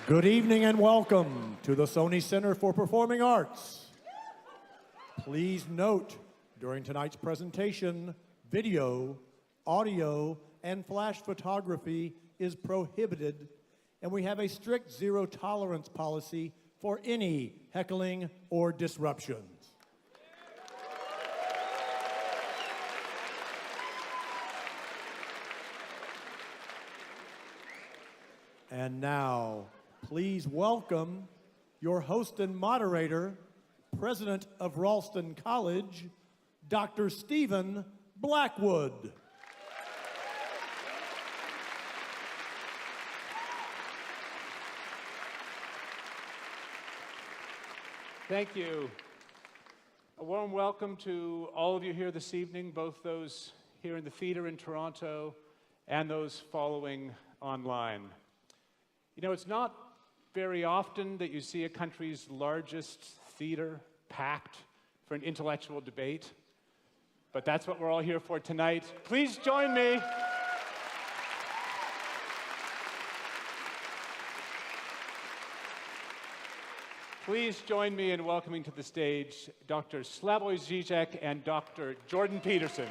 Good evening and welcome to the Sony Center for Performing Arts. Please note, during tonight's presentation, video, audio, and flash photography is prohibited, and we have a strict zero-tolerance policy for any heckling or disruptions. And now, please welcome your host and moderator, President of Ralston College, Dr. Stephen Blackwood. Thank you. A warm welcome to all of you here this evening, both those here in the theater in Toronto and those following online. You know, it's not very often that you see a country's largest theater packed for an intellectual debate, but that's what we're all here for tonight. Please join me. Please join me in welcoming to the stage Dr. Slavoj Zizek and Dr. Jordan Peterson.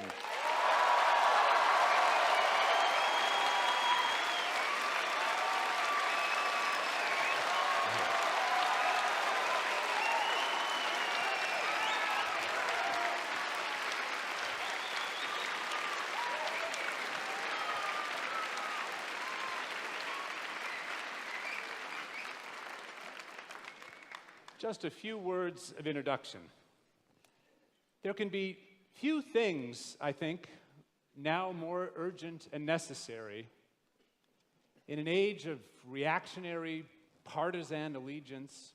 Just a few words of introduction. There can be few things, I think, now more urgent and necessary in an age of reactionary partisan allegiance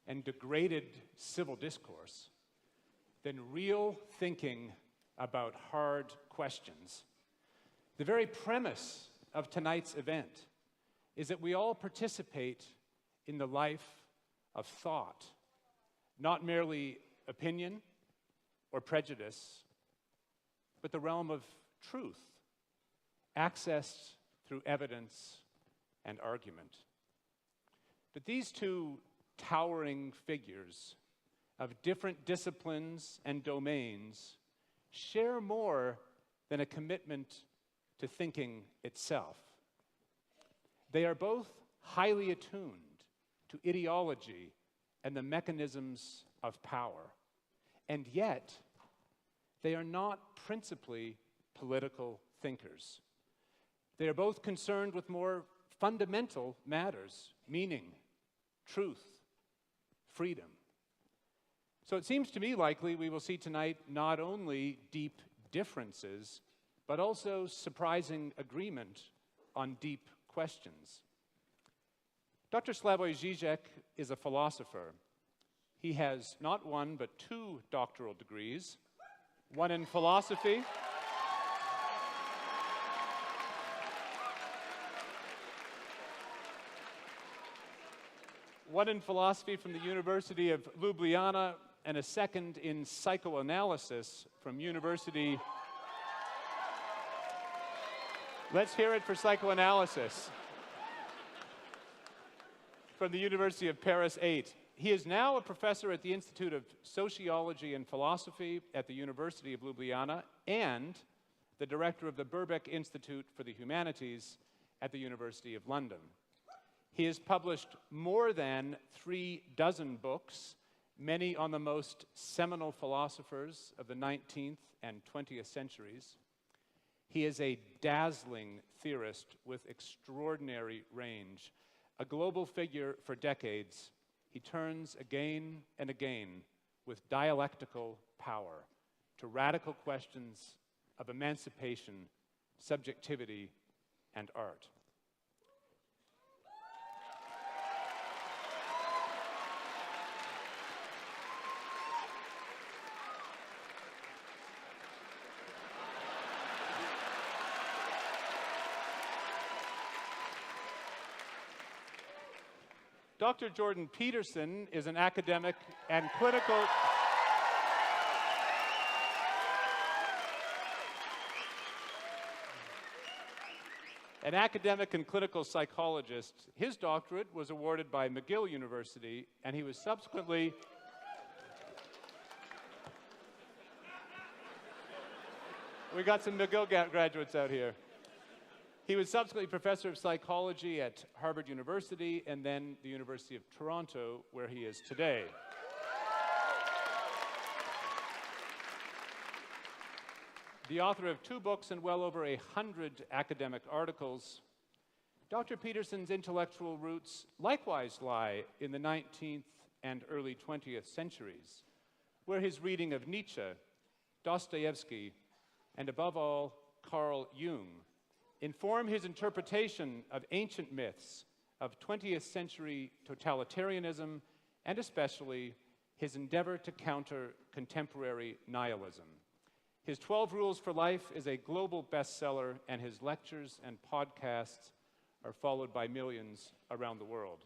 and degraded civil discourse than real thinking about hard questions. The very premise of tonight's event is that we all participate in the life of thought, not merely opinion or prejudice, but the realm of truth, accessed through evidence and argument. But these two towering figures of different disciplines and domains share more than a commitment to thinking itself. They are both highly attuned to ideology and the mechanisms of power. And yet, they are not principally political thinkers. They are both concerned with more fundamental matters: meaning, truth, freedom. So it seems to me likely we will see tonight not only deep differences, but also surprising agreement on deep questions. Dr. Slavoj Zizek is a philosopher. He has not one, but two doctoral degrees, one in philosophy from the University of Ljubljana, and a second in psychoanalysis from University... Let's hear it for psychoanalysis. From the University of Paris 8. He is now a professor at the Institute of Sociology and Philosophy at the University of Ljubljana and the director of the Birkbeck Institute for the Humanities at the University of London. He has published more than 36 books, many on the most seminal philosophers of the 19th and 20th centuries. He is a dazzling theorist with extraordinary range. A global figure for decades, he turns again and again with dialectical power to radical questions of emancipation, subjectivity, and art. Dr. Jordan Peterson is an academic and clinical... An academic and clinical psychologist, his doctorate was awarded by McGill University, and he was subsequently we got some McGill graduates out here. He was subsequently professor of psychology at Harvard University and then the University of Toronto, where he is today. The author of 2 books and well over 100 academic articles, Dr. Peterson's intellectual roots likewise lie in the 19th and early 20th centuries, where his reading of Nietzsche, Dostoevsky, and above all, Carl Jung, inform his interpretation of ancient myths, of 20th century totalitarianism, and especially his endeavor to counter contemporary nihilism. His 12 Rules for Life is a global bestseller, and his lectures and podcasts are followed by millions around the world.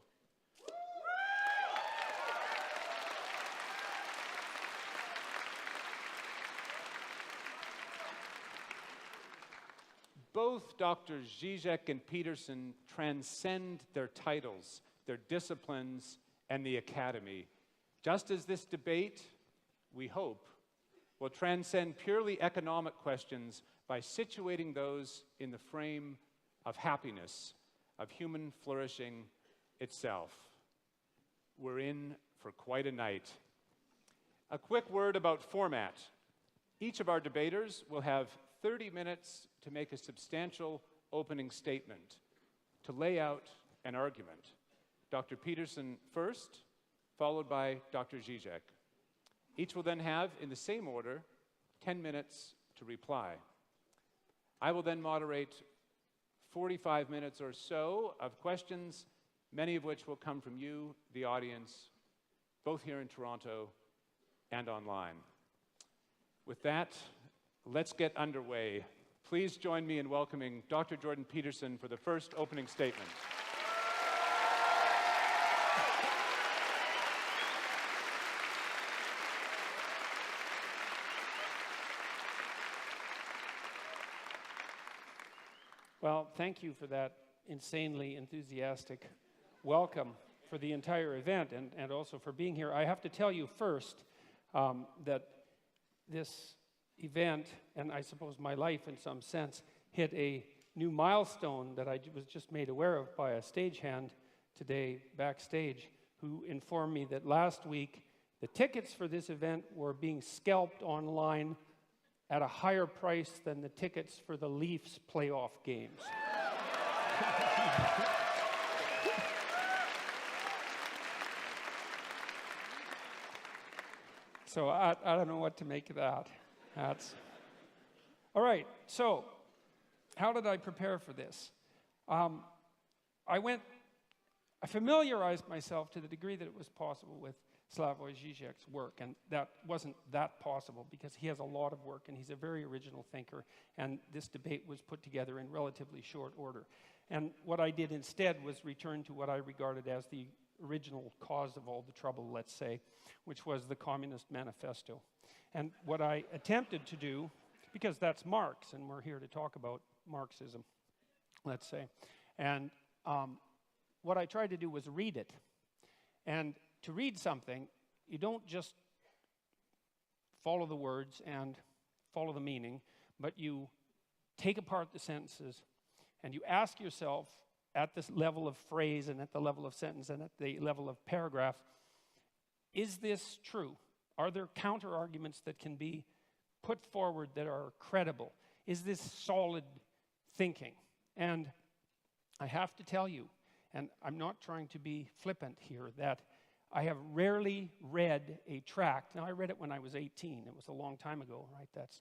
Both Drs. Zizek and Peterson transcend their titles, their disciplines, and the academy, just as this debate, we hope, will transcend purely economic questions by situating those in the frame of happiness, of human flourishing itself. We're in for quite a night. A quick word about format. Each of our debaters will have 30 minutes to make a substantial opening statement, to lay out an argument. Dr. Peterson first, followed by Dr. Zizek. Each will then have, in the same order, 10 minutes to reply. I will then moderate 45 minutes or so of questions, many of which will come from you, the audience, both here in Toronto and online. With that, let's get underway. Please join me in welcoming Dr. Jordan Peterson for the first opening statement. Well, thank you for that insanely enthusiastic welcome for the entire event and also for being here. I have to tell you first that this event, and I suppose my life in some sense, hit a new milestone that I was just made aware of by a stagehand today backstage, who informed me that last week the tickets for this event were being scalped online at a higher price than the tickets for the Leafs playoff games. So I don't know what to make of that. All right, so how did I prepare for this? I familiarized myself to the degree that it was possible with Slavoj Zizek's work, and that wasn't that possible because he has a lot of work and he's a very original thinker, and this debate was put together in relatively short order. And what I did instead was return to what I regarded as the original cause of all the trouble, let's say, which was the Communist Manifesto. And what I attempted to do, because that's Marx, and we're here to talk about Marxism, let's say, and what I tried to do was read it. And to read something, you don't just follow the words and follow the meaning, but you take apart the sentences and you ask yourself at this level of phrase and at the level of sentence and at the level of paragraph, is this true? Are there counter-arguments that can be put forward that are credible? Is this solid thinking? And I have to tell you, and I'm not trying to be flippant here, that I have rarely read a tract. Now, I read it when I was 18. It was a long time ago, right? That's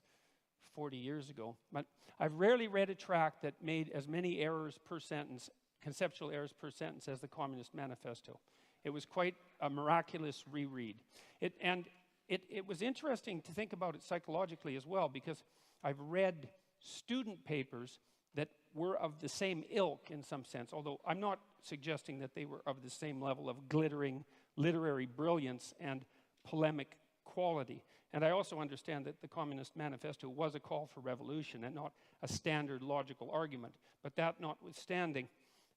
40 years ago. But I've rarely read a tract that made as many errors per sentence, conceptual errors per sentence, as the Communist Manifesto. It was quite a miraculous reread. It was interesting to think about it psychologically as well, because I've read student papers that were of the same ilk in some sense, although I'm not suggesting that they were of the same level of glittering literary brilliance and polemic quality. And I also understand that the Communist Manifesto was a call for revolution and not a standard logical argument. But that notwithstanding,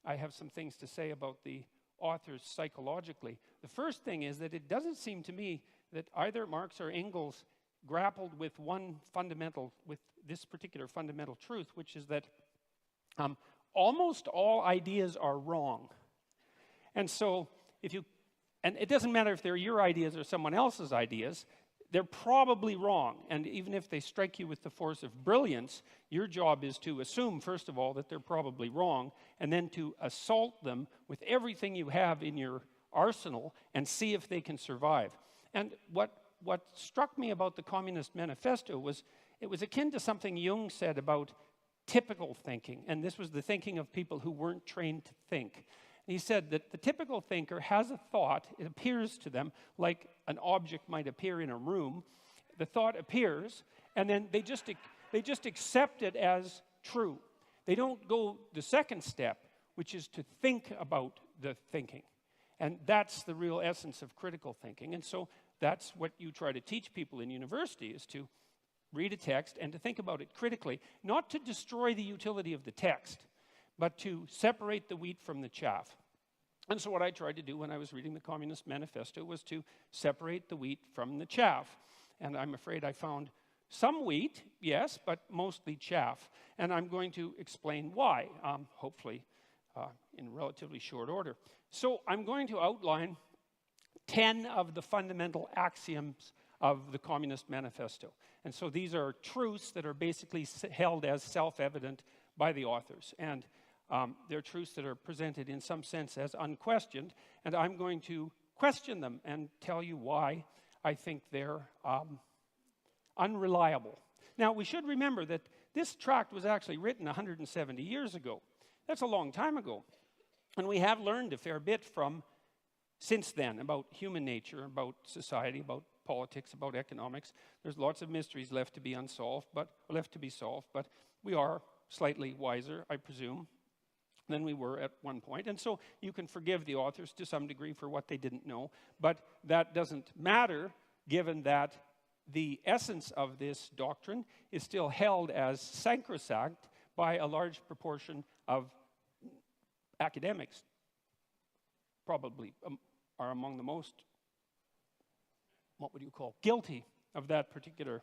I have some things to say about the authors psychologically. The first thing is that it doesn't seem to me that either Marx or Engels grappled with this particular fundamental truth, which is that almost all ideas are wrong. And so and it doesn't matter if they're your ideas or someone else's ideas, they're probably wrong. And even if they strike you with the force of brilliance, your job is to assume, first of all, that they're probably wrong, and then to assault them with everything you have in your arsenal and see if they can survive. And what struck me about the Communist Manifesto was it was akin to something Jung said about typical thinking. And this was the thinking of people who weren't trained to think. He said that the typical thinker has a thought. It appears to them like an object might appear in a room. The thought appears, and then they just accept it as true. They don't go the second step, which is to think about the thinking. And that's the real essence of critical thinking. And so that's what you try to teach people in university, is to read a text and to think about it critically, not to destroy the utility of the text, but to separate the wheat from the chaff. And so what I tried to do when I was reading the Communist Manifesto was to separate the wheat from the chaff. And I'm afraid I found some wheat, yes, but mostly chaff. And I'm going to explain why, hopefully in relatively short order. So I'm going to outline 10 of the fundamental axioms of the Communist Manifesto. And so these are truths that are basically held as self-evident by the authors. And they're truths that are presented in some sense as unquestioned, and I'm going to question them and tell you why I think they're unreliable. Now, we should remember that this tract was actually written 170 years ago. That's a long time ago. And we have learned a fair bit since then about human nature, about society, about politics, about economics. There's lots of mysteries left to be solved, but we are slightly wiser, I presume, than we were at one point. And so you can forgive the authors to some degree for what they didn't know, but that doesn't matter given that the essence of this doctrine is still held as sacrosanct by a large proportion of academics. Probably are among the most, guilty of that particular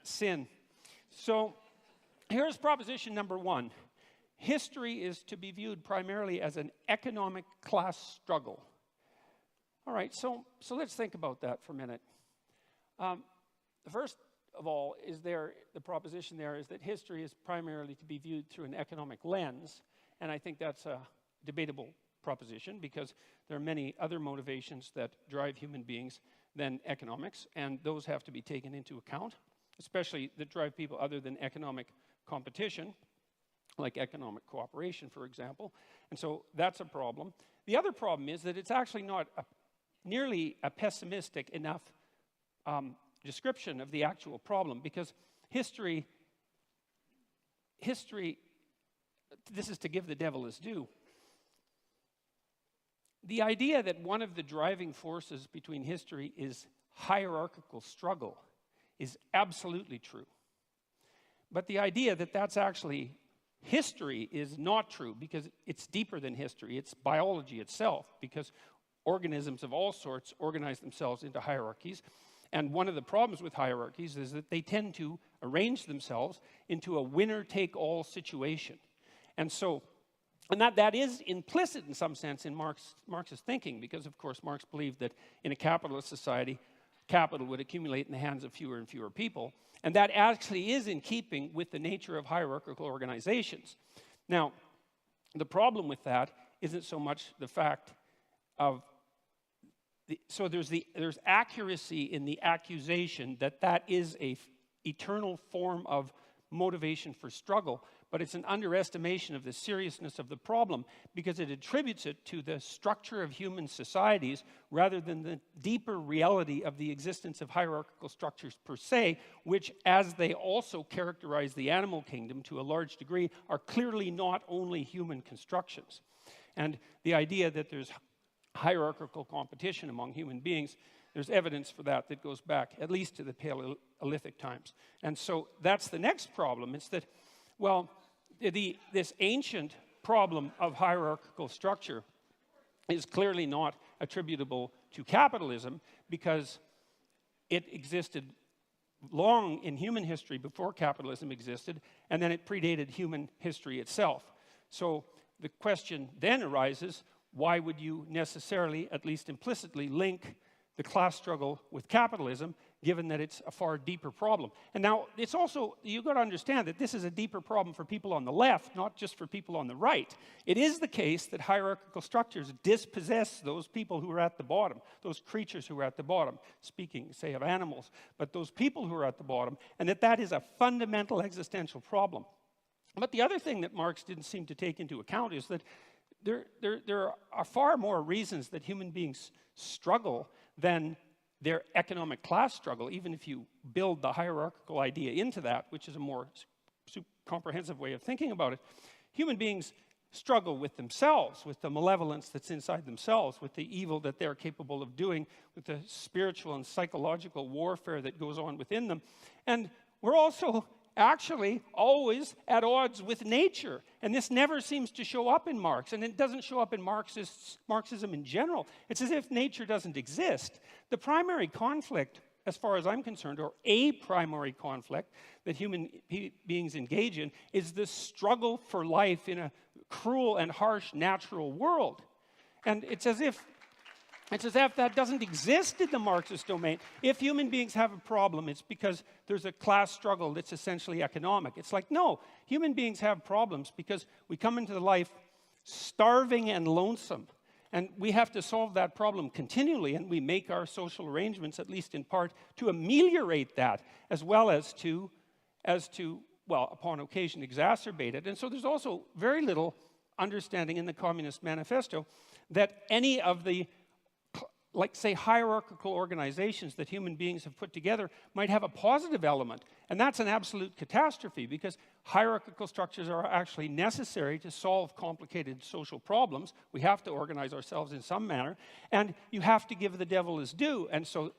sin. So here's proposition number 1. History is to be viewed primarily as an economic class struggle. All right, so let's think about that for a minute. First of all, the proposition there is that history is primarily to be viewed through an economic lens, and I think that's a debatable proposition because there are many other motivations that drive human beings than economics, and those have to be taken into account, especially that drive people other than economic competition, like economic cooperation, for example. And so that's a problem. The other problem is that it's actually not nearly a pessimistic enough description of the actual problem, because history, this is to give the devil his due. The idea that one of the driving forces between history is hierarchical struggle is absolutely true. But the idea that that's actually history is not true, because it's deeper than history. It's biology itself, because organisms of all sorts organize themselves into hierarchies. And one of the problems with hierarchies is that they tend to arrange themselves into a winner-take-all situation. And that is implicit in some sense in Marx's thinking, because of course Marx believed that in a capitalist society, capital would accumulate in the hands of fewer and fewer people. And that actually is in keeping with the nature of hierarchical organizations. Now, the problem with that isn't so much the fact of there's accuracy in the accusation that is a eternal form of motivation for struggle, but it's an underestimation of the seriousness of the problem, because it attributes it to the structure of human societies rather than the deeper reality of the existence of hierarchical structures per se, which, as they also characterize the animal kingdom to a large degree, are clearly not only human constructions. And the idea that there's hierarchical competition among human beings, there's evidence for that that goes back at least to the Paleolithic times. And so that's the next problem. It's that, well, this ancient problem of hierarchical structure is clearly not attributable to capitalism because it existed long in human history before capitalism existed, and then it predated human history itself. So the question then arises, why would you necessarily, at least implicitly, link the class struggle with capitalism, given that it's a far deeper problem? And now, it's also, you've got to understand that this is a deeper problem for people on the left, not just for people on the right. It is the case that hierarchical structures dispossess those people who are at the bottom, those creatures who are at the bottom, speaking, say, of animals, but those people who are at the bottom, and that is a fundamental existential problem. But the other thing that Marx didn't seem to take into account is that there are far more reasons that human beings struggle than their economic class struggle, even if you build the hierarchical idea into that, which is a more comprehensive way of thinking about it. Human beings struggle with themselves, with the malevolence that's inside themselves, with the evil that they're capable of doing, with the spiritual and psychological warfare that goes on within them. And we're also actually always at odds with nature. And this never seems to show up in Marx. And it doesn't show up in Marxism in general. It's as if nature doesn't exist. The primary conflict, as far as I'm concerned, or a primary conflict that human beings engage in, is the struggle for life in a cruel and harsh natural world. And it's as if that doesn't exist in the Marxist domain. If human beings have a problem, it's because there's a class struggle that's essentially economic. It's like, no, human beings have problems because we come into life starving and lonesome. And we have to solve that problem continually, and we make our social arrangements, at least in part, to ameliorate that, as well as to, well, upon occasion, exacerbate it. And so there's also very little understanding in the Communist Manifesto that any of the, like, say, hierarchical organizations that human beings have put together might have a positive element. And that's an absolute catastrophe, because hierarchical structures are actually necessary to solve complicated social problems. We have to organize ourselves in some manner, and you have to give the devil his due. And so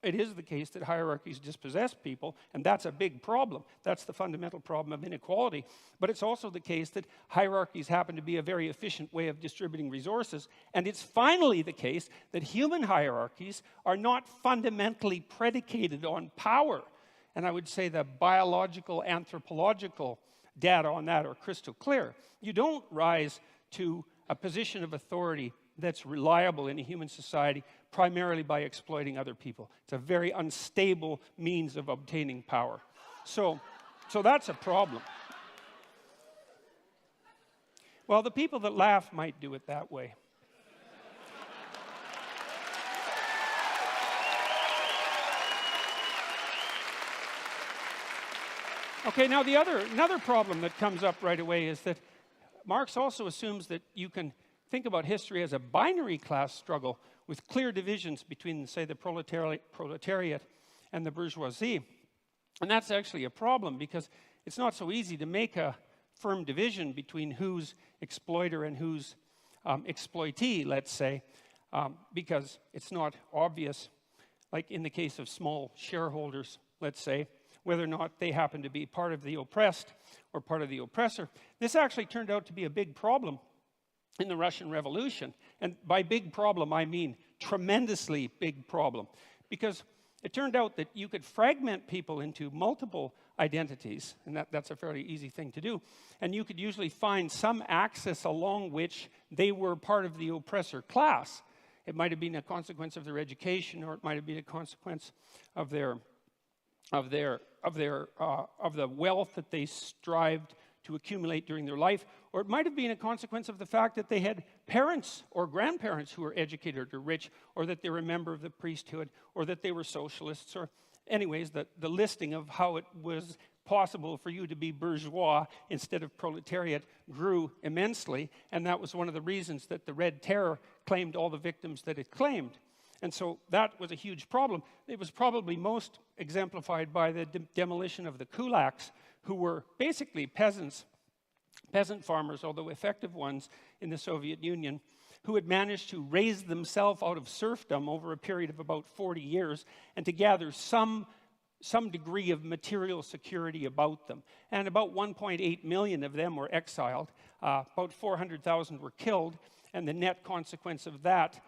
it is the case that hierarchies dispossess people, and that's a big problem. That's the fundamental problem of inequality. But it's also the case that hierarchies happen to be a very efficient way of distributing resources. And it's finally the case that human hierarchies are not fundamentally predicated on power. And I would say the biological, anthropological data on that are crystal clear. You don't rise to a position of authority that's reliable in a human society primarily by exploiting other people. It's a very unstable means of obtaining power. So that's a problem. Well, the people that laugh might do it that way. Okay, now another problem that comes up right away is that Marx also assumes that you can think about history as a binary class struggle with clear divisions between, say, the proletariat and the bourgeoisie. And that's actually a problem, because it's not so easy to make a firm division between who's exploiter and who's exploitee, let's say, because it's not obvious, like in the case of small shareholders, let's say, whether or not they happen to be part of the oppressed or part of the oppressor. This actually turned out to be a big problem in the Russian Revolution. And by big problem, I mean tremendously big problem. Because it turned out that you could fragment people into multiple identities, and that's a fairly easy thing to do. And you could usually find some axis along which they were part of the oppressor class. It might have been a consequence of their education, or it might have been a consequence of the wealth that they strived to accumulate during their life, or it might have been a consequence of the fact that they had parents or grandparents who were educated or rich, or that they were a member of the priesthood, or that they were socialists, or anyways, the listing of how it was possible for you to be bourgeois instead of proletariat grew immensely, and that was one of the reasons that the Red Terror claimed all the victims that it claimed. And so that was a huge problem. It was probably most exemplified by the demolition of the kulaks, who were basically peasant farmers, although effective ones in the Soviet Union, who had managed to raise themselves out of serfdom over a period of about 40 years and to gather some degree of material security about them. And about 1.8 million of them were exiled. About 400,000 were killed, and the net consequence of that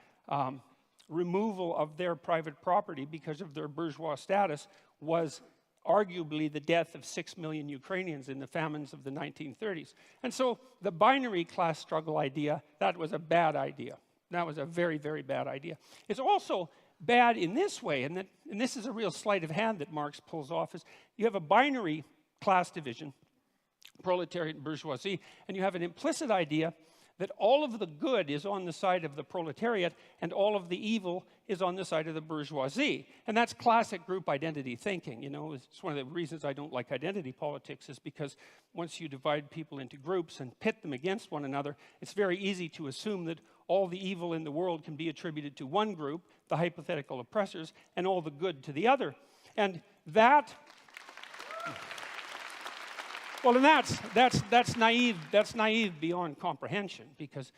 removal of their private property because of their bourgeois status was arguably the death of 6 million Ukrainians in the famines of the 1930s. And so the binary class struggle idea, that was a bad idea. That was a very, very bad idea. It's also bad in this way, and this is a real sleight of hand that Marx pulls off, is you have a binary class division, proletariat and bourgeoisie, and you have an implicit idea that all of the good is on the side of the proletariat and all of the evil is on the side of the bourgeoisie. And that's classic group identity thinking. You know, it's one of the reasons I don't like identity politics, is because once you divide people into groups and pit them against one another, it's very easy to assume that all the evil in the world can be attributed to one group, the hypothetical oppressors, and all the good to the other. And that... Well, and that's naive. That's naive beyond comprehension, because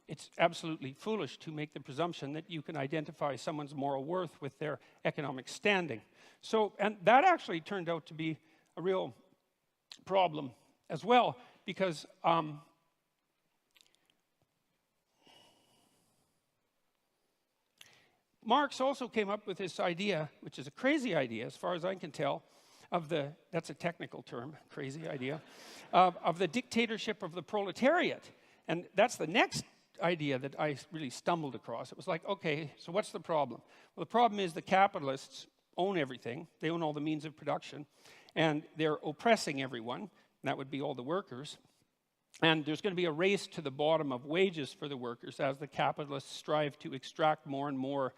it's absolutely foolish to make the presumption that you can identify someone's moral worth with their economic standing. So, and that actually turned out to be a real problem as well, because Marx also came up with this idea, which is a crazy idea as far as I can tell, of the, that's a technical term, crazy idea, of the dictatorship of the proletariat. And that's the next idea that I really stumbled across. It was like, okay, so what's the problem? Well, the problem is the capitalists own everything. They own all the means of production. And they're oppressing everyone. And that would be all the workers. And there's going to be a race to the bottom of wages for the workers as the capitalists strive to extract more and more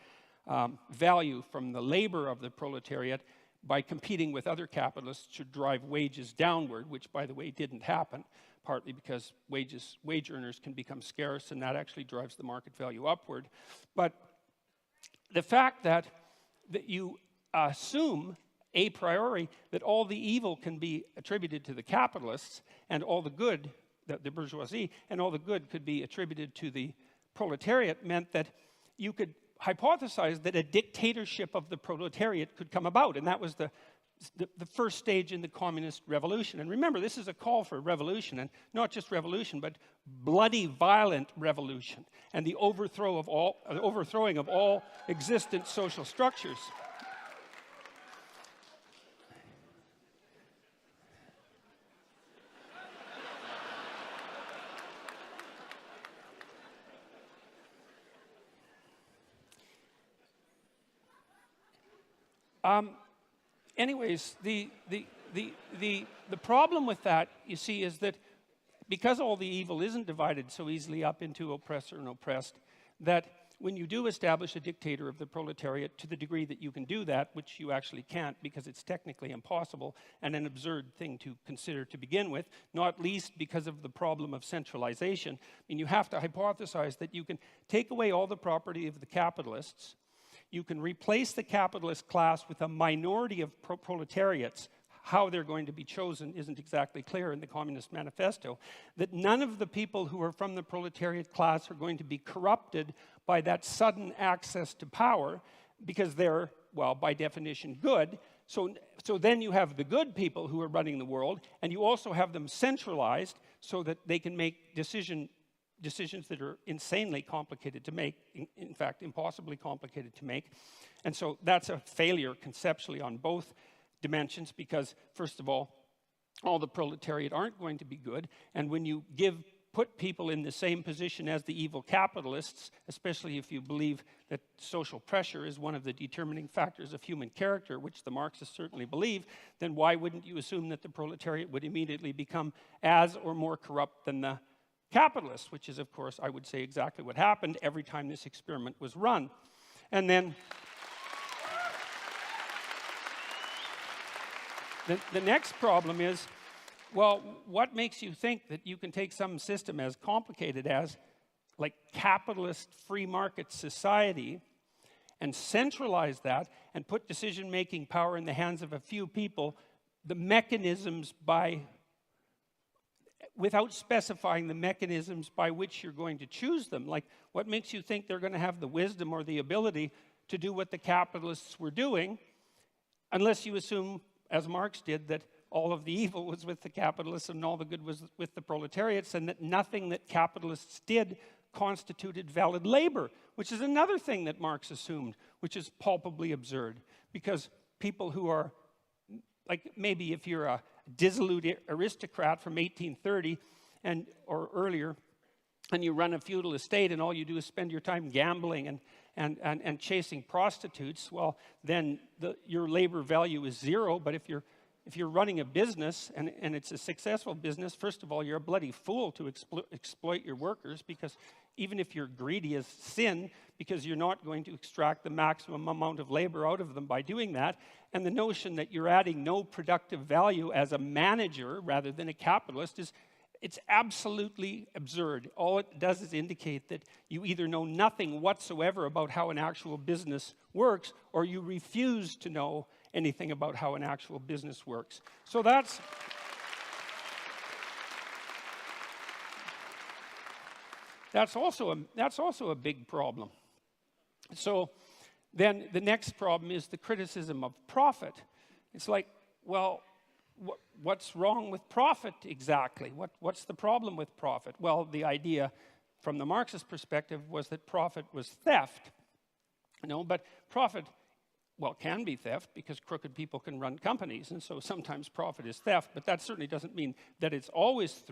value from the labor of the proletariat by competing with other capitalists to drive wages downward, which, by the way, didn't happen, partly because wage earners can become scarce, and that actually drives the market value upward. But the fact that you assume a priori that all the evil can be attributed to the capitalists and all the good, the bourgeoisie, and all the good could be attributed to the proletariat meant that you could hypothesized that a dictatorship of the proletariat could come about, and that was the first stage in the communist revolution. And remember, this is a call for revolution, and not just revolution, but bloody, violent revolution, and the overthrowing of all existent social structures. Anyways, the problem with that, you see, is that because all the evil isn't divided so easily up into oppressor and oppressed, that when you do establish a dictator of the proletariat, to the degree that you can do that, which you actually can't because it's technically impossible and an absurd thing to consider to begin with, not least because of the problem of centralization. I mean, you have to hypothesize that you can take away all the property of the capitalists. You can replace the capitalist class with a minority of proletariats. How they're going to be chosen isn't exactly clear in the Communist Manifesto. That none of the people who are from the proletariat class are going to be corrupted by that sudden access to power because they're, well, by definition, good. So then you have the good people who are running the world, and you also have them centralized so that they can make decisions that are insanely complicated to make, in fact, impossibly complicated to make. And so that's a failure conceptually on both dimensions because, first of all the proletariat aren't going to be good. And when you put people in the same position as the evil capitalists, especially if you believe that social pressure is one of the determining factors of human character, which the Marxists certainly believe, then why wouldn't you assume that the proletariat would immediately become as or more corrupt than the capitalists, which is, of course, I would say exactly what happened every time this experiment was run. And then the next problem is, well, what makes you think that you can take some system as complicated as, like, capitalist free market society and centralize that and put decision-making power in the hands of a few people, the mechanisms without specifying the mechanisms by which you're going to choose them. Like, what makes you think they're going to have the wisdom or the ability to do what the capitalists were doing, unless you assume, as Marx did, that all of the evil was with the capitalists and all the good was with the proletariats, and that nothing that capitalists did constituted valid labor, which is another thing that Marx assumed, which is palpably absurd. Because people who are, like maybe if you're a dissolute aristocrat from 1830 or earlier, and you run a feudal estate and all you do is spend your time gambling and chasing prostitutes, well, then your labor value is zero. But if you're running a business and it's a successful business, first of all, you're a bloody fool to exploit your workers, because even if you're greedy as sin, because you're not going to extract the maximum amount of labor out of them by doing that. And the notion that you're adding no productive value as a manager rather than a capitalist it's absolutely absurd. All it does is indicate that you either know nothing whatsoever about how an actual business works, or you refuse to know anything about how an actual business works. So that's also a big problem. So then the next problem is the criticism of profit. It's like, well, what's wrong with profit exactly? What's the problem with profit? Well, the idea from the Marxist perspective was that profit was theft. But profit, well, can be theft because crooked people can run companies, and so sometimes profit is theft, but that certainly doesn't mean that it's always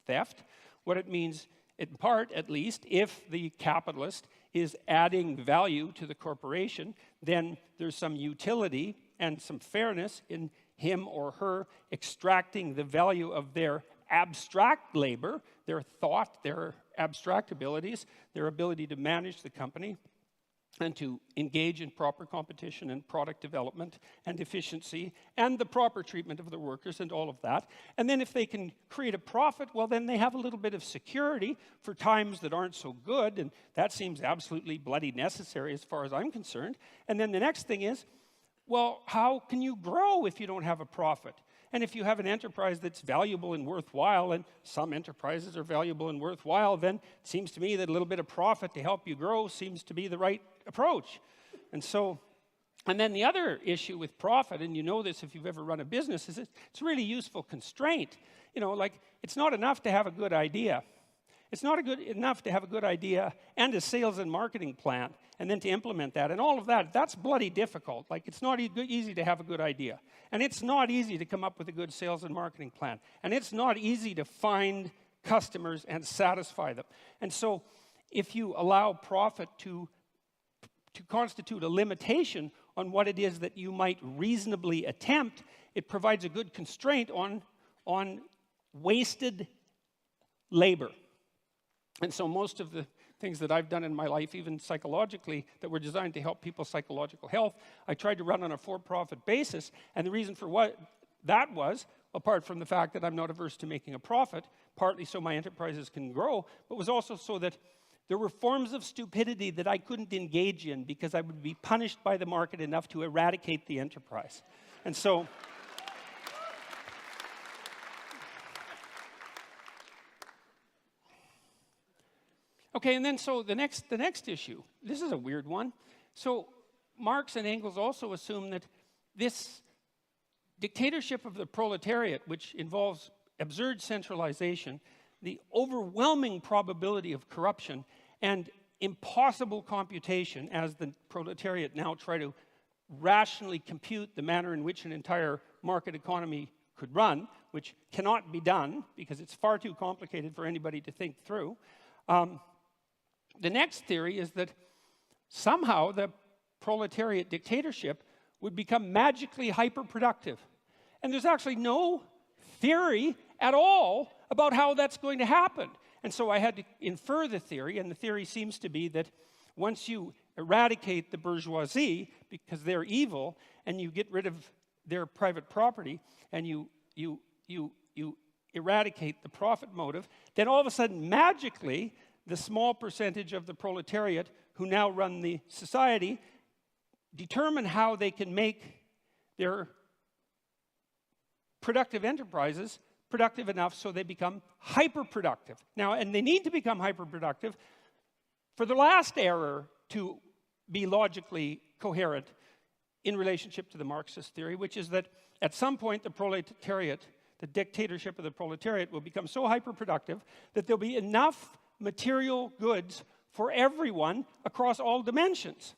theft. What it means, in part at least, if the capitalist is adding value to the corporation, then there's some utility and some fairness in him or her extracting the value of their abstract labor, their thought, their abstract abilities, their ability to manage the company, and to engage in proper competition and product development and efficiency and the proper treatment of the workers and all of that. And then if they can create a profit, well, then they have a little bit of security for times that aren't so good, and that seems absolutely bloody necessary as far as I'm concerned. And then the next thing is, well, how can you grow if you don't have a profit? And if you have an enterprise that's valuable and worthwhile, and some enterprises are valuable and worthwhile, then it seems to me that a little bit of profit to help you grow seems to be the right approach. And then the other issue with profit, and you know this if you've ever run a business, is it's a really useful constraint. Like, it's not enough to have a good idea. It's not enough to have a good idea and a sales and marketing plan, and then to implement that. And all of that, that's bloody difficult. Like, it's not easy to have a good idea. And it's not easy to come up with a good sales and marketing plan. And it's not easy to find customers and satisfy them. And so if you allow profit to constitute a limitation on what it is that you might reasonably attempt, it provides a good constraint on wasted labor. And so most of the things that I've done in my life, even psychologically, that were designed to help people's psychological health, I tried to run on a for-profit basis. And the reason for what that was, apart from the fact that I'm not averse to making a profit, partly so my enterprises can grow, but was also so that there were forms of stupidity that I couldn't engage in because I would be punished by the market enough to eradicate the enterprise. And so okay, and then so the next issue, this is a weird one. So Marx and Engels also assume that this dictatorship of the proletariat, which involves absurd centralization, the overwhelming probability of corruption, and impossible computation, as the proletariat now try to rationally compute the manner in which an entire market economy could run, which cannot be done because it's far too complicated for anybody to think through. The next theory is that somehow the proletariat dictatorship would become magically hyper-productive. And there's actually no theory at all about how that's going to happen. And so I had to infer the theory, and the theory seems to be that once you eradicate the bourgeoisie, because they're evil, and you get rid of their private property, and you eradicate the profit motive, then all of a sudden, magically, the small percentage of the proletariat who now run the society determine how they can make their productive enterprises productive enough so they become hyperproductive. Now, and they need to become hyperproductive for the last error to be logically coherent in relationship to the Marxist theory, which is that at some point the proletariat, the dictatorship of the proletariat, will become so hyperproductive that there'll be enough material goods for everyone across all dimensions.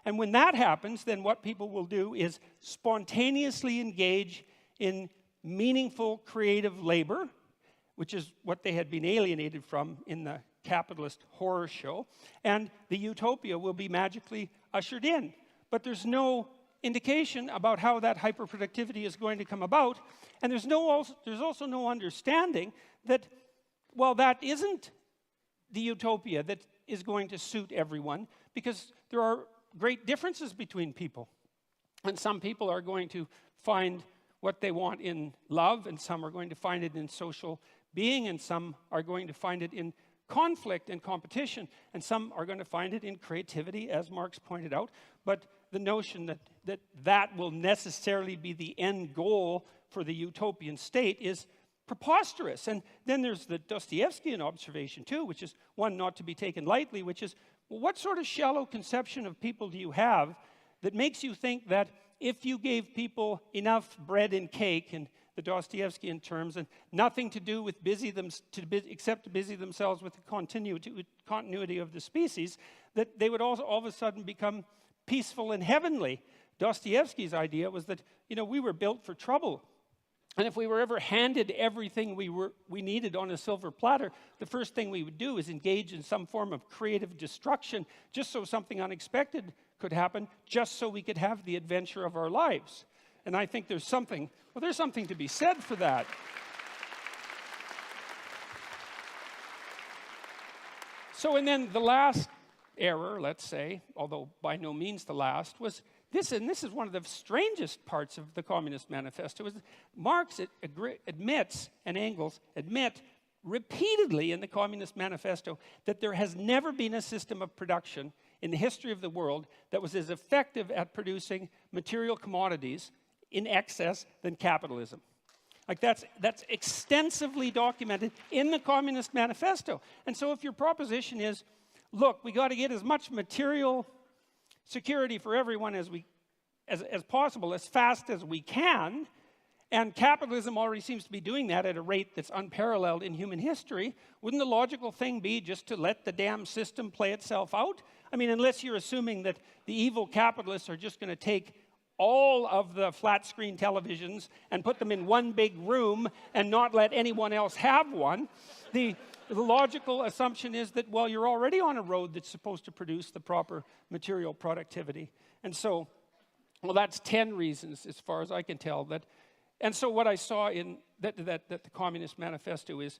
And when that happens, then what people will do is spontaneously engage in meaningful creative labor, which is what they had been alienated from in the capitalist horror show, and the utopia will be magically ushered in. But there's no indication about how that hyperproductivity is going to come about, and there's also no understanding that, well, that isn't the utopia that is going to suit everyone, because there are great differences between people. And some people are going to find what they want in love, and some are going to find it in social being, and some are going to find it in conflict and competition, and some are going to find it in creativity, as Marx pointed out. But the notion that will necessarily be the end goal for the utopian state is preposterous. And then there's the Dostoevskian observation too, which is one not to be taken lightly, which is, well, what sort of shallow conception of people do you have that makes you think that if you gave people enough bread and cake, in the Dostoevskian terms, and nothing to do with except to busy themselves with the continuity of the species, that they would also all of a sudden become peaceful and heavenly? Dostoevsky's idea was that, we were built for trouble. And if we were ever handed everything we needed on a silver platter, the first thing we would do is engage in some form of creative destruction, just so something unexpected could happen, just so we could have the adventure of our lives. And I think there's something to be said for that. So, and then the last error, let's say, although by no means the last, was this, and this is one of the strangest parts of the Communist Manifesto, is Marx admits, and Engels admit repeatedly in the Communist Manifesto, that there has never been a system of production in the history of the world that was as effective at producing material commodities in excess than capitalism. Like that's extensively documented in the Communist Manifesto. And so if your proposition is, look, we got to get as much material security for everyone as possible, as fast as we can, and capitalism already seems to be doing that at a rate that's unparalleled in human history, wouldn't the logical thing be just to let the damn system play itself out? I mean, unless you're assuming that the evil capitalists are just going to take all of the flat screen televisions and put them in one big room and not let anyone else have one. The logical assumption is that, well, you're already on a road that's supposed to produce the proper material productivity. And so, well, that's 10 reasons, as far as I can tell. And so what I saw in that the Communist Manifesto is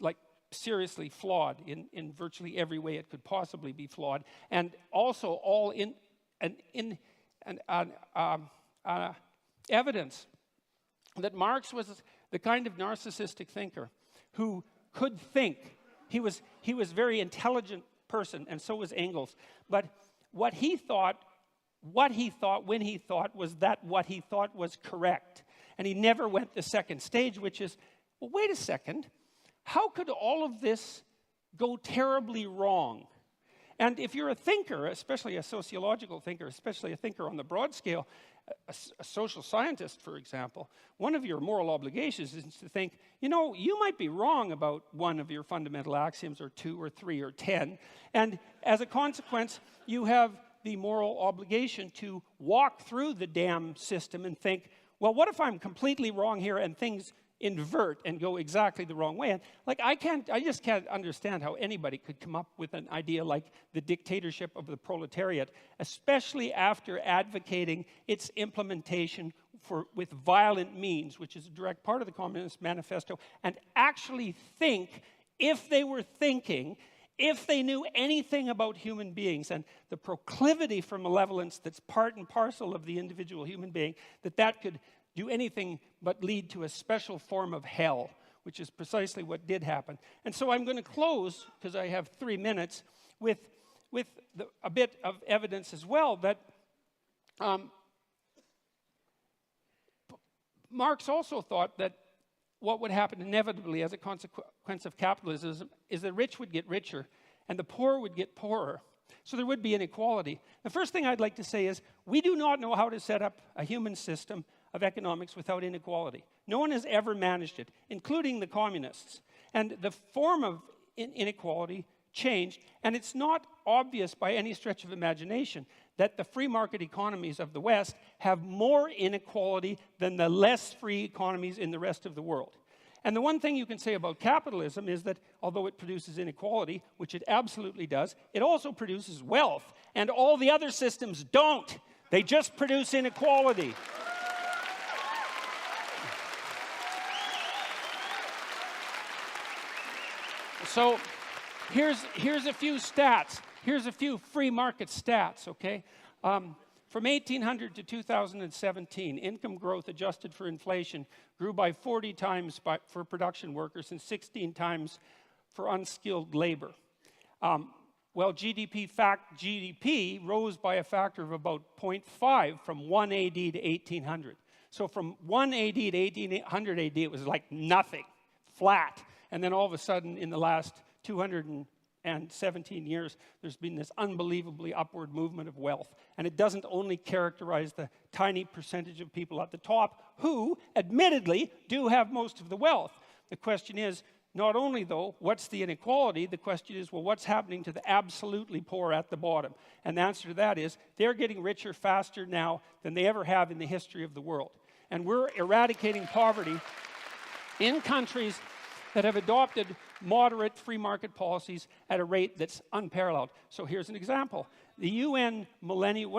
like seriously flawed in virtually every way it could possibly be flawed, and also all in evidence that Marx was the kind of narcissistic thinker who could think. He was a very intelligent person, and so was Engels. But what he thought when he thought was that what he thought was correct. And he never went the second stage, which is, well, wait a second. How could all of this go terribly wrong? And if you're a thinker, especially a sociological thinker, especially a thinker on the broad scale, a social scientist, for example, one of your moral obligations is to think, you might be wrong about one of your fundamental axioms, or 2 or 3 or 10, and as a consequence, you have the moral obligation to walk through the damn system and think, well, what if I'm completely wrong here and things invert and go exactly the wrong way? And I just can't understand how anybody could come up with an idea like the dictatorship of the proletariat, especially after advocating its implementation with violent means, which is a direct part of the Communist Manifesto, and actually think, if they were thinking, if they knew anything about human beings and the proclivity for malevolence that's part and parcel of the individual human being, that could do anything but lead to a special form of hell, which is precisely what did happen. And so I'm going to close, because I have 3 minutes, with a bit of evidence as well that Marx also thought that what would happen inevitably as a consequence of capitalism is the rich would get richer and the poor would get poorer. So there would be inequality. The first thing I'd like to say is we do not know how to set up a human system of economics without inequality. No one has ever managed it, including the communists. And the form of inequality changed, and it's not obvious by any stretch of imagination that the free market economies of the West have more inequality than the less free economies in the rest of the world. And the one thing you can say about capitalism is that although it produces inequality, which it absolutely does, it also produces wealth. And all the other systems don't. They just produce inequality. So here's a few stats. Here's a few free market stats, okay? From 1800 to 2017, income growth adjusted for inflation grew by 40 times for production workers and 16 times for unskilled labor. Well, GDP rose by a factor of about 0.5 from 1 AD to 1800. So from 1 AD to 1800 AD, it was like nothing, flat. And then all of a sudden, in the last 217 years, there's been this unbelievably upward movement of wealth. And it doesn't only characterize the tiny percentage of people at the top who, admittedly, do have most of the wealth. The question is, not only, though, what's the inequality? The question is, well, what's happening to the absolutely poor at the bottom? And the answer to that is, they're getting richer faster now than they ever have in the history of the world. And we're eradicating poverty in countries that have adopted moderate free market policies at a rate that's unparalleled. So here's an example. One of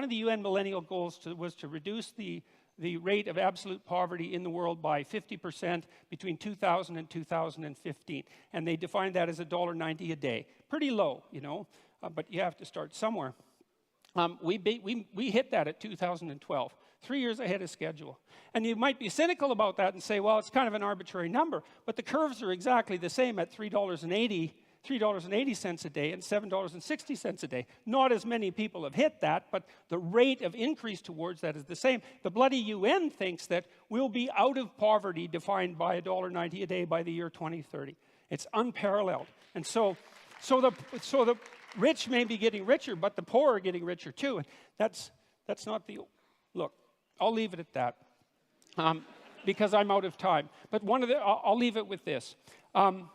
the UN millennial goals was to reduce the rate of absolute poverty in the world by 50% between 2000 and 2015. And they defined that as $1.90 a day. Pretty low, you know, but you have to start somewhere. We hit that at 2012. 3 years ahead of schedule. And you might be cynical about that and say, well, it's kind of an arbitrary number, but the curves are exactly the same at $3.80 a day and $7.60 a day. Not as many people have hit that, but the rate of increase towards that is the same. The bloody UN thinks that we'll be out of poverty defined by $1.90 a day by the year 2030. It's unparalleled. And so the rich may be getting richer, but the poor are getting richer too. And that's not the... Look, I'll leave it at that because I'm out of time. But I'll leave it with this. The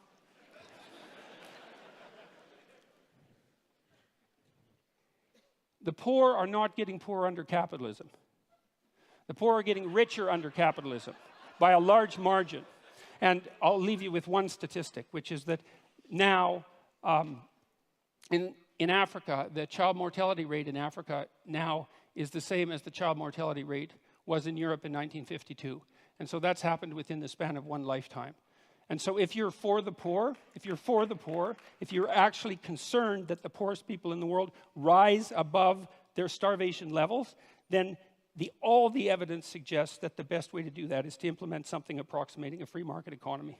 poor are not getting poorer under capitalism. The poor are getting richer under capitalism by a large margin. And I'll leave you with one statistic, which is that now in Africa, the child mortality rate in Africa now is the same as the child mortality rate was in Europe in 1952. And so that's happened within the span of one lifetime. And so if you're for the poor, if you're actually concerned that the poorest people in the world rise above their starvation levels, then all the evidence suggests that the best way to do that is to implement something approximating a free market economy.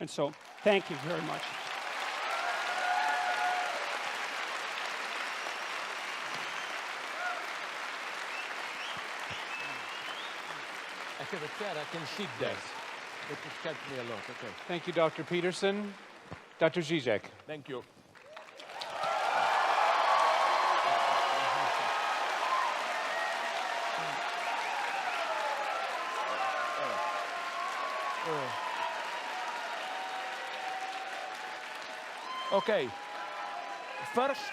And so, thank you very much. I have a chair, I can sit there. It has helped me a lot, okay. Thank you, Dr. Peterson. Dr. Zizek. Thank you. Okay. First,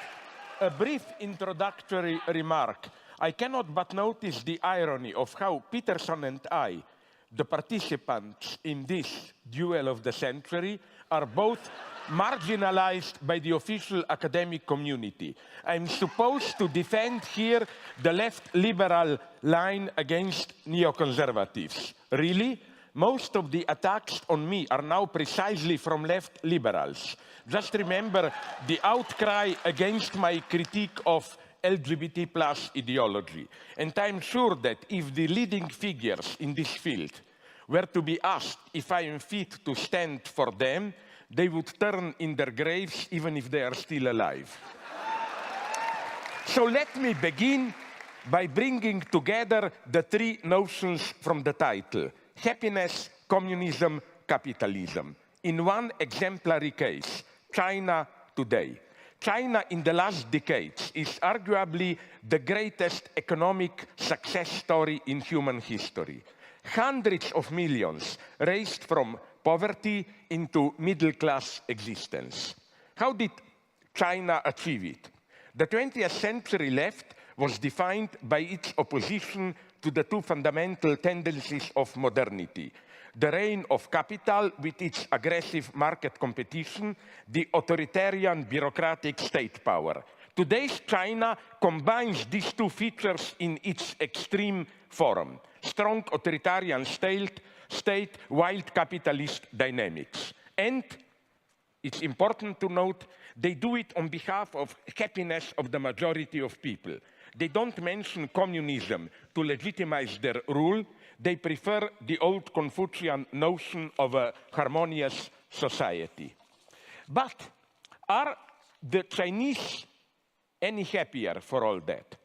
a brief introductory remark. I cannot but notice the irony of how Peterson and I, the participants in this duel of the century, are both marginalized by the official academic community. I'm supposed to defend here the left liberal line against neoconservatives. Really? Most of the attacks on me are now precisely from left liberals. Just remember the outcry against my critique of LGBT plus ideology. And I'm sure that if the leading figures in this field were to be asked if I am fit to stand for them, they would turn in their graves even if they are still alive. So let me begin by bringing together the three notions from the title: happiness, communism, capitalism. In one exemplary case, China today. China in the last decades is arguably the greatest economic success story in human history. Hundreds of millions raised from poverty into middle-class existence. How did China achieve it? The 20th century left was defined by its opposition to the two fundamental tendencies of modernity: the reign of capital with its aggressive market competition, the authoritarian bureaucratic state power. Today's China combines these two features in its extreme form: strong authoritarian state, wild capitalist dynamics. And it's important to note, they do it on behalf of happiness of the majority of people. They don't mention communism to legitimize their rule. They prefer the old Confucian notion of a harmonious society. But are the Chinese any happier for all that?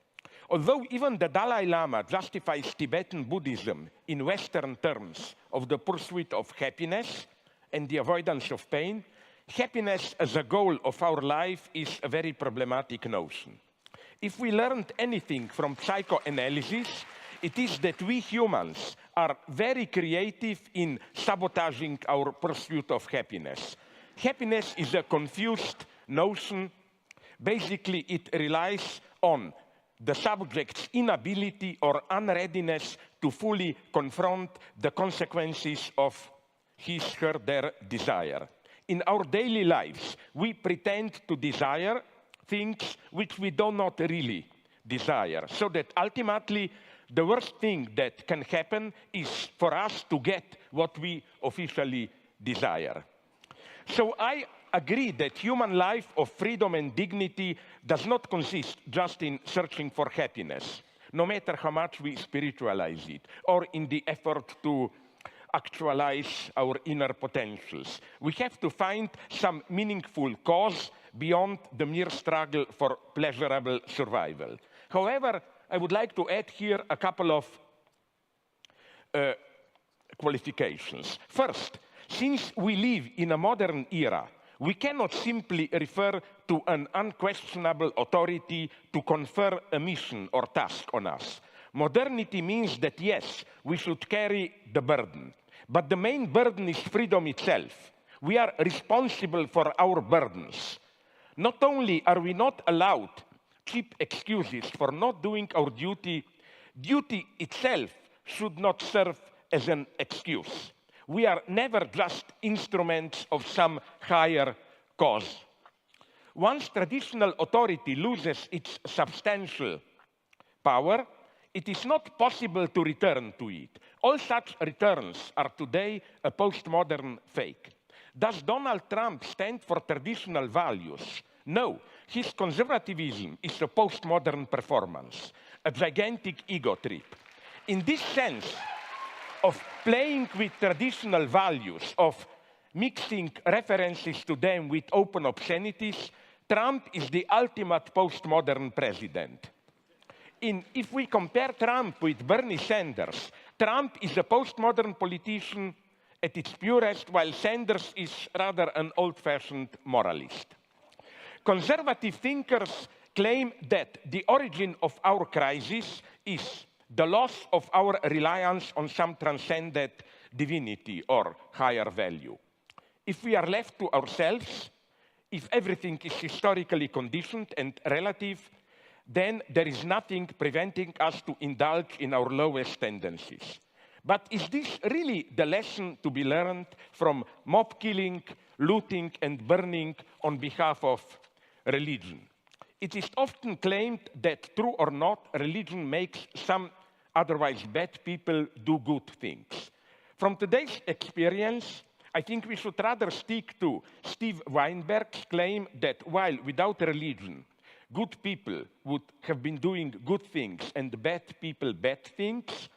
Although even the Dalai Lama justifies Tibetan Buddhism in Western terms of the pursuit of happiness and the avoidance of pain, happiness as a goal of our life is a very problematic notion. If we learned anything from psychoanalysis, it is that we humans are very creative in sabotaging our pursuit of happiness. Happiness is a confused notion. Basically, it relies on the subject's inability or unreadiness to fully confront the consequences of their desire. In our daily lives, we pretend to desire things which we do not really desire, so that ultimately the worst thing that can happen is for us to get what we officially desire. So I agree that human life of freedom and dignity does not consist just in searching for happiness, no matter how much we spiritualize it, or in the effort to actualize our inner potentials. We have to find some meaningful cause beyond the mere struggle for pleasurable survival. However, I would like to add here a couple of qualifications. First, since we live in a modern era, we cannot simply refer to an unquestionable authority to confer a mission or task on us. Modernity means that, yes, we should carry the burden. But the main burden is freedom itself. We are responsible for our burdens. Not only are we not allowed cheap excuses for not doing our duty, duty itself should not serve as an excuse. We are never just instruments of some higher cause. Once traditional authority loses its substantial power, it is not possible to return to it. All such returns are today a postmodern fake. Does Donald Trump stand for traditional values? No, his conservatism is a postmodern performance, a gigantic ego trip. In this sense of playing with traditional values, of mixing references to them with open obscenities, Trump is the ultimate postmodern president. If we compare Trump with Bernie Sanders, Trump is a postmodern politician at its purest, while Sanders is rather an old-fashioned moralist. Conservative thinkers claim that the origin of our crisis is the loss of our reliance on some transcendent divinity or higher value. If we are left to ourselves, if everything is historically conditioned and relative, then there is nothing preventing us to indulge in our lowest tendencies. But is this really the lesson to be learned from mob killing, looting, and burning on behalf of religion? It is often claimed that, true or not, religion makes some otherwise bad people do good things. From today's experience, I think we should rather stick to Steve Weinberg's claim that while without religion, good people would have been doing good things and bad people bad things,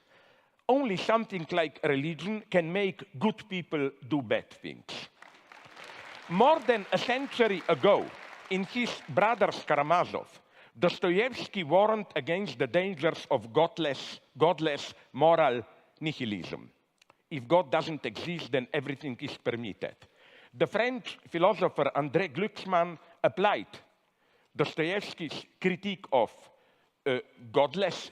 only something like religion can make good people do bad things. More than a century ago, in his Brothers Karamazov, Dostoevsky warned against the dangers of godless moral nihilism. If God doesn't exist, then everything is permitted. The French philosopher André Glucksmann applied Dostoevsky's critique of godless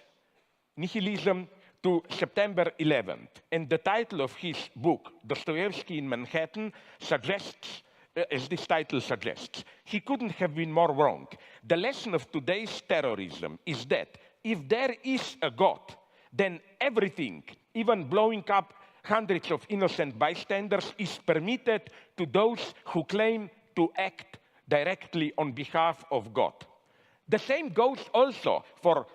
nihilism to September 11th. And the title of his book, Dostoevsky in Manhattan, suggests, as this title suggests, he couldn't have been more wrong. The lesson of today's terrorism is that if there is a God, then everything, even blowing up hundreds of innocent bystanders, is permitted to those who claim to act directly on behalf of God. The same goes also for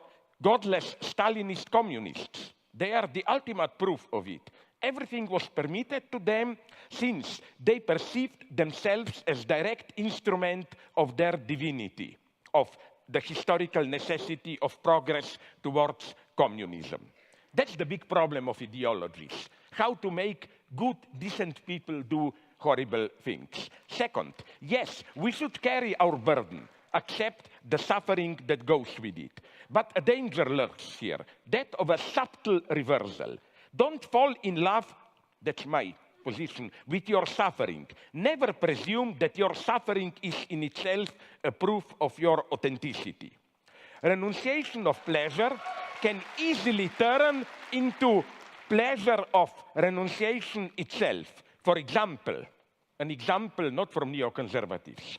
godless Stalinist communists. They are the ultimate proof of it. Everything was permitted to them since they perceived themselves as direct instrument of their divinity, of the historical necessity of progress towards communism. That's the big problem of ideologies. How to make good, decent people do horrible things. Second, yes, we should carry our burden, accept the suffering that goes with it. But a danger lurks here, that of a subtle reversal. Don't fall in love, that's my position, with your suffering. Never presume that your suffering is in itself a proof of your authenticity. Renunciation of pleasure can easily turn into pleasure of renunciation itself. For example, an example not from neoconservatives.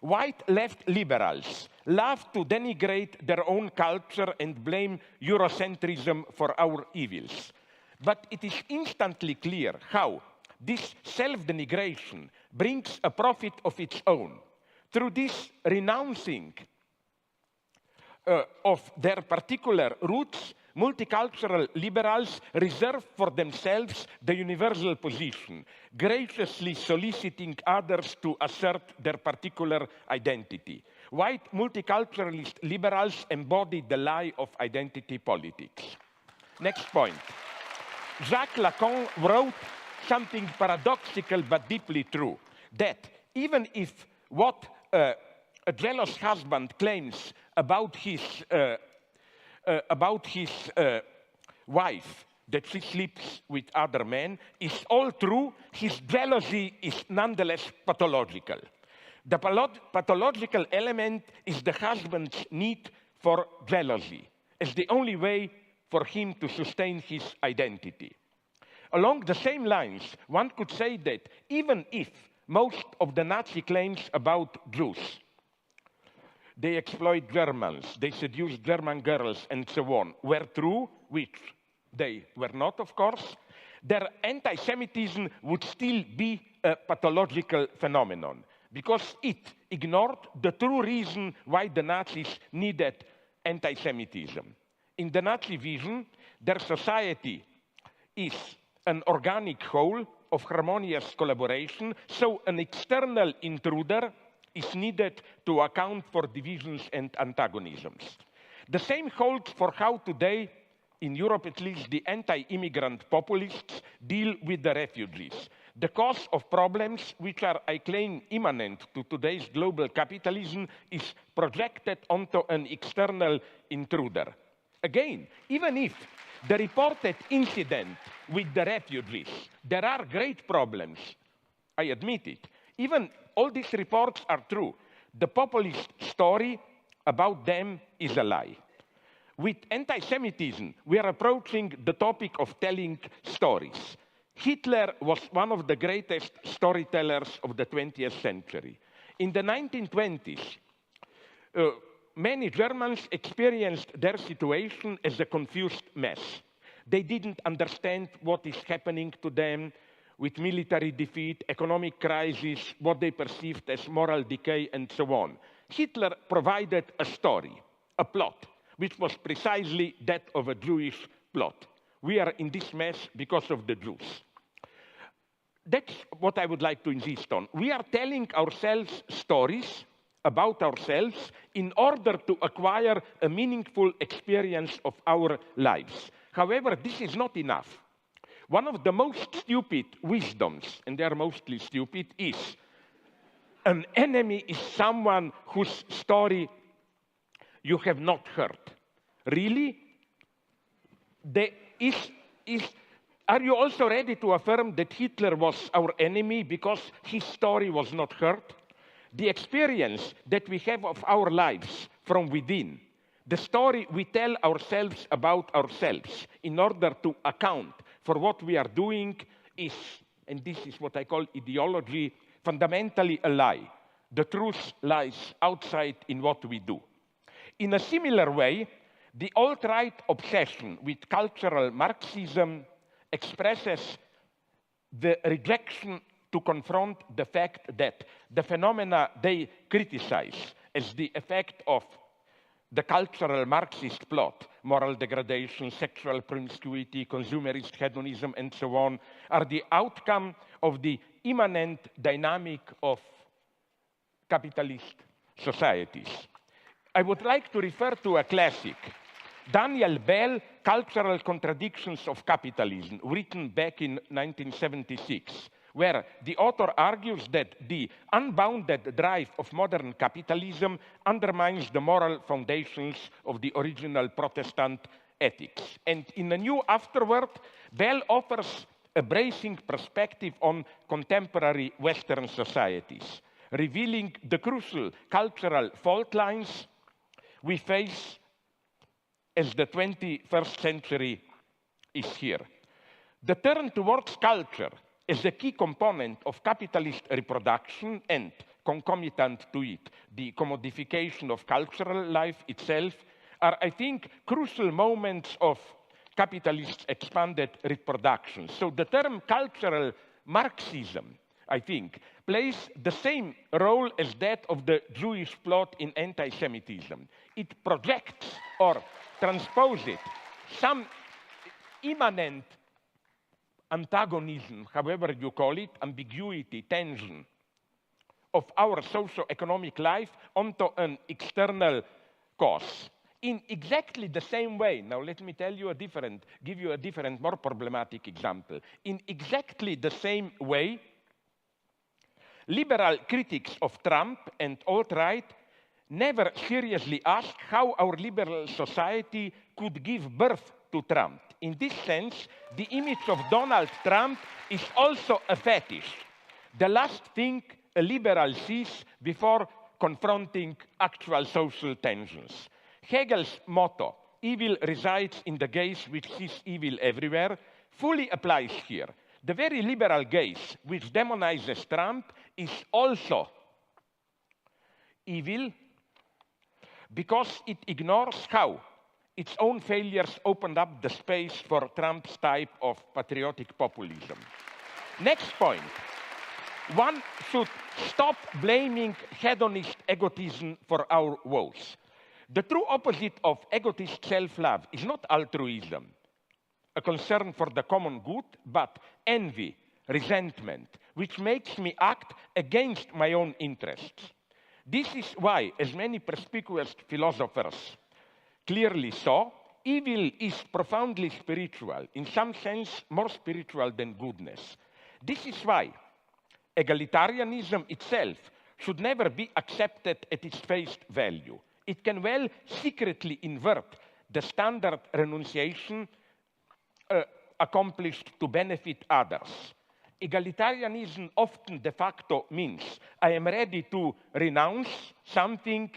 White left liberals love to denigrate their own culture and blame Eurocentrism for our evils. But it is instantly clear how this self-denigration brings a profit of its own. Through this renouncing of their particular roots, multicultural liberals reserve for themselves the universal position, graciously soliciting others to assert their particular identity. White multiculturalist liberals embody the lie of identity politics. Next point. Jacques Lacan wrote something paradoxical but deeply true, that even if what a jealous husband claims about his wife, that she sleeps with other men, is all true, his jealousy is nonetheless pathological. The pathological element is the husband's need for jealousy, as the only way for him to sustain his identity. Along the same lines, one could say that even if most of the Nazi claims about Jews, they exploit Germans, they seduce German girls, and so on, were true, which they were not, of course, their anti-Semitism would still be a pathological phenomenon, because it ignored the true reason why the Nazis needed anti-Semitism. In the Nazi vision, their society is an organic whole of harmonious collaboration, so an external intruder is needed to account for divisions and antagonisms. The same holds for how today, in Europe at least, the anti-immigrant populists deal with the refugees. The cause of problems which are, I claim, immanent to today's global capitalism is projected onto an external intruder. Again, even if the reported incident with the refugees, there are great problems, I admit it. Even all these reports are true. The populist story about them is a lie. With anti-Semitism, we are approaching the topic of telling stories. Hitler was one of the greatest storytellers of the 20th century. In the 1920s, many Germans experienced their situation as a confused mess. They didn't understand what is happening to them with military defeat, economic crisis, what they perceived as moral decay, and so on. Hitler provided a story, a plot, which was precisely that of a Jewish plot. We are in this mess because of the Jews. That's what I would like to insist on. We are telling ourselves stories about ourselves in order to acquire a meaningful experience of our lives. However, this is not enough. One of the most stupid wisdoms, and they are mostly stupid, is an enemy is someone whose story you have not heard. Really? Are you also ready to affirm that Hitler was our enemy because his story was not heard? The experience that we have of our lives from within, the story we tell ourselves about ourselves in order to account for what we are doing is, and this is what I call ideology, fundamentally a lie. The truth lies outside in what we do. In a similar way, the alt-right obsession with cultural Marxism expresses the rejection to confront the fact that the phenomena they criticize as the effect of the cultural Marxist plot, moral degradation, sexual promiscuity, consumerist hedonism, and so on, are the outcome of the immanent dynamic of capitalist societies. I would like to refer to a classic, Daniel Bell, Cultural Contradictions of Capitalism, written back in 1976, where the author argues that the unbounded drive of modern capitalism undermines the moral foundations of the original Protestant ethics. And in a new afterword, Bell offers a bracing perspective on contemporary Western societies, revealing the crucial cultural fault lines we face as the 21st century is here. The turn towards culture as a key component of capitalist reproduction and, concomitant to it, the commodification of cultural life itself are, I think, crucial moments of capitalist expanded reproduction. So the term cultural Marxism, I think, plays the same role as that of the Jewish plot in anti-Semitism. It projects or transposes some immanent antagonism, however you call it, ambiguity, tension, of our socio-economic life onto an external cause. In exactly the same way, now let me give you a different, more problematic example. In exactly the same way, liberal critics of Trump and alt-right never seriously asked how our liberal society could give birth to Trump. In this sense, the image of Donald Trump is also a fetish, the last thing a liberal sees before confronting actual social tensions. Hegel's motto, evil resides in the gaze which sees evil everywhere, fully applies here. The very liberal gaze which demonizes Trump is also evil because it ignores how its own failures opened up the space for Trump's type of patriotic populism. Next point. One should stop blaming hedonist egotism for our woes. The true opposite of egotist self-love is not altruism, a concern for the common good, but envy, resentment, which makes me act against my own interests. This is why, as many perspicuous philosophers clearly saw, evil is profoundly spiritual, in some sense more spiritual than goodness. This is why egalitarianism itself should never be accepted at its face value. It can well secretly invert the standard renunciation accomplished to benefit others. Egalitarianism often de facto means I am ready to renounce something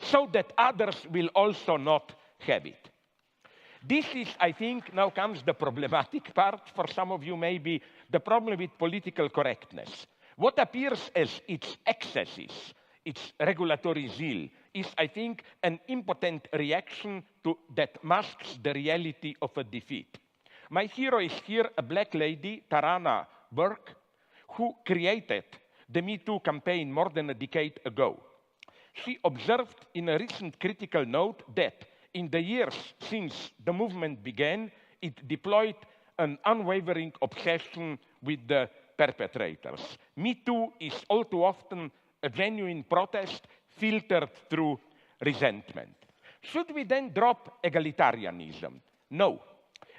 so that others will also not have it. This is, I think, now comes the problematic part for some of you maybe, the problem with political correctness. What appears as its excesses, its regulatory zeal, is, I think, an impotent reaction that masks the reality of a defeat. My hero is here a black lady, Tarana Burke, who created the Me Too campaign more than a decade ago. She observed in a recent critical note that in the years since the movement began, it deployed an unwavering obsession with the perpetrators. Me Too is all too often a genuine protest filtered through resentment. Should we then drop egalitarianism? No.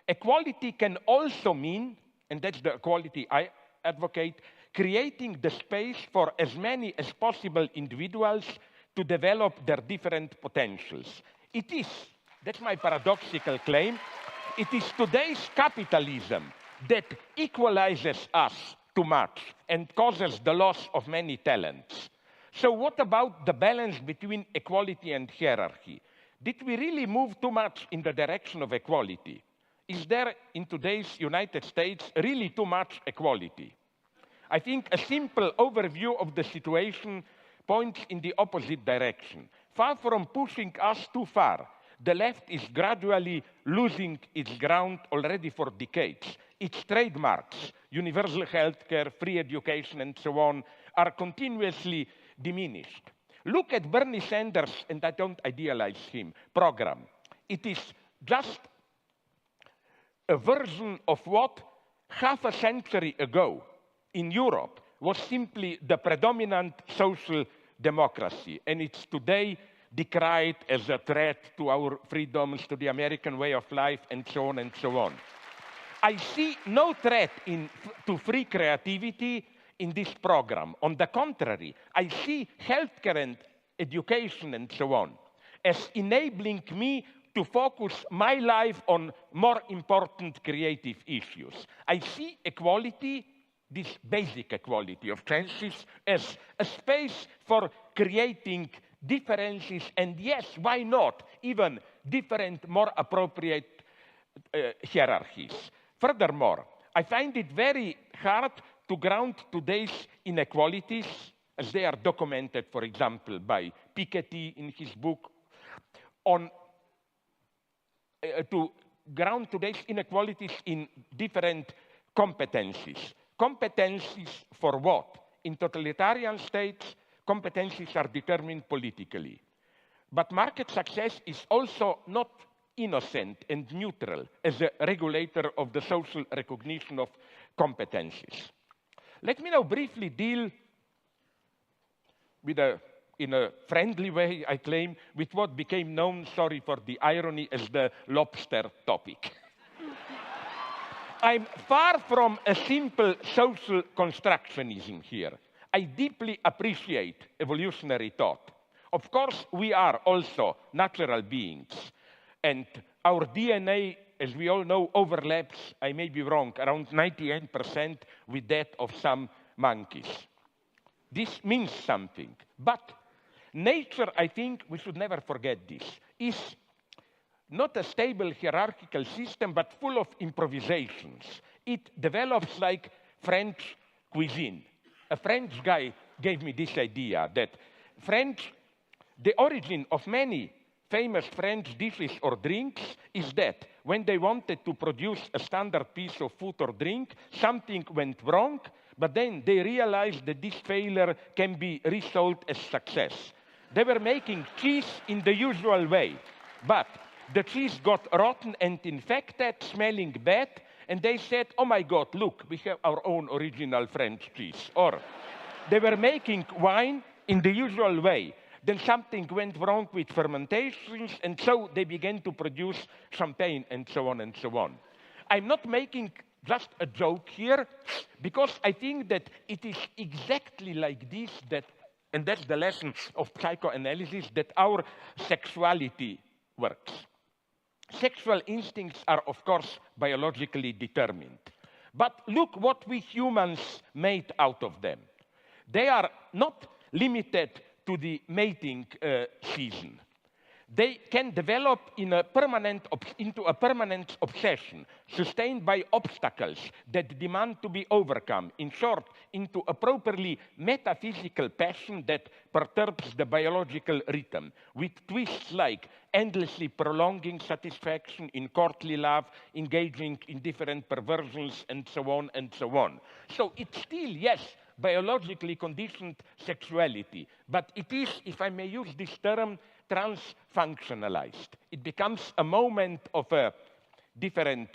Equality can also mean, and that's the equality I advocate, creating the space for as many as possible individuals to develop their different potentials. It is, that's my paradoxical claim, it is today's capitalism that equalizes us too much and causes the loss of many talents. So what about the balance between equality and hierarchy? Did we really move too much in the direction of equality? Is there, in today's United States, really too much equality? I think a simple overview of the situation points in the opposite direction. Far from pushing us too far, the left is gradually losing its ground already for decades. Its trademarks, universal healthcare, free education, and so on, are continuously diminished. Look at Bernie Sanders, and I don't idealize him, program. It is just a version of what half a century ago in Europe was simply the predominant social democracy, and it's today decried as a threat to our freedoms, to the American way of life, and so on and so on. I see no threat to free creativity in this program. On the contrary, I see healthcare and education and so on as enabling me to focus my life on more important creative issues. I see equality, this basic equality of chances, as a space for creating differences, and yes, why not, even different, more appropriate hierarchies. Furthermore, I find it very hard to ground today's inequalities, as they are documented, for example, by Piketty in his book, to ground today's inequalities in different competencies. Competencies for what? In totalitarian states, competencies are determined politically. But market success is also not innocent and neutral as a regulator of the social recognition of competencies. Let me now briefly deal with in a friendly way, I claim, with what became known, sorry for the irony, as the lobster topic. I'm far from a simple social constructionism here. I deeply appreciate evolutionary thought. Of course, we are also natural beings, and our DNA, as we all know, overlaps, I may be wrong, around 98% with that of some monkeys. This means something, but nature, I think we should never forget this, is not a stable hierarchical system, but full of improvisations. It develops like French cuisine. A French guy gave me this idea that the origin of many famous French dishes or drinks is that when they wanted to produce a standard piece of food or drink, something went wrong, but then they realized that this failure can be resold as success. They were making cheese in the usual way, but the cheese got rotten and infected, smelling bad, and they said, oh my God, look, we have our own original French cheese. Or they were making wine in the usual way. Then something went wrong with fermentations, and so they began to produce champagne, and so on and so on. I'm not making just a joke here, because I think that it is exactly like this that, and that's the lesson of psychoanalysis, that our sexuality works. Sexual instincts are, of course, biologically determined. But look what we humans made out of them. They are not limited to the mating season. They can develop into a permanent obsession, sustained by obstacles that demand to be overcome. In short, into a properly metaphysical passion that perturbs the biological rhythm, with twists like endlessly prolonging satisfaction in courtly love, engaging in different perversions, and so on and so on. So it's still, yes, biologically conditioned sexuality, but it is, if I may use this term, trans-functionalized. It becomes a moment of a different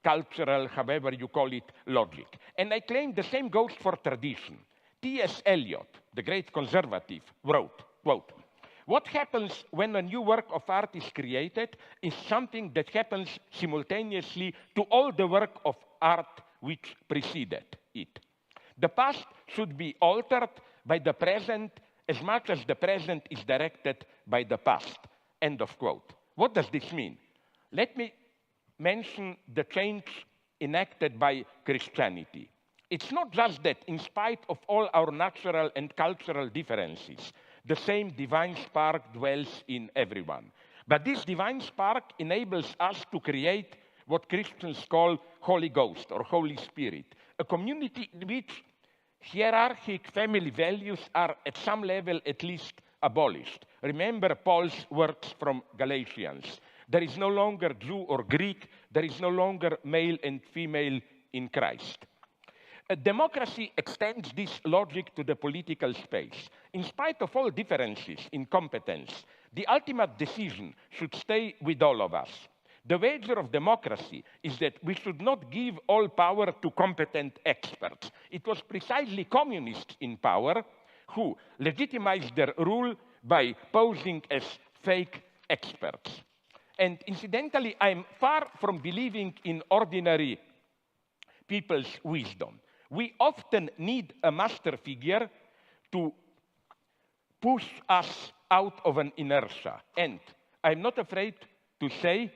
cultural, however you call it, logic. And I claim the same goes for tradition. T.S. Eliot, the great conservative, wrote, quote, what happens when a new work of art is created is something that happens simultaneously to all the work of art which preceded it. The past should be altered by the present as much as the present is directed by the past. End of quote. What does this mean? Let me mention the change enacted by Christianity. It's not just that, in spite of all our natural and cultural differences, the same divine spark dwells in everyone. But this divine spark enables us to create what Christians call Holy Ghost or Holy Spirit, a community in which hierarchic family values are at some level at least abolished. Remember Paul's words from Galatians. There is no longer Jew or Greek, there is no longer male and female in Christ. A democracy extends this logic to the political space. In spite of all differences in competence, the ultimate decision should stay with all of us. The wager of democracy is that we should not give all power to competent experts. It was precisely communists in power who legitimized their rule by posing as fake experts. And incidentally, I'm far from believing in ordinary people's wisdom. We often need a master figure to push us out of an inertia. And I'm not afraid to say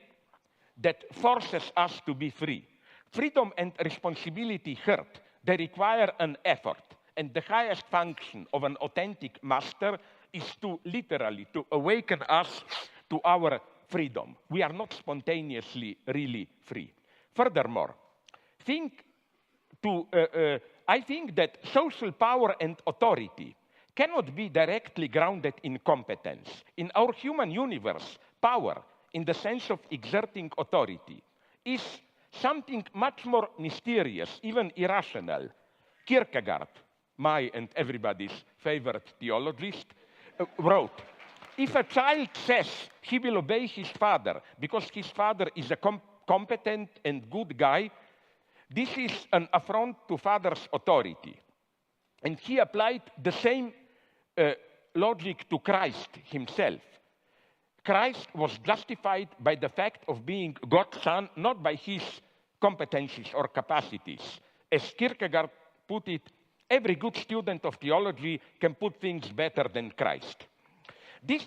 that forces us to be free. Freedom and responsibility hurt. They require an effort. And the highest function of an authentic master is to literally to awaken us to our freedom. We are not spontaneously really free. Furthermore, I think that social power and authority cannot be directly grounded in competence. In our human universe, power, in the sense of exerting authority, is something much more mysterious, even irrational. Kierkegaard, my and everybody's favorite theologist, wrote, if a child says he will obey his father because his father is a competent and good guy, this is an affront to father's authority. And he applied the same logic to Christ himself. Christ was justified by the fact of being God's son, not by his competencies or capacities. As Kierkegaard put it, every good student of theology can put things better than Christ.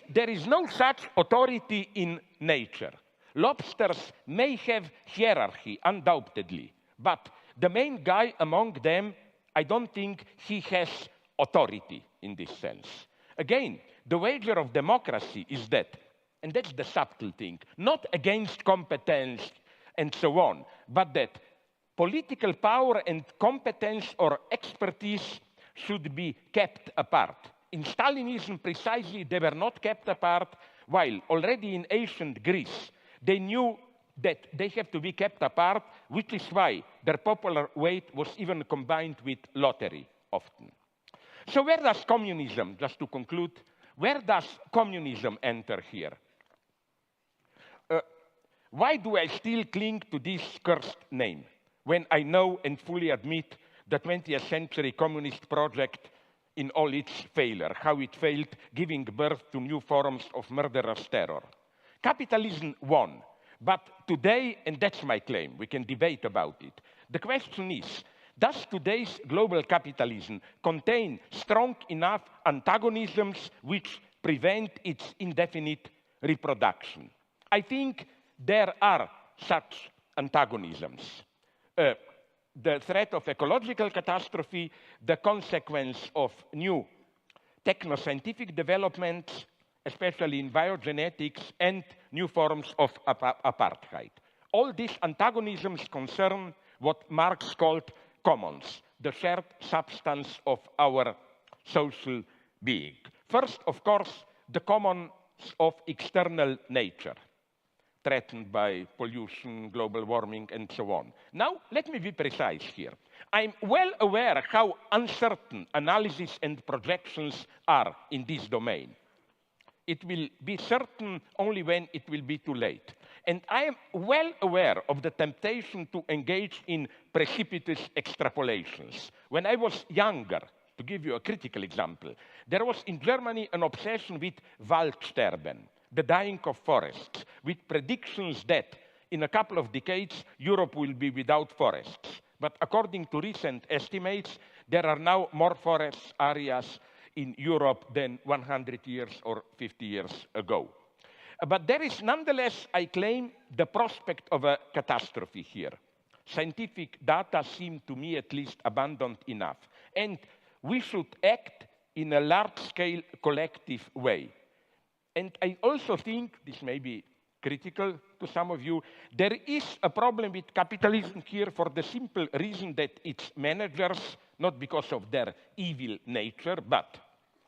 There is no such authority in nature. Lobsters may have hierarchy, undoubtedly, but the main guy among them, I don't think he has authority in this sense. Again, the wager of democracy is that, and that's the subtle thing, not against competence and so on, but that political power and competence or expertise should be kept apart. In Stalinism, precisely, they were not kept apart, while already in ancient Greece, they knew that they have to be kept apart, which is why their popular weight was even combined with lottery often. So where does communism, just to conclude, where does communism enter here? Why do I still cling to this cursed name when I know and fully admit the 20th century communist project in all its failure, how it failed giving birth to new forms of murderous terror? Capitalism won, but today, and that's my claim, we can debate about it, the question is, does today's global capitalism contain strong enough antagonisms which prevent its indefinite reproduction? I think there are such antagonisms. The threat of ecological catastrophe, the consequence of new technoscientific developments, especially in biogenetics, and new forms of apartheid. All these antagonisms concern what Marx called commons, the shared substance of our social being. First, of course, the commons of external nature, threatened by pollution, global warming, and so on. Now, let me be precise here. I'm well aware how uncertain analysis and projections are in this domain. It will be certain only when it will be too late. And I am well aware of the temptation to engage in precipitous extrapolations. When I was younger, to give you a critical example, there was in Germany an obsession with Waldsterben, the dying of forests, with predictions that in a couple of decades, Europe will be without forests. But according to recent estimates, there are now more forest areas in Europe than 100 years or 50 years ago. But there is nonetheless, I claim, the prospect of a catastrophe here. Scientific data seem to me at least abundant enough. And we should act in a large-scale collective way. And I also think, this may be critical to some of you, there is a problem with capitalism here for the simple reason that its managers, not because of their evil nature, but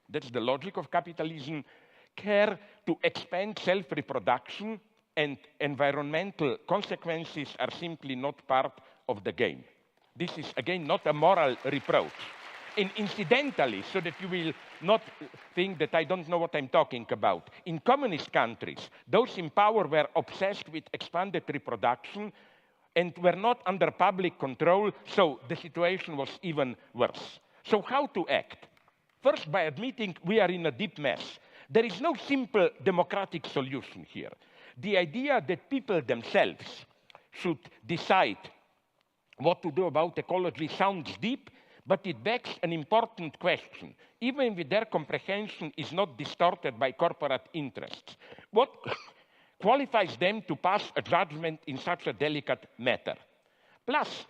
that's the logic of capitalism, care to expand self-reproduction, and environmental consequences are simply not part of the game. This is, again, not a moral reproach. And incidentally, so that you will not think that I don't know what I'm talking about, in communist countries, those in power were obsessed with expanded reproduction and were not under public control, so the situation was even worse. So how to act? First, by admitting we are in a deep mess. There is no simple democratic solution here. The idea that people themselves should decide what to do about ecology sounds deep, but it begs an important question, even if their comprehension is not distorted by corporate interests. What qualifies them to pass a judgment in such a delicate matter? Plus,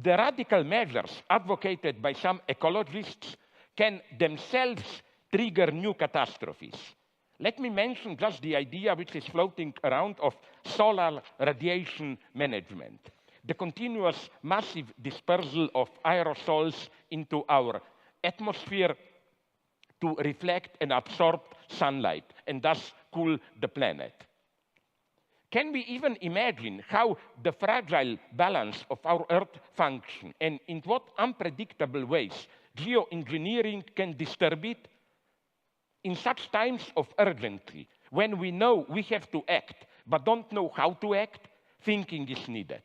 the radical measures advocated by some ecologists can themselves trigger new catastrophes. Let me mention just the idea which is floating around of solar radiation management. The continuous massive dispersal of aerosols into our atmosphere to reflect and absorb sunlight and thus cool the planet. Can we even imagine how the fragile balance of our Earth function and in what unpredictable ways geoengineering can disturb it? In such times of urgency, when we know we have to act but don't know how to act, thinking is needed.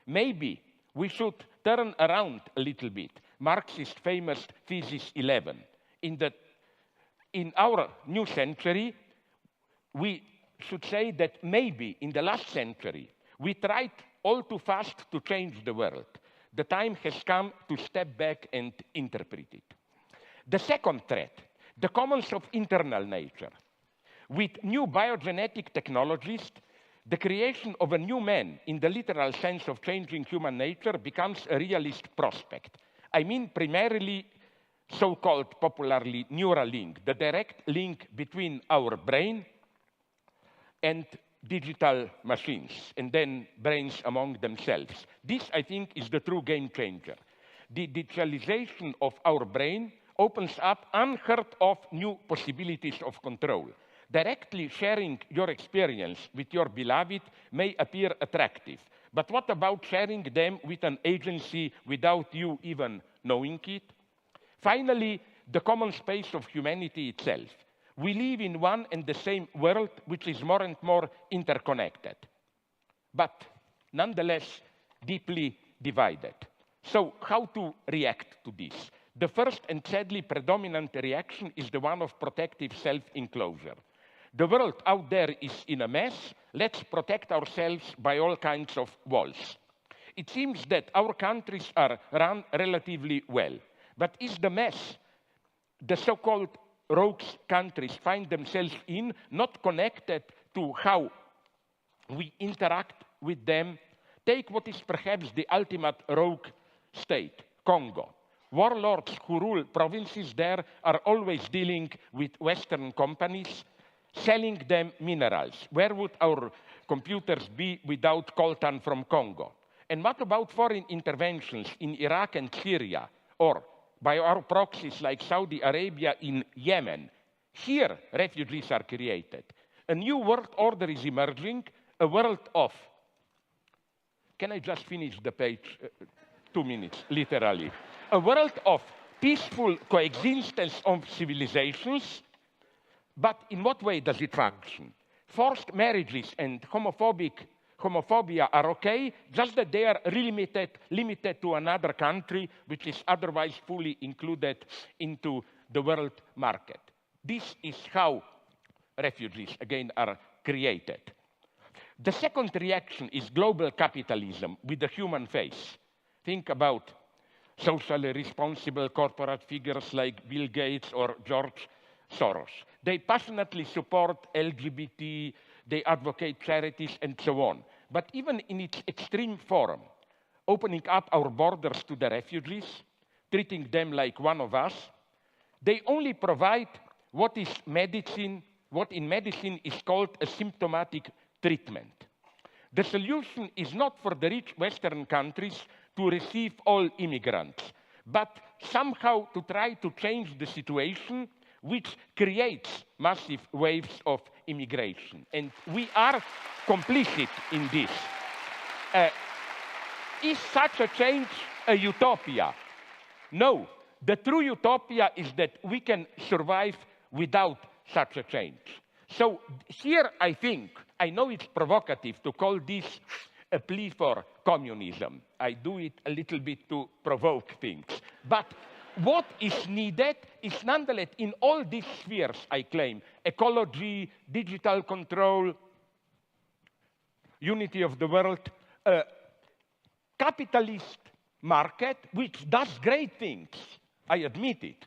Maybe we should turn around a little bit. Marx's famous Thesis 11. In our new century, we should say that maybe in the last century, we tried all too fast to change the world. The time has come to step back and interpret it. The second threat, the commons of internal nature. With new biogenetic technologies, the creation of a new man, in the literal sense of changing human nature, becomes a realist prospect. I mean primarily so-called popularly neural link, the direct link between our brain and digital machines, and then brains among themselves. This, I think, is the true game changer. The digitalization of our brain opens up unheard of new possibilities of control. Directly sharing your experience with your beloved may appear attractive, but what about sharing them with an agency without you even knowing it? Finally, the common space of humanity itself. We live in one and the same world, which is more and more interconnected, but nonetheless deeply divided. So how to react to this? The first and sadly predominant reaction is the one of protective self-enclosure. The world out there is in a mess. Let's protect ourselves by all kinds of walls. It seems that our countries are run relatively well, but is the mess the so-called rogue countries find themselves in not connected to how we interact with them? Take what is perhaps the ultimate rogue state, Congo. Warlords who rule provinces there are always dealing with Western companies, selling them minerals. Where would our computers be without coltan from Congo? And what about foreign interventions in Iraq and Syria, or by our proxies like Saudi Arabia in Yemen? Here, refugees are created. A new world order is emerging, a world of... Can I just finish the page? 2 minutes, literally. A world of peaceful coexistence of civilizations. But in what way does it function? Forced marriages and homophobia are okay, just that they are limited to another country, which is otherwise fully included into the world market. This is how refugees, again, are created. The second reaction is global capitalism with the human face. Think about socially responsible corporate figures like Bill Gates or George Soros. They passionately support LGBT, they advocate charities, and so on. But even in its extreme form, opening up our borders to the refugees, treating them like one of us. They only provide what in medicine is called a symptomatic treatment. The solution is not for the rich Western countries to receive all immigrants, but somehow to try to change the situation which creates massive waves of immigration. And we are complicit in this. Is such a change a utopia? No. The true utopia is that we can survive without such a change. So here I think, I know it's provocative to call this a plea for communism. I do it a little bit to provoke things. But what is needed is nonetheless in all these spheres, I claim, ecology, digital control, unity of the world, capitalist market, which does great things, I admit it,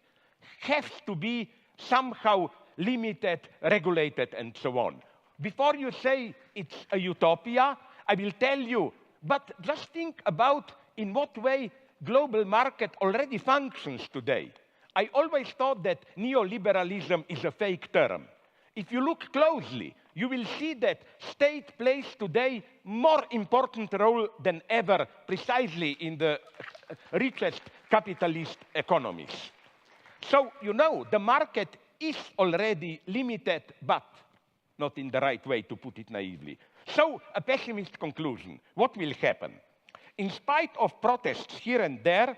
has to be somehow limited, regulated, and so on. Before you say it's a utopia, I will tell you, but just think about in what way global market already functions today. I always thought that neoliberalism is a fake term. If you look closely, you will see that state plays today more important role than ever precisely in the richest capitalist economies. So, you know, the market is already limited, but not in the right way, to put it naively. So, a pessimist conclusion. What will happen? In spite of protests here and there,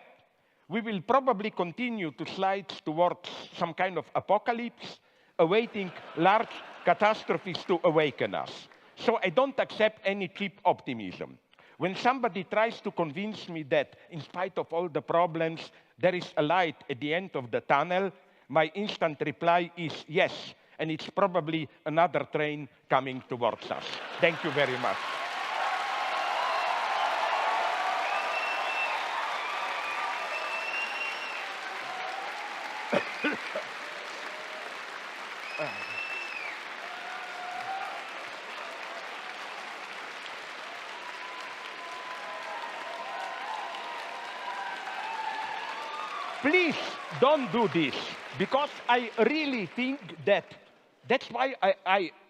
we will probably continue to slide towards some kind of apocalypse, awaiting large catastrophes to awaken us. So I don't accept any cheap optimism. When somebody tries to convince me that in spite of all the problems, there is a light at the end of the tunnel, my instant reply is yes, and it's probably another train coming towards us. Thank you very much. Please don't do this, because I really think that's why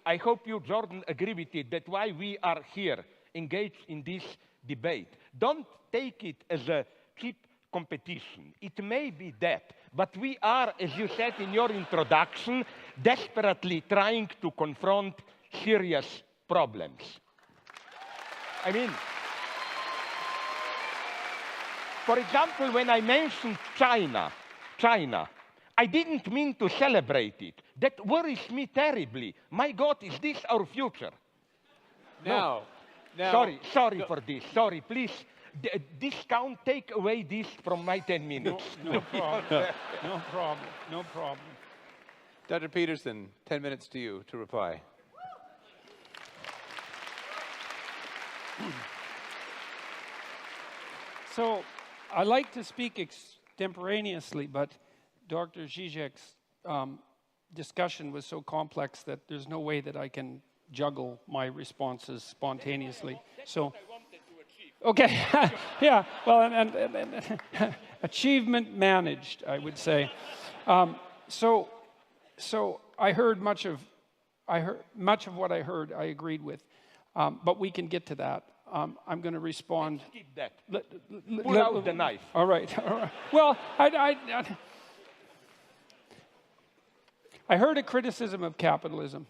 I hope you, Jordan, agree with it, that's why we are here engaged in this debate. Don't take it as a cheap competition. It may be that, but we are, as you said in your introduction, desperately trying to confront serious problems. I mean, for example, when I mentioned China, I didn't mean to celebrate it. That worries me terribly. My God, is this our future? Now, Sorry for this. Sorry, please. Discount, take away this from my 10 minutes. No problem. No problem. No problem. Dr. Peterson, 10 minutes to you to reply. So I like to speak extemporaneously, but Dr. Zizek's discussion was so complex that there's no way that I can juggle my responses spontaneously. So, okay, yeah, well, and achievement managed, I would say. So I heard much of what I heard. I agreed with, but we can get to that. I'm going to respond. Skip that. Pull out the knife. All right. Well, I heard a criticism of capitalism,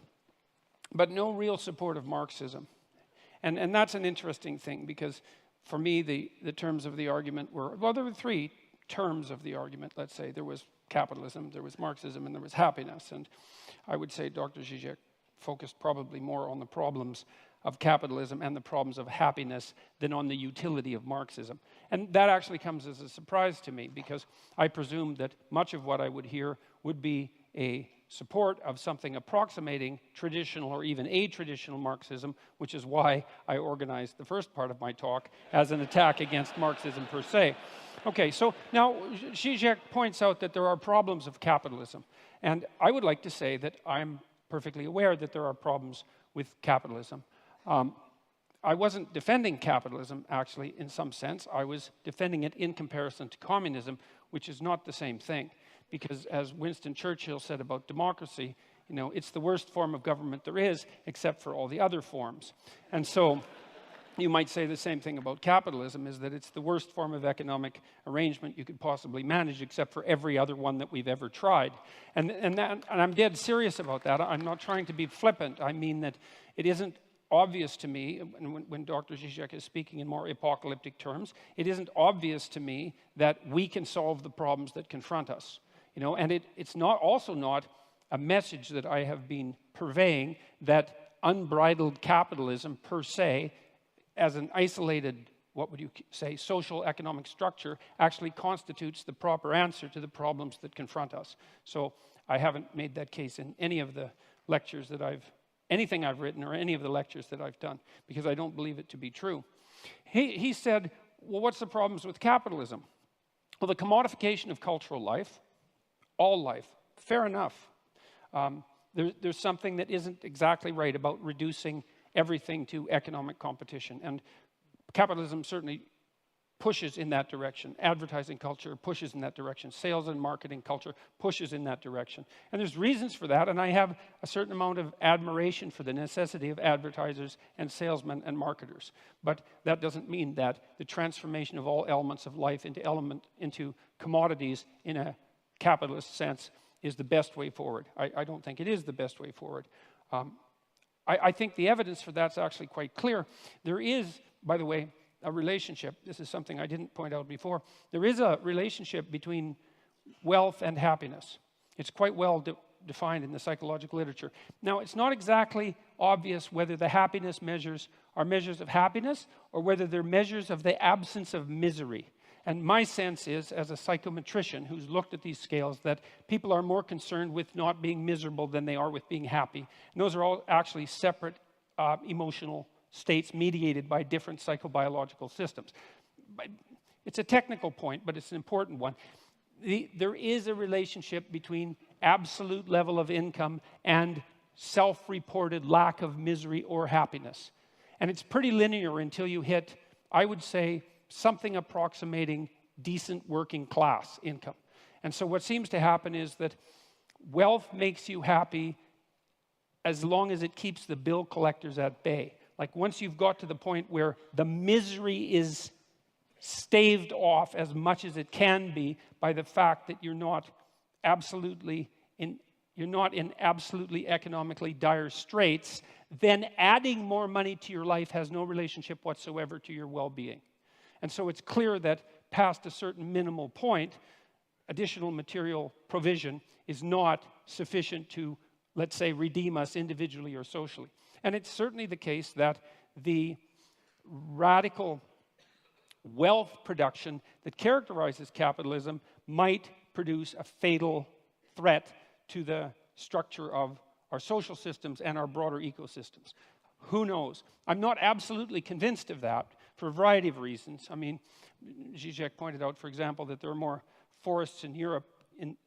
but no real support of Marxism. And that's an interesting thing, because for me, the terms of the argument were, well, there were three terms of the argument, let's say. There was capitalism, there was Marxism, and there was happiness. And I would say Dr. Zizek focused probably more on the problems of capitalism and the problems of happiness than on the utility of Marxism. And that actually comes as a surprise to me, because I presumed that much of what I would hear would be a support of something approximating traditional or even a-traditional Marxism, which is why I organized the first part of my talk as an attack against Marxism per se. Okay, so now Zizek points out that there are problems of capitalism. And I would like to say that I'm perfectly aware that there are problems with capitalism. I wasn't defending capitalism, actually, in some sense. I was defending it in comparison to communism, which is not the same thing. Because as Winston Churchill said about democracy, you know, it's the worst form of government there is, except for all the other forms. And so you might say the same thing about capitalism, is that it's the worst form of economic arrangement you could possibly manage, except for every other one that we've ever tried. And I'm dead serious about that. I'm not trying to be flippant. I mean that it isn't obvious to me, and when Dr. Zizek is speaking in more apocalyptic terms, it isn't obvious to me that we can solve the problems that confront us. You know, and it's also not a message that I have been purveying that unbridled capitalism per se, as an isolated, what would you say, social economic structure, actually constitutes the proper answer to the problems that confront us. So I haven't made that case in any of the lectures that anything I've written or any of the lectures that I've done, because I don't believe it to be true. He said, well, what's the problems with capitalism? Well, the commodification of cultural life, all life, fair enough. There's something that isn't exactly right about reducing everything to economic competition. And capitalism certainly pushes in that direction. Advertising culture pushes in that direction. Sales and marketing culture pushes in that direction. And there's reasons for that, and I have a certain amount of admiration for the necessity of advertisers and salesmen and marketers. But that doesn't mean that the transformation of all elements of life into commodities in a capitalist sense is the best way forward. I don't think it is the best way forward. I think the evidence for that's actually quite clear. There is, by the way, a relationship. This is something I didn't point out before. There is a relationship between wealth and happiness. It's quite well defined in the psychological literature. Now, it's not exactly obvious whether the happiness measures are measures of happiness or whether they're measures of the absence of misery. And my sense is, as a psychometrician who's looked at these scales, that people are more concerned with not being miserable than they are with being happy. And those are all actually separate emotional states mediated by different psychobiological systems. It's a technical point, but it's an important one. There is a relationship between absolute level of income and self-reported lack of misery or happiness. And it's pretty linear until you hit, I would say, something approximating decent working class income. And so what seems to happen is that wealth makes you happy as long as it keeps the bill collectors at bay. Like once you've got to the point where the misery is staved off as much as it can be by the fact that you're not in absolutely economically dire straits, then adding more money to your life has no relationship whatsoever to your well-being. And so it's clear that past a certain minimal point, additional material provision is not sufficient to, let's say, redeem us individually or socially. And it's certainly the case that the radical wealth production that characterizes capitalism might produce a fatal threat to the structure of our social systems and our broader ecosystems. Who knows? I'm not absolutely convinced of that for a variety of reasons. I mean, Zizek pointed out, for example, that there are more forests in Europe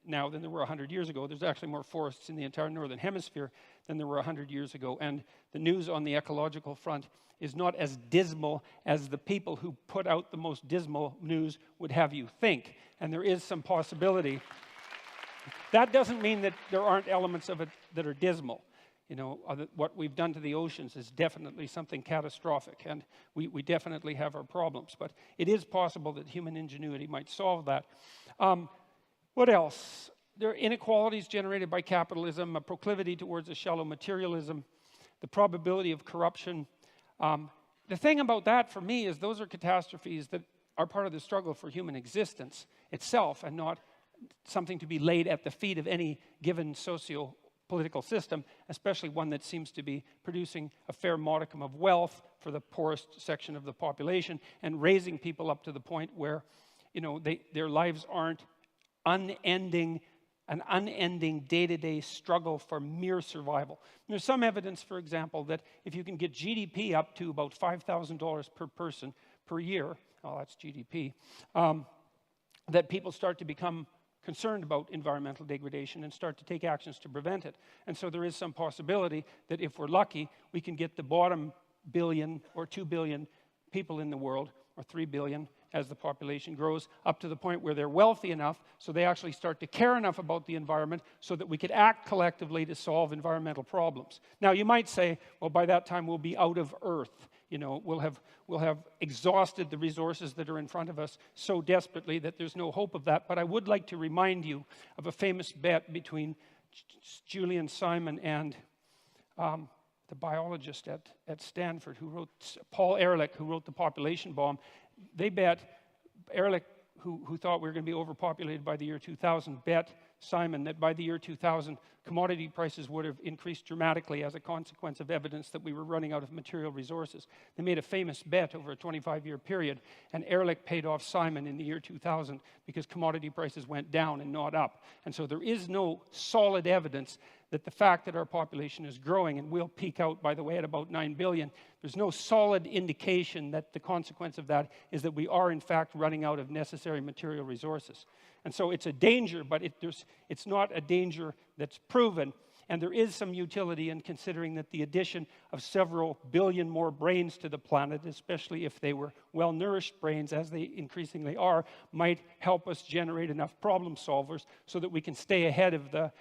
now than there were 100 years ago. There's actually more forests in the entire northern hemisphere than there were 100 years ago. And the news on the ecological front is not as dismal as the people who put out the most dismal news would have you think. And there is some possibility. That doesn't mean that there aren't elements of it that are dismal. You know, what we've done to the oceans is definitely something catastrophic, and we definitely have our problems. But it is possible that human ingenuity might solve that. What else? There are inequalities generated by capitalism, a proclivity towards a shallow materialism, the probability of corruption. The thing about that for me is those are catastrophes that are part of the struggle for human existence itself and not something to be laid at the feet of any given socio-political system, especially one that seems to be producing a fair modicum of wealth for the poorest section of the population and raising people up to the point where, you know, their lives aren't an unending day-to-day struggle for mere survival. And there's some evidence, for example, that if you can get GDP up to about $5,000 per person per year, oh, that's GDP, that people start to become concerned about environmental degradation and start to take actions to prevent it. And so there is some possibility that if we're lucky, we can get the bottom billion or 2 billion people in the world, or 3 billion as the population grows, up to the point where they're wealthy enough so they actually start to care enough about the environment so that we could act collectively to solve environmental problems. Now, you might say, well, by that time we'll be out of Earth. You know, we'll have exhausted the resources that are in front of us so desperately that there's no hope of that. But I would like to remind you of a famous bet between Julian Simon and the biologist at Stanford who wrote, Paul Ehrlich, who wrote The Population Bomb. They bet, Ehrlich, who thought we were going to be overpopulated by the year 2000, bet Simon that by the year 2000, commodity prices would have increased dramatically as a consequence of evidence that we were running out of material resources. They made a famous bet over a 25-year period, and Ehrlich paid off Simon in the year 2000 because commodity prices went down and not up. And so there is no solid evidence that the fact that our population is growing, and will peak out, by the way, at about 9 billion, there's no solid indication that the consequence of that is that we are, in fact, running out of necessary material resources. And so it's a danger, but it's not a danger that's proven. And there is some utility in considering that the addition of several billion more brains to the planet, especially if they were well-nourished brains, as they increasingly are, might help us generate enough problem solvers so that we can stay ahead of the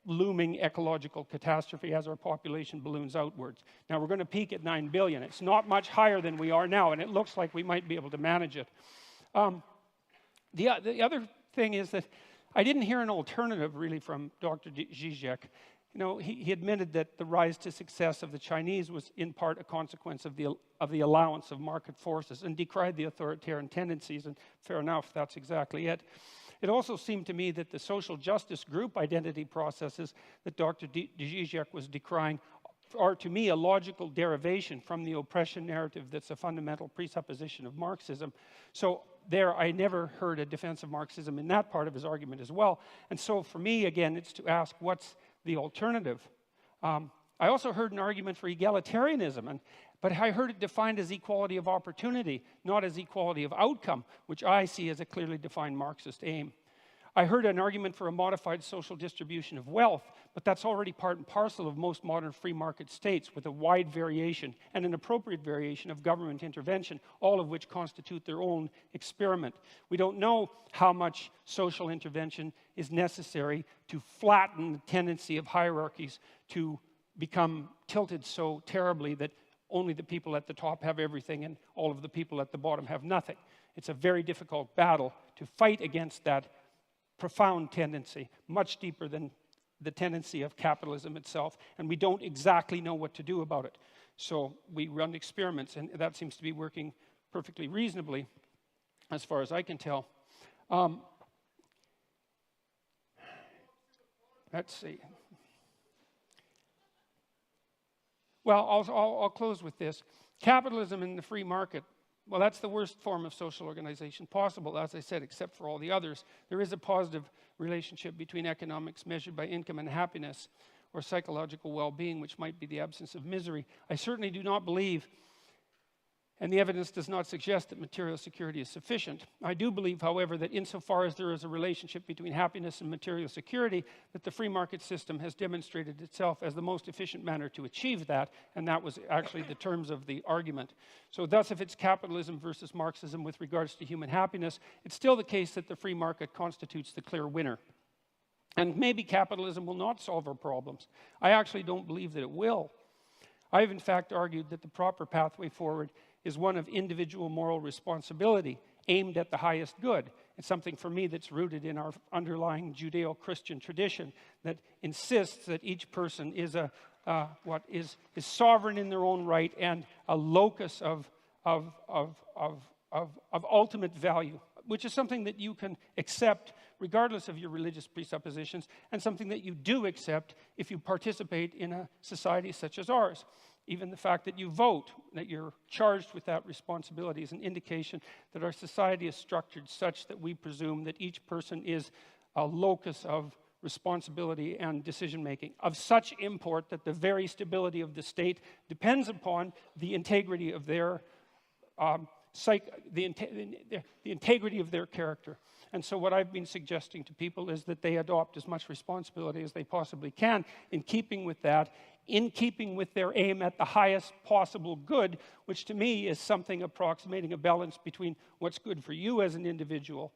looming ecological catastrophe as our population balloons outwards. Now, we're going to peak at 9 billion. It's not much higher than we are now, and it looks like we might be able to manage it. The other thing is that I didn't hear an alternative, really, from Dr. Zizek. You know, he admitted that the rise to success of the Chinese was in part a consequence of the allowance of market forces, and decried the authoritarian tendencies, and fair enough, that's exactly it. It also seemed to me that the social justice group identity processes that Dr. Zizek was decrying are, to me, a logical derivation from the oppression narrative that's a fundamental presupposition of Marxism. So there, I never heard a defense of Marxism in that part of his argument as well. And so for me, again, it's to ask, what's the alternative? I also heard an argument for egalitarianism, but I heard it defined as equality of opportunity, not as equality of outcome, which I see as a clearly defined Marxist aim. I heard an argument for a modified social distribution of wealth, but that's already part and parcel of most modern free market states, with a wide variation and an appropriate variation of government intervention, all of which constitute their own experiment. We don't know how much social intervention is necessary to flatten the tendency of hierarchies to become tilted so terribly that only the people at the top have everything and all of the people at the bottom have nothing. It's a very difficult battle to fight against that profound tendency, much deeper than the tendency of capitalism itself, and we don't exactly know what to do about it. So we run experiments, and that seems to be working perfectly reasonably, as far as I can tell. Let's see. Well, I'll close with this. Capitalism and the free market, well, that's the worst form of social organization possible, as I said, except for all the others. There is a positive relationship between economics measured by income and happiness, or psychological well-being, which might be the absence of misery. I certainly do not believe, and the evidence does not suggest, that material security is sufficient. I do believe, however, that insofar as there is a relationship between happiness and material security, that the free market system has demonstrated itself as the most efficient manner to achieve that, and that was actually the terms of the argument. So thus, if it's capitalism versus Marxism with regards to human happiness, it's still the case that the free market constitutes the clear winner. And maybe capitalism will not solve our problems. I actually don't believe that it will. I've in fact argued that the proper pathway forward is one of individual moral responsibility aimed at the highest good. It's something for me that's rooted in our underlying Judeo-Christian tradition that insists that each person is is sovereign in their own right and a locus of ultimate value, which is something that you can accept regardless of your religious presuppositions, and something that you do accept if you participate in a society such as ours. Even the fact that you vote, that you're charged with that responsibility, is an indication that our society is structured such that we presume that each person is a locus of responsibility and decision-making of such import that the very stability of the state depends upon the integrity of their the integrity of their character. And so what I've been suggesting to people is that they adopt as much responsibility as they possibly can in keeping with that, in keeping with their aim at the highest possible good, which to me is something approximating a balance between what's good for you as an individual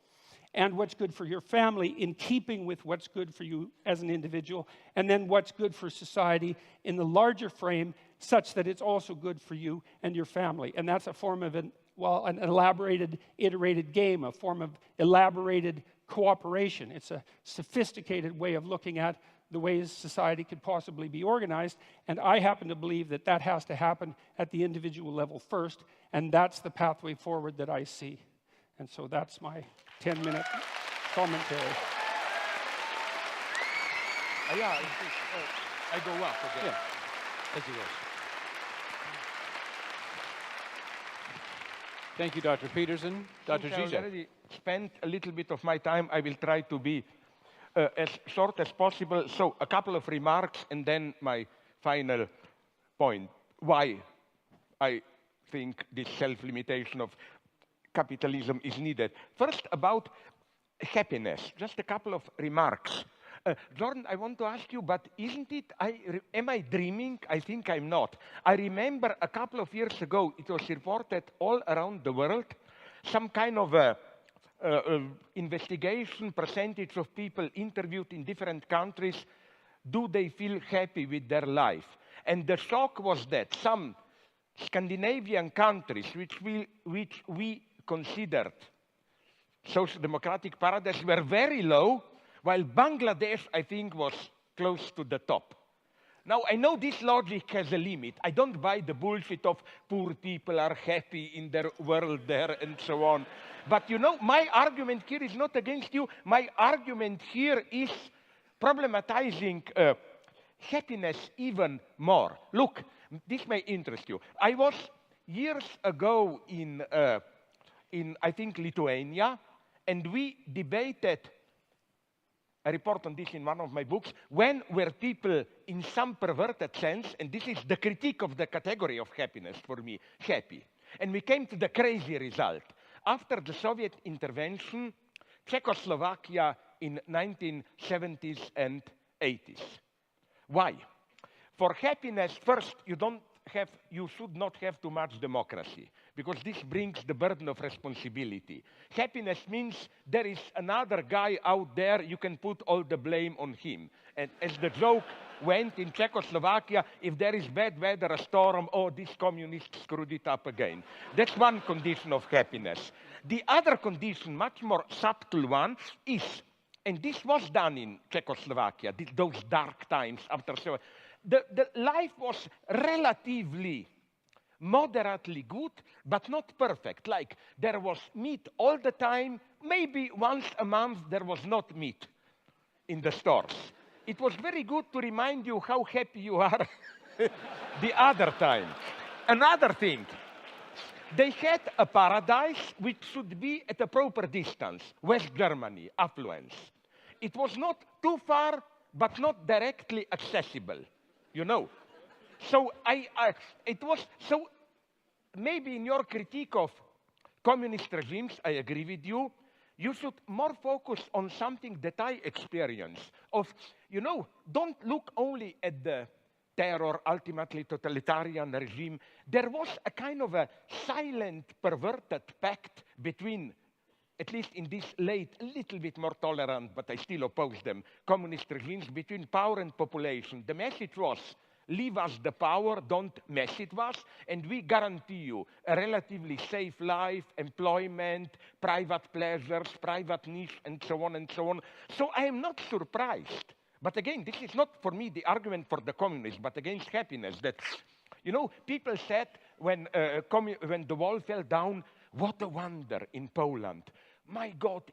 and what's good for your family, in keeping with what's good for you as an individual, and then what's good for society in the larger frame, such that it's also good for you and your family. And that's a form of an elaborated, iterated game, a form of elaborated cooperation. It's a sophisticated way of looking at the ways society could possibly be organized, and I happen to believe that that has to happen at the individual level first, and that's the pathway forward that I see. And so that's my 10-minute commentary. Yeah, I go up again. Yeah. Thank you, Ross. Thank you, Dr. Peterson. Dr. Since I Zizek. already spent a little bit of my time, I will try to be as short as possible. So a couple of remarks and then my final point. Why I think this self-limitation of capitalism is needed. First, about happiness. Just a couple of remarks. Jordan, I want to ask you, but isn't it, am I dreaming? I think I'm not. I remember a couple of years ago, it was reported all around the world, some kind of investigation, percentage of people interviewed in different countries, do they feel happy with their life? And the shock was that some Scandinavian countries, which we considered social democratic paradise, were very low, while Bangladesh, I think, was close to the top. Now, I know this logic has a limit. I don't buy the bullshit of poor people are happy in their world there and so on. But you know, my argument here is not against you. My argument here is problematizing happiness even more. Look, this may interest you. I was years ago in I think, Lithuania, and we debated, I report on this in one of my books, when were people in some perverted sense, and this is the critique of the category of happiness for me, happy. And we came to the crazy result. After the Soviet intervention, Czechoslovakia in 1970s and 80s. Why? For happiness, first, you should not have too much democracy, because this brings the burden of responsibility. Happiness means there is another guy out there, you can put all the blame on him. And as the joke went in Czechoslovakia, if there is bad weather, a storm, oh, this communist screwed it up again. That's one condition of happiness. The other condition, much more subtle one, is, and this was done in Czechoslovakia, those dark times after Soviet, the life was relatively moderately good, but not perfect. Like, there was meat all the time. Maybe once a month there was not meat in the stores. It was very good to remind you how happy you are the other time. Another thing, they had a paradise which should be at a proper distance. West Germany, affluence. It was not too far, but not directly accessible, you know. So so maybe in your critique of communist regimes, I agree with you, you should more focus on something that I experience of, you know, don't look only at the terror, ultimately totalitarian regime. There was a kind of a silent, perverted pact between, at least in this late, a little bit more tolerant, but I still oppose them, communist regimes, between power and population. The message was, leave us the power, don't mess it with us, and we guarantee you a relatively safe life, employment, private pleasures, private niche, and so on and so on. So I am not surprised. But again, this is not for me the argument for the communists, but against happiness. That, you know, people said when the wall fell down, what a wonder in Poland. My God,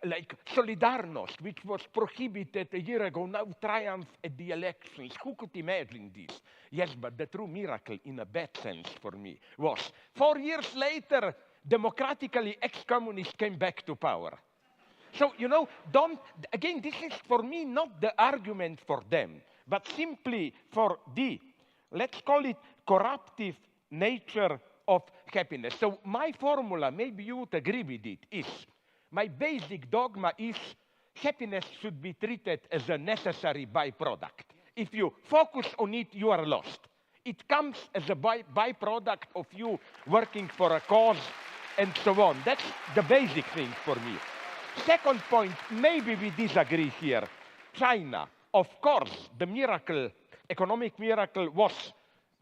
like Solidarność, which was prohibited a year ago, now triumph at the elections. Who could imagine this? Yes, but the true miracle, in a bad sense for me, was 4 years later, democratically ex-communists came back to power. So, you know, again, this is for me not the argument for them, but simply for the, let's call it, corruptive nature of happiness. So my formula, maybe you would agree with it, is, my basic dogma is happiness should be treated as a necessary byproduct. If you focus on it, you are lost. It comes as a byproduct of you working for a cause and so on. That's the basic thing for me. Second point, maybe we disagree here. China, of course, the miracle, economic miracle was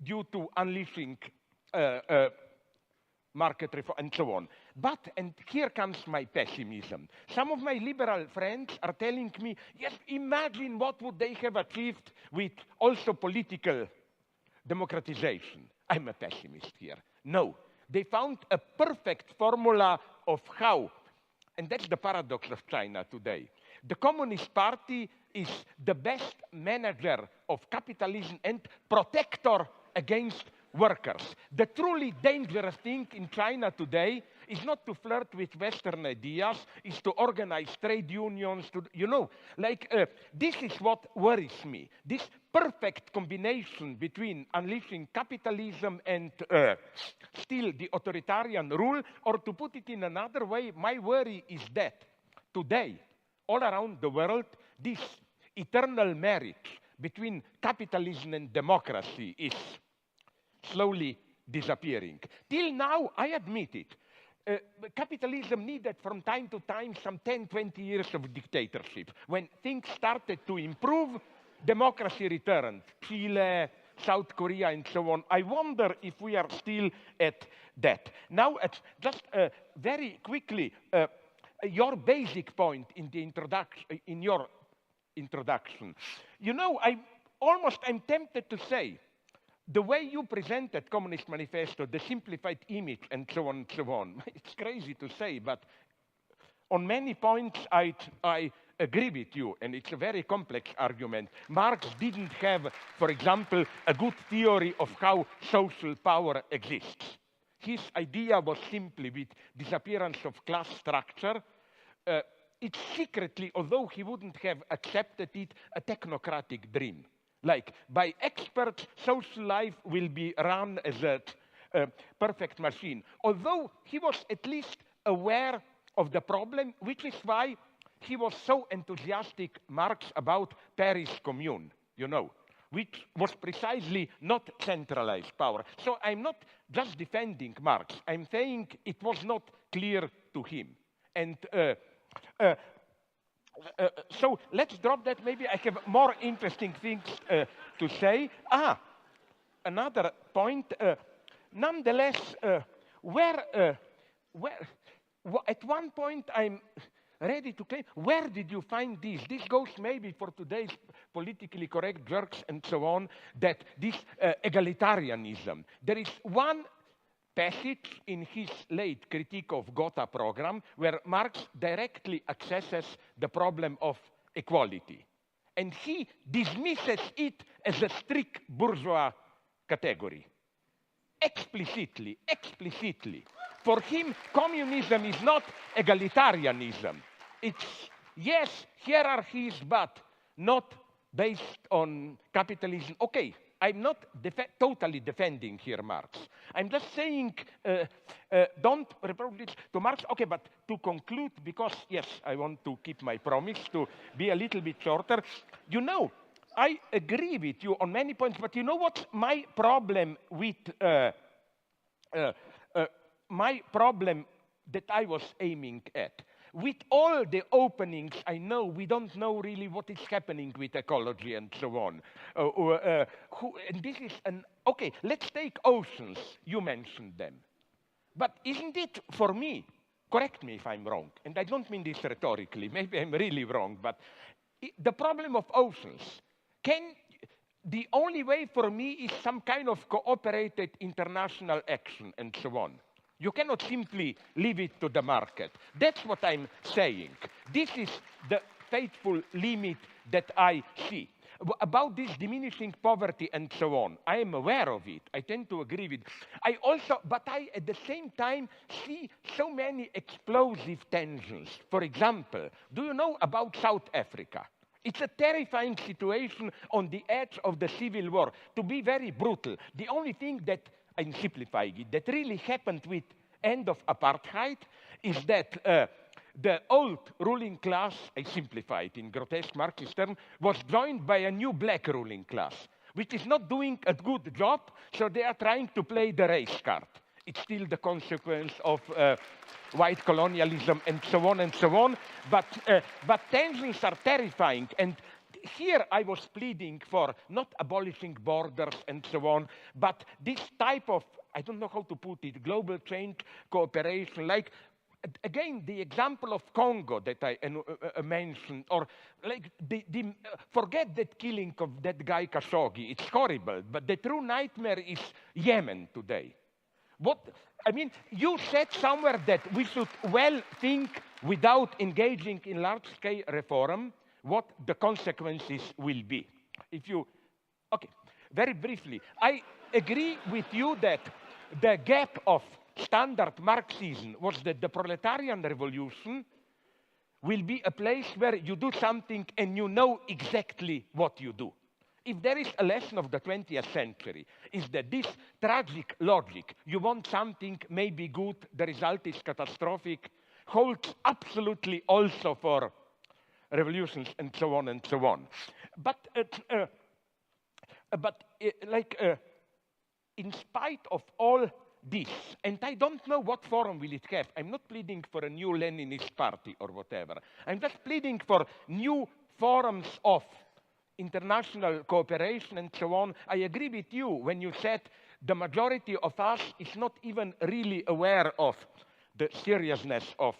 due to unleashing market reform and so on. But, and here comes my pessimism. Some of my liberal friends are telling me, yes, imagine what would they have achieved with also political democratization. I'm a pessimist here. No, they found a perfect formula of how, and that's the paradox of China today. The Communist Party is the best manager of capitalism and protector against workers. The truly dangerous thing in China today is not to flirt with Western ideas, is to organize trade unions, to, you know, like this is what worries me. This perfect combination between unleashing capitalism and still the authoritarian rule, or to put it in another way, my worry is that today, all around the world, this eternal marriage between capitalism and democracy is slowly disappearing. Till now, I admit it, capitalism needed from time to time some 10, 20 years of dictatorship. When things started to improve, democracy returned. Chile, South Korea, and so on. I wonder if we are still at that. Now, just very quickly, your basic point in the introduction, in your introduction. You know, I'm tempted to say, the way you presented Communist Manifesto, the simplified image, and so on and so on, it's crazy to say, but on many points I agree with you, and it's a very complex argument. Marx didn't have, for example, a good theory of how social power exists. His idea was simply with disappearance of class structure, it's secretly, although he wouldn't have accepted it, a technocratic dream. Like, by experts, social life will be run as a perfect machine. Although he was at least aware of the problem, which is why he was so enthusiastic, Marx, about Paris Commune, you know, which was precisely not centralized power. So I'm not just defending Marx. I'm saying it was not clear to him. And so let's drop that. Maybe I have more interesting things to say. Another point. Nonetheless, at one point I'm ready to claim, where did you find this? This goes maybe for today's politically correct jerks and so on, that this egalitarianism. There is one passage in his late critique of Gotha program where Marx directly accesses the problem of equality. And he dismisses it as a strict bourgeois category. Explicitly. For him, communism is not egalitarianism. It's, yes, hierarchies, but not based on capitalism. Okay. I'm not totally defending here Marx. I'm just saying, don't reproach it to Marx. Okay, but to conclude, because, yes, I want to keep my promise to be a little bit shorter. You know, I agree with you on many points, but you know what's my problem with, my problem that I was aiming at? With all the openings, I know we don't know really what is happening with ecology and so on. And this is okay, let's take oceans. You mentioned them. But isn't it, for me, correct me if I'm wrong, and I don't mean this rhetorically, maybe I'm really wrong, but the problem of oceans, the only way for me is some kind of cooperated international action and so on. You cannot simply leave it to the market. That's what I'm saying. This is the fateful limit that I see. About this diminishing poverty and so on, I am aware of it. I tend to agree with it. But I, at the same time, see so many explosive tensions. For example, do you know about South Africa? It's a terrifying situation on the edge of the civil war. To be very brutal, the only thing that, I'm simplifying it, that really happened with end of apartheid is that the old ruling class, I simplify it in grotesque Marxist terms, was joined by a new black ruling class, which is not doing a good job, so they are trying to play the race card. It's still the consequence of white colonialism and so on and so on, but tensions are terrifying. And here I was pleading for not abolishing borders and so on, but this type of, I don't know how to put it, global change cooperation, like, again, the example of Congo that I mentioned, or like, forget that killing of that guy Khashoggi, it's horrible, but the true nightmare is Yemen today. I mean, you said somewhere that we should well think without engaging in large-scale reform what the consequences will be. Okay, very briefly, I agree with you that the gap of standard Marxism was that the proletarian revolution will be a place where you do something and you know exactly what you do. If there is a lesson of the 20th century, is that this tragic logic, you want something maybe good, the result is catastrophic, holds absolutely also for revolutions and so on and so on. But in spite of all this, and I don't know what forum will it have. I'm not pleading for a new Leninist party or whatever. I'm just pleading for new forums of international cooperation and so on. I agree with you when you said the majority of us is not even really aware of the seriousness of,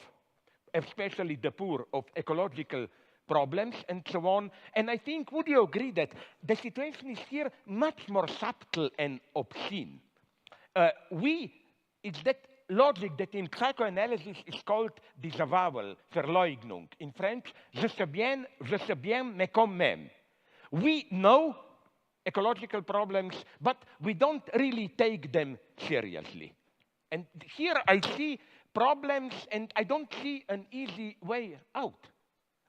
especially the poor, of ecological problems and so on. And I think, would you agree that the situation is here much more subtle and obscene? It's that logic that in psychoanalysis is called disavowal, Verleugnung. In French, je sais bien, mais quand même. We know ecological problems, but we don't really take them seriously. And here I see problems, and I don't see an easy way out.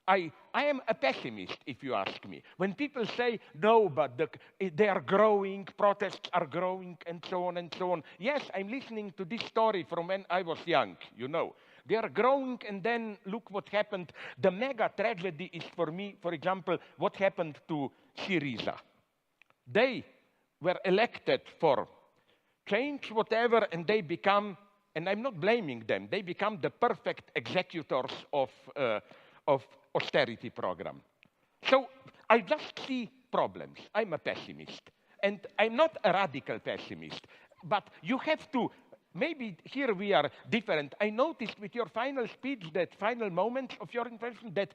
I am a pessimist, if you ask me. When people say, no, but they are growing, protests are growing, and so on and so on. Yes, I'm listening to this story from when I was young, you know. They are growing, and then look what happened. The mega tragedy is, for me, for example, what happened to Syriza. They were elected for change, whatever, and they become, and I'm not blaming them, they become the perfect executors of austerity program. So I just see problems. I'm a pessimist. And I'm not a radical pessimist. But you have to, maybe here we are different. I noticed with your final speech, that final moment of your intervention, that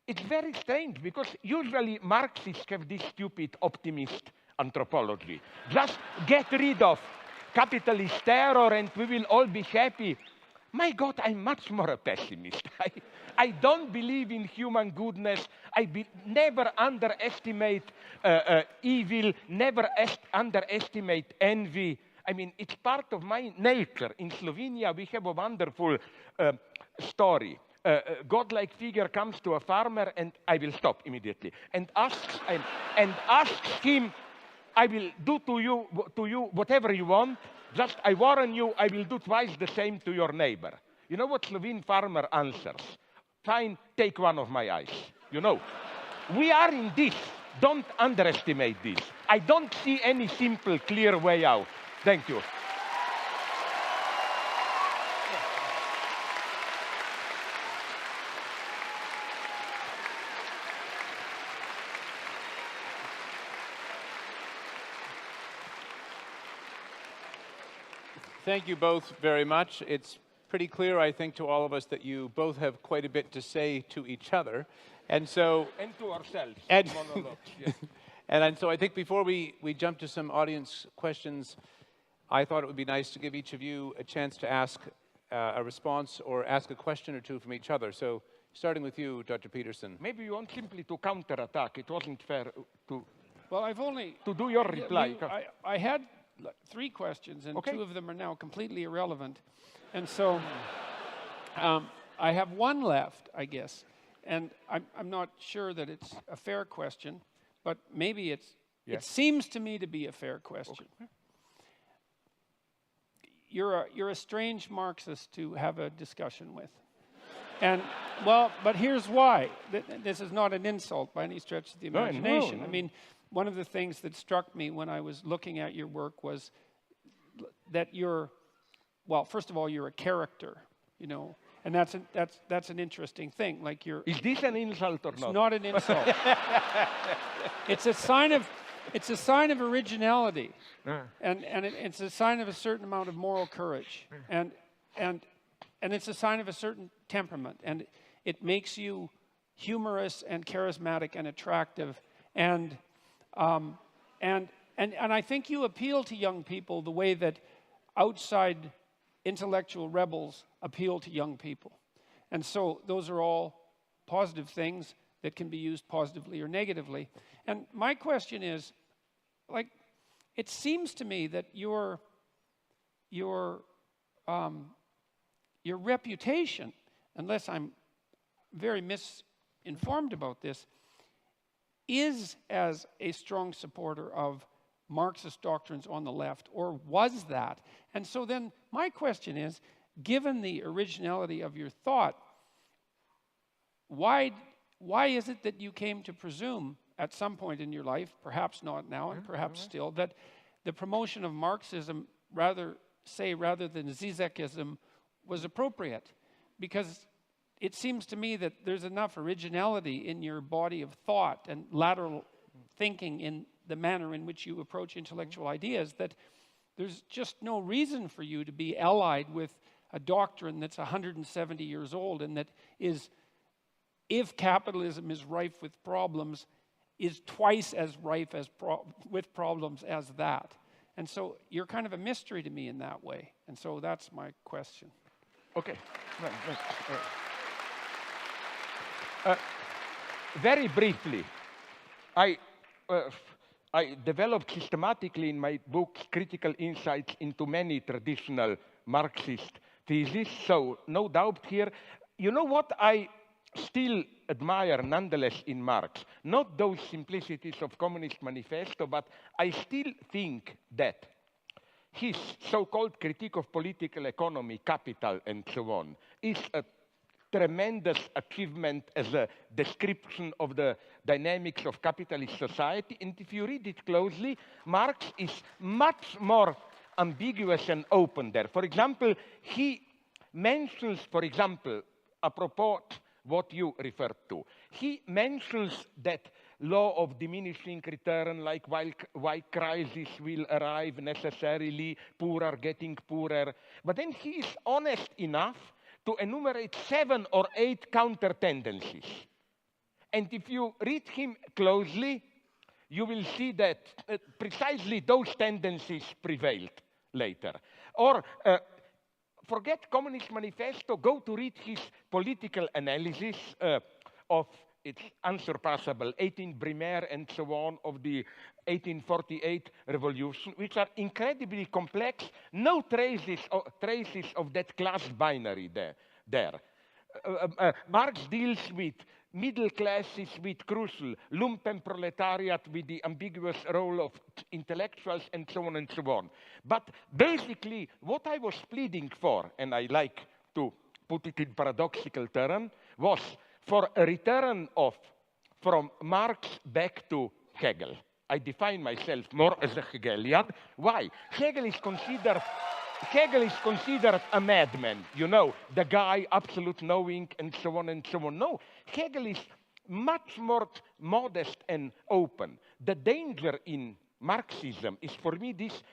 it's very strange, because usually Marxists have this stupid optimist anthropology. Just get rid of capitalist terror and we will all be happy. My God, I'm much more a pessimist. I don't believe in human goodness. I never underestimate evil, never underestimate envy. I mean, it's part of my nature. In Slovenia, we have a wonderful story. A godlike figure comes to a farmer, and I will stop immediately, and asks him, I will do to you whatever you want. Just, I warn you, I will do twice the same to your neighbor. You know what Slovene farmer answers? Fine, take one of my eyes. You know, we are in this. Don't underestimate this. I don't see any simple, clear way out. Thank you. Thank you both very much. It's pretty clear, I think, to all of us that you both have quite a bit to say to each other. And so... And to ourselves. And, monologues, yes. and so I think before we jump to some audience questions, I thought it would be nice to give each of you a chance to ask a response or ask a question or two from each other. So starting with you, Dr. Peterson. Maybe you want simply to counterattack. It wasn't fair to... Well, I've only... To do your reply. I had 3 questions, and 2 of them are now completely irrelevant. And so I have 1 left, I guess. And I'm not sure that it's a fair question, but maybe it seems to me to be a fair question. Okay. You're a strange Marxist to have a discussion with. And, well, but here's why. This is not an insult by any stretch of the imagination. No. I mean, one of the things that struck me when I was looking at your work was that you're, well, first of all, you're a character, you know, and that's an interesting thing. Like you're. Is this an insult or It's not? not an insult. It's a sign of originality, and it's a sign of a certain amount of moral courage, and it's a sign of a certain temperament, and it makes you humorous and charismatic and attractive, and I think you appeal to young people the way that outside intellectual rebels appeal to young people. And so those are all positive things that can be used positively or negatively. And my question is, like, it seems to me that your reputation, unless I'm very misinformed about this, is as a strong supporter of Marxist doctrines on the left, or was that? And so then my question is, given the originality of your thought, why is it that you came to presume at some point in your life, perhaps not now and perhaps still, that the promotion of Marxism rather than Zizekism was appropriate? Because it seems to me that there's enough originality in your body of thought and lateral thinking in the manner in which you approach intellectual ideas that there's just no reason for you to be allied with a doctrine that's 170 years old and that is, if capitalism is rife with problems, is twice as rife with problems as that. And so you're kind of a mystery to me in that way. And so that's my question. Okay. Very briefly, I developed systematically in my book critical insights into many traditional Marxist theses, so no doubt here. You know what I still admire nonetheless in Marx? Not those simplicities of Communist Manifesto, but I still think that his so-called critique of political economy, capital, and so on, is a tremendous achievement as a description of the dynamics of capitalist society. And if you read it closely, Marx is much more ambiguous and open there. For example, he mentions, apropos what you referred to, he mentions that law of diminishing return, like why crisis will arrive necessarily, poor are getting poorer. But then he is honest enough to enumerate 7 or 8 counter tendencies. And if you read him closely, you will see that precisely those tendencies prevailed later. Or forget Communist Manifesto, go to read his political analysis of its unsurpassable 18 Brumaire and so on of the 1848 revolution, which are incredibly complex, no traces of that class binary there. Marx deals with middle classes with crucial, lumpenproletariat with the ambiguous role of intellectuals and so on and so on. But basically, what I was pleading for, and I like to put it in paradoxical term, was for a return from Marx back to Hegel. I define myself more as a Hegelian. Why? Hegel is considered a madman, you know, the guy, absolute knowing, and so on and so on. No, Hegel is much more modest and open. The danger in Marxism is, for me, this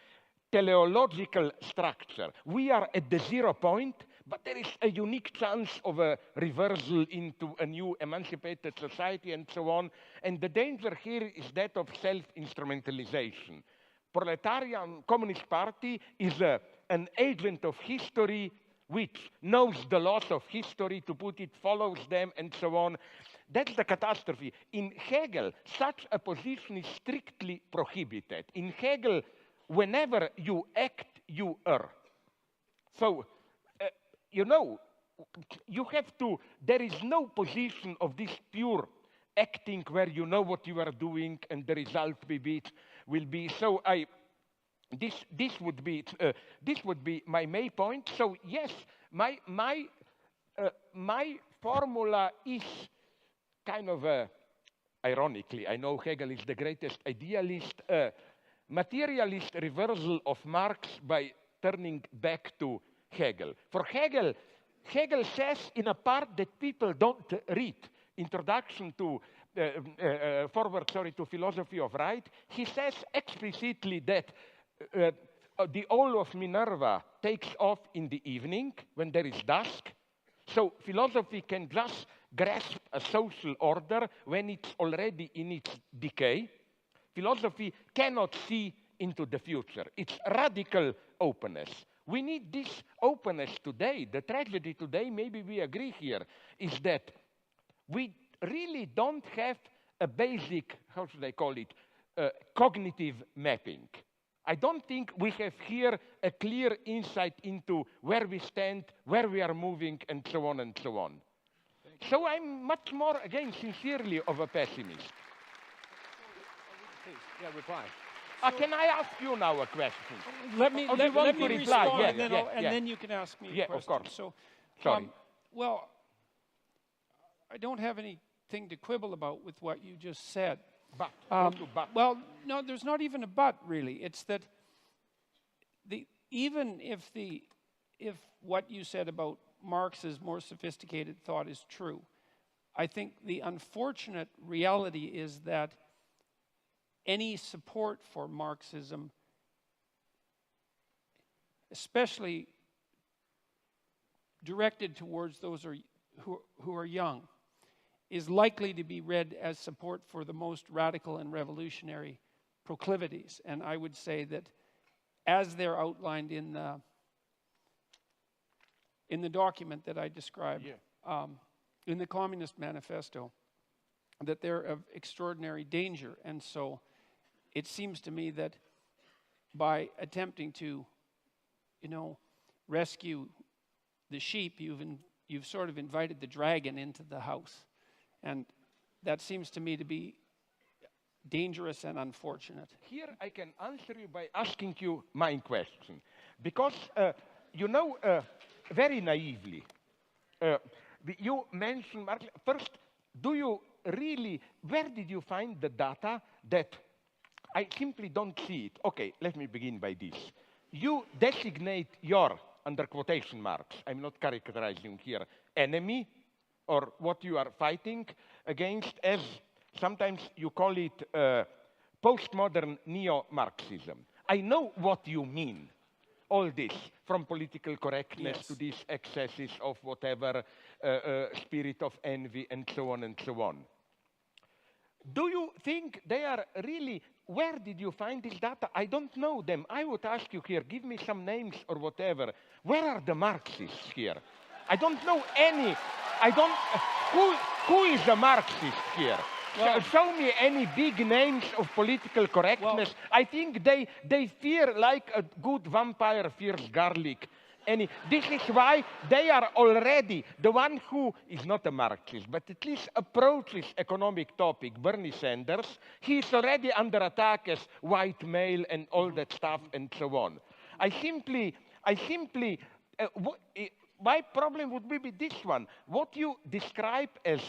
teleological structure. We are at the 0 point, but there is a unique chance of a reversal into a new emancipated society and so on. And the danger here is that of self-instrumentalization. Proletarian Communist Party is an agent of history which knows the laws of history, to put it, follows them, and so on. That's the catastrophe. In Hegel, such a position is strictly prohibited. In Hegel, whenever you act, you err. So, you know, you have to, there is no position of this pure acting where you know what you are doing and the result will be. So this would be my main point. So yes, my formula is kind of ironically, I know Hegel is the greatest idealist, materialist reversal of Marx by turning back to Hegel. For Hegel, Hegel says in a part that people don't read, Introduction to Forward to Philosophy of Right, he says explicitly that the owl of Minerva takes off in the evening when there is dusk. So philosophy can just grasp a social order when it's already in its decay. Philosophy cannot see into the future. It's radical openness. We need this openness today. The tragedy today, maybe we agree here, is that we really don't have a basic, how should I call it, cognitive mapping. I don't think we have here a clear insight into where we stand, where we are moving, and so on and so on. So I'm much more, again, sincerely of a pessimist. Please, yeah, reply. Can I ask you now a question? Let me reply? respond, Yeah, and then you can ask me a question. Of course. So, Sorry. well, I don't have anything to quibble about with what you just said. But, Well, no, there's not even a but, really. It's that even if what you said about Marx's more sophisticated thought is true, I think the unfortunate reality is that any support for Marxism, especially directed towards those who are young, is likely to be read as support for the most radical and revolutionary proclivities. And I would say that as they're outlined in the document that I described, in the Communist Manifesto, that they're of extraordinary danger. And so it seems to me that by attempting to, rescue the sheep, you've sort of invited the dragon into the house. And that seems to me to be dangerous and unfortunate. Here I can answer you by asking you my question. Because, very naively, you mentioned, Marx, first, do you really, where did you find the data that I simply don't see it? Okay, let me begin by this. You designate your, under quotation marks, I'm not characterizing here, enemy, or what you are fighting against, as sometimes you call it postmodern neo-Marxism. I know what you mean, all this, from political correctness to these excesses of whatever, spirit of envy, and so on and so on. Do you think they are really, where did you find this data? I don't know them. I would ask you here, give me some names or whatever. Where are the Marxists here? I don't know any. Who is a Marxist here? Well, show me any big names of political correctness. Well, I think they fear like a good vampire fears garlic. This is why they are already, the one who is not a Marxist, but at least approaches economic topic, Bernie Sanders, he is already under attack as white male and all that stuff and so on. My problem would be this one. What you describe as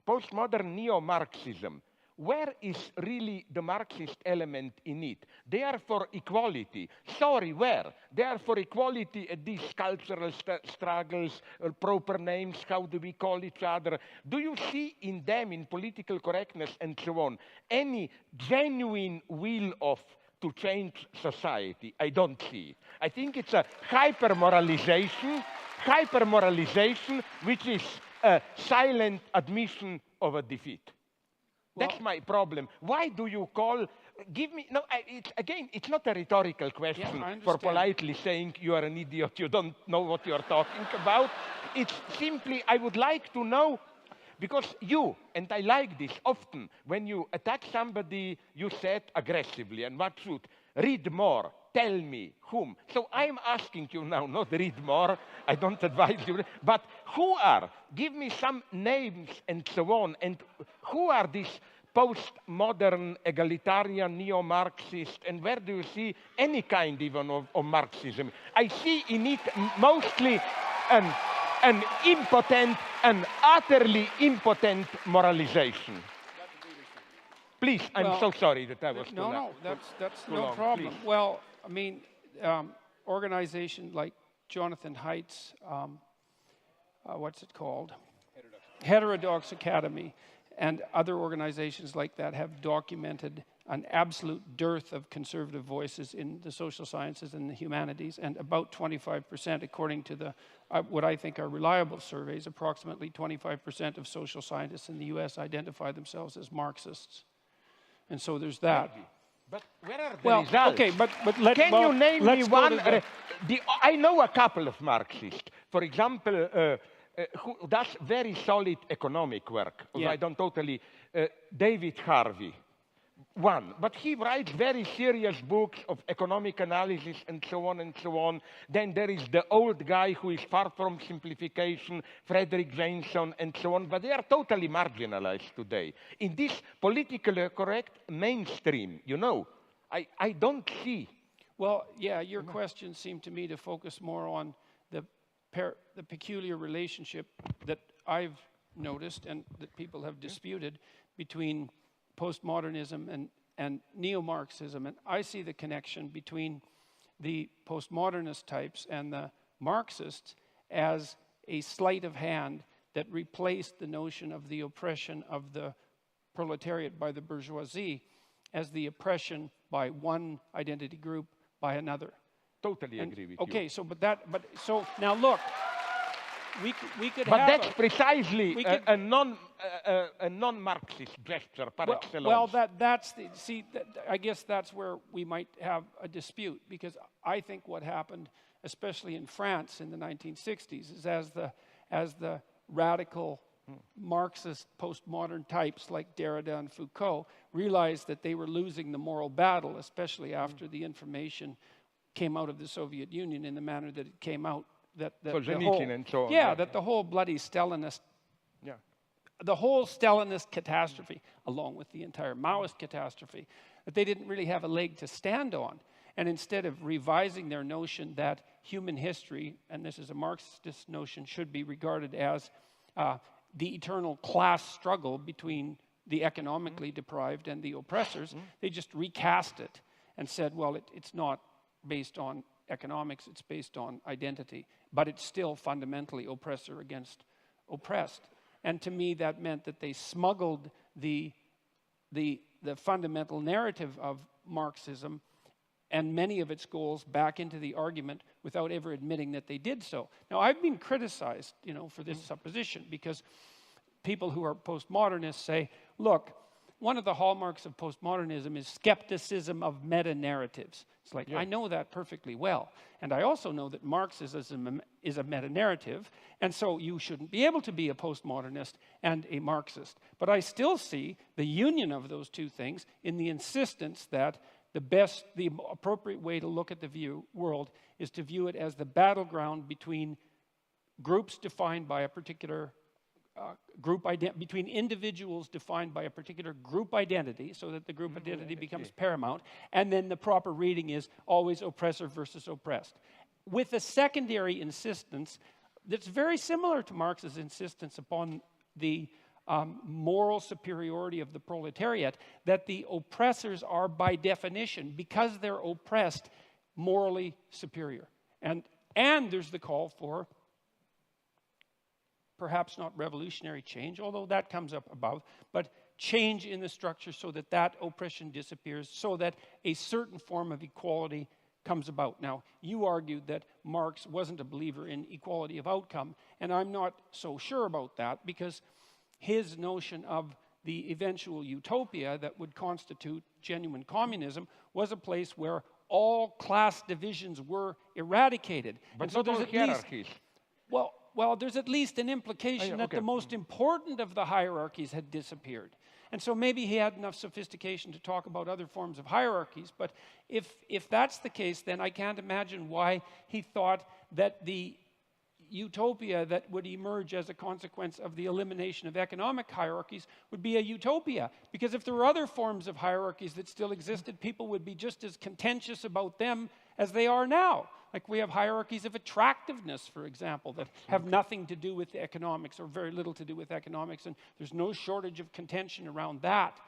postmodern neo-Marxism, where is really the Marxist element in it? They are for equality. Sorry, where? They are for equality at these cultural struggles, proper names, how do we call each other? Do you see in them, in political correctness and so on, any genuine will to change society? I don't see it. I think it's a hyper-moralization, which is a silent admission of a defeat. That's my problem. Why do you call, give me, no, it's not a rhetorical question for politely saying you are an idiot, you don't know what you're talking about. It's simply, I would like to know, because you, and I like this often, when you attack somebody, you said aggressively, and what should? Read more, tell me, whom. So I'm asking you now, not read more, I don't advise you, but who are? Give me some names and so on, and who are these postmodern, egalitarian, neo-Marxist, and where do you see any kind even of Marxism? I see in it mostly an impotent, an utterly impotent moralization. Please, I'm so sorry that I was too long. No, that's too no long, problem. please. Well, I mean, organization like Jonathan Haidt's, what's it called? Heterodox Academy, and other organizations like that have documented an absolute dearth of conservative voices in the social sciences and the humanities, and about 25%, according to the what I think are reliable surveys, approximately 25% of social scientists in the US identify themselves as Marxists. And so there's that. But where are the results? Okay, but Can you name me one? The, I know a couple of Marxists. For example, who does very solid economic work. Yeah. I don't totally. David Harvey, one. But he writes very serious books of economic analysis and so on and so on. Then there is the old guy who is far from simplification, Frederick Jameson and so on. But they are totally marginalized today. In this politically correct mainstream, you know, I don't see. Well, yeah, your questions seem to me to focus more on the peculiar relationship that I've noticed and that people have disputed between postmodernism and neo-Marxism. And I see the connection between the postmodernist types and the Marxists as a sleight of hand that replaced the notion of the oppression of the proletariat by the bourgeoisie as the oppression by one identity group by another. Totally agree with you. Okay, so so now look, we could but have. But that's precisely a non-Marxist gesture par excellence. Well, I guess that's where we might have a dispute, because I think what happened, especially in France in the 1960s, is as the radical Marxist postmodern types like Derrida and Foucault realized that they were losing the moral battle, especially after the information came out of the Soviet Union in the manner that it came out, that the whole, and so on, that the whole bloody Stalinist, catastrophe, along with the entire Maoist catastrophe, that they didn't really have a leg to stand on. And instead of revising their notion that human history, and this is a Marxist notion, should be regarded as the eternal class struggle between the economically deprived and the oppressors, they just recast it and said, well, it's not based on economics, it's based on identity, but it's still fundamentally oppressor against oppressed. And to me, that meant that they smuggled the fundamental narrative of Marxism and many of its goals back into the argument without ever admitting that they did so. Now, I've been criticized, for this supposition, because people who are postmodernists say, look, one of the hallmarks of postmodernism is skepticism of meta-narratives. It's like, I know that perfectly well. And I also know that Marxism is a meta-narrative, and so you shouldn't be able to be a postmodernist and a Marxist. But I still see the union of those two things in the insistence that the appropriate way to look at the world is to view it as the battleground between groups defined by a particular between individuals defined by a particular group identity, so that the group identity becomes paramount, and then the proper reading is always oppressor versus oppressed. With a secondary insistence that's very similar to Marx's insistence upon the moral superiority of the proletariat, that the oppressors are by definition, because they're oppressed, morally superior. And there's the call for perhaps not revolutionary change, although that comes up above, but change in the structure so that oppression disappears, so that a certain form of equality comes about. Now, you argued that Marx wasn't a believer in equality of outcome, and I'm not so sure about that, because his notion of the eventual utopia that would constitute genuine communism was a place where all class divisions were eradicated. But and so there's at hierarchies. Well, there's at least an implication that the most important of the hierarchies had disappeared. And so maybe he had enough sophistication to talk about other forms of hierarchies. But if that's the case, then I can't imagine why he thought that the utopia that would emerge as a consequence of the elimination of economic hierarchies would be a utopia. Because if there were other forms of hierarchies that still existed, people would be just as contentious about them as they are now. Like we have hierarchies of attractiveness, for example, that have nothing to do with economics or very little to do with economics, and there's no shortage of contention around that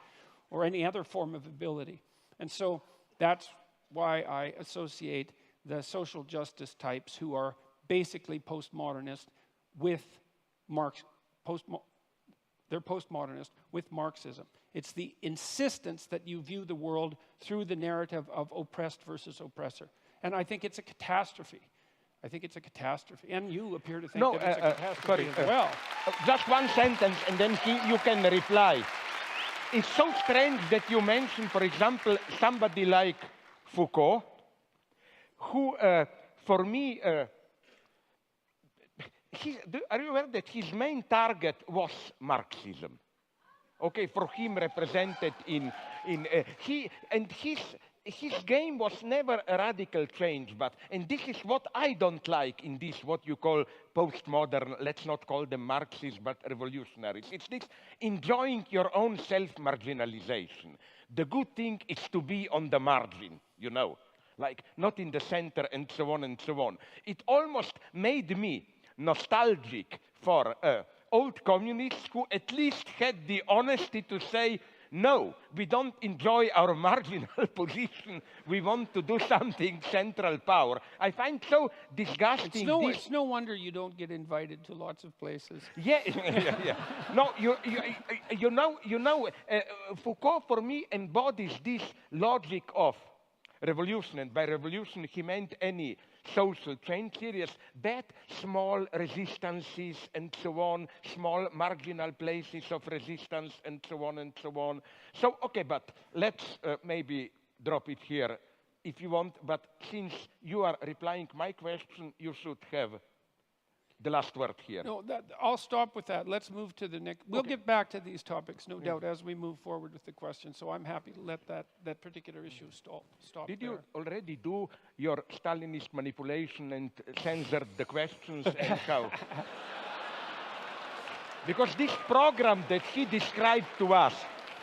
or any other form of ability. And so that's why I associate the social justice types who are basically postmodernist with they're postmodernist with Marxism. It's the insistence that you view the world through the narrative of oppressed versus oppressor. And I think it's a catastrophe. I think it's a catastrophe. And you appear to think that it's a catastrophe as well. Just one sentence, and then you can reply. It's so strange that you mention, for example, somebody like Foucault, who, for me, are you aware that his main target was Marxism? Okay, for him represented his game was never a radical change, and this is what I don't like in this, what you call postmodern, let's not call them Marxists, but revolutionaries. It's this enjoying your own self-marginalization. The good thing is to be on the margin, you know, like not in the center and so on and so on. It almost made me nostalgic for old communists who at least had the honesty to say, no, we don't enjoy our marginal position. We want to do something central power. I find so disgusting. It's no wonder you don't get invited to lots of places. Yeah. No, you know, Foucault for me embodies this logic of revolution, and by revolution he meant any social change, serious, but small resistances and so on, small marginal places of resistance and so on and so on. So, okay, but let's maybe drop it here if you want, but since you are replying my question, you should have the last word here. No, I'll stop with that. Let's move to the next. We'll get back to these topics, no doubt, as we move forward with the question. So I'm happy to let that particular issue stop. Did you already do your Stalinist manipulation and censored the questions and how? Because this program that he described to us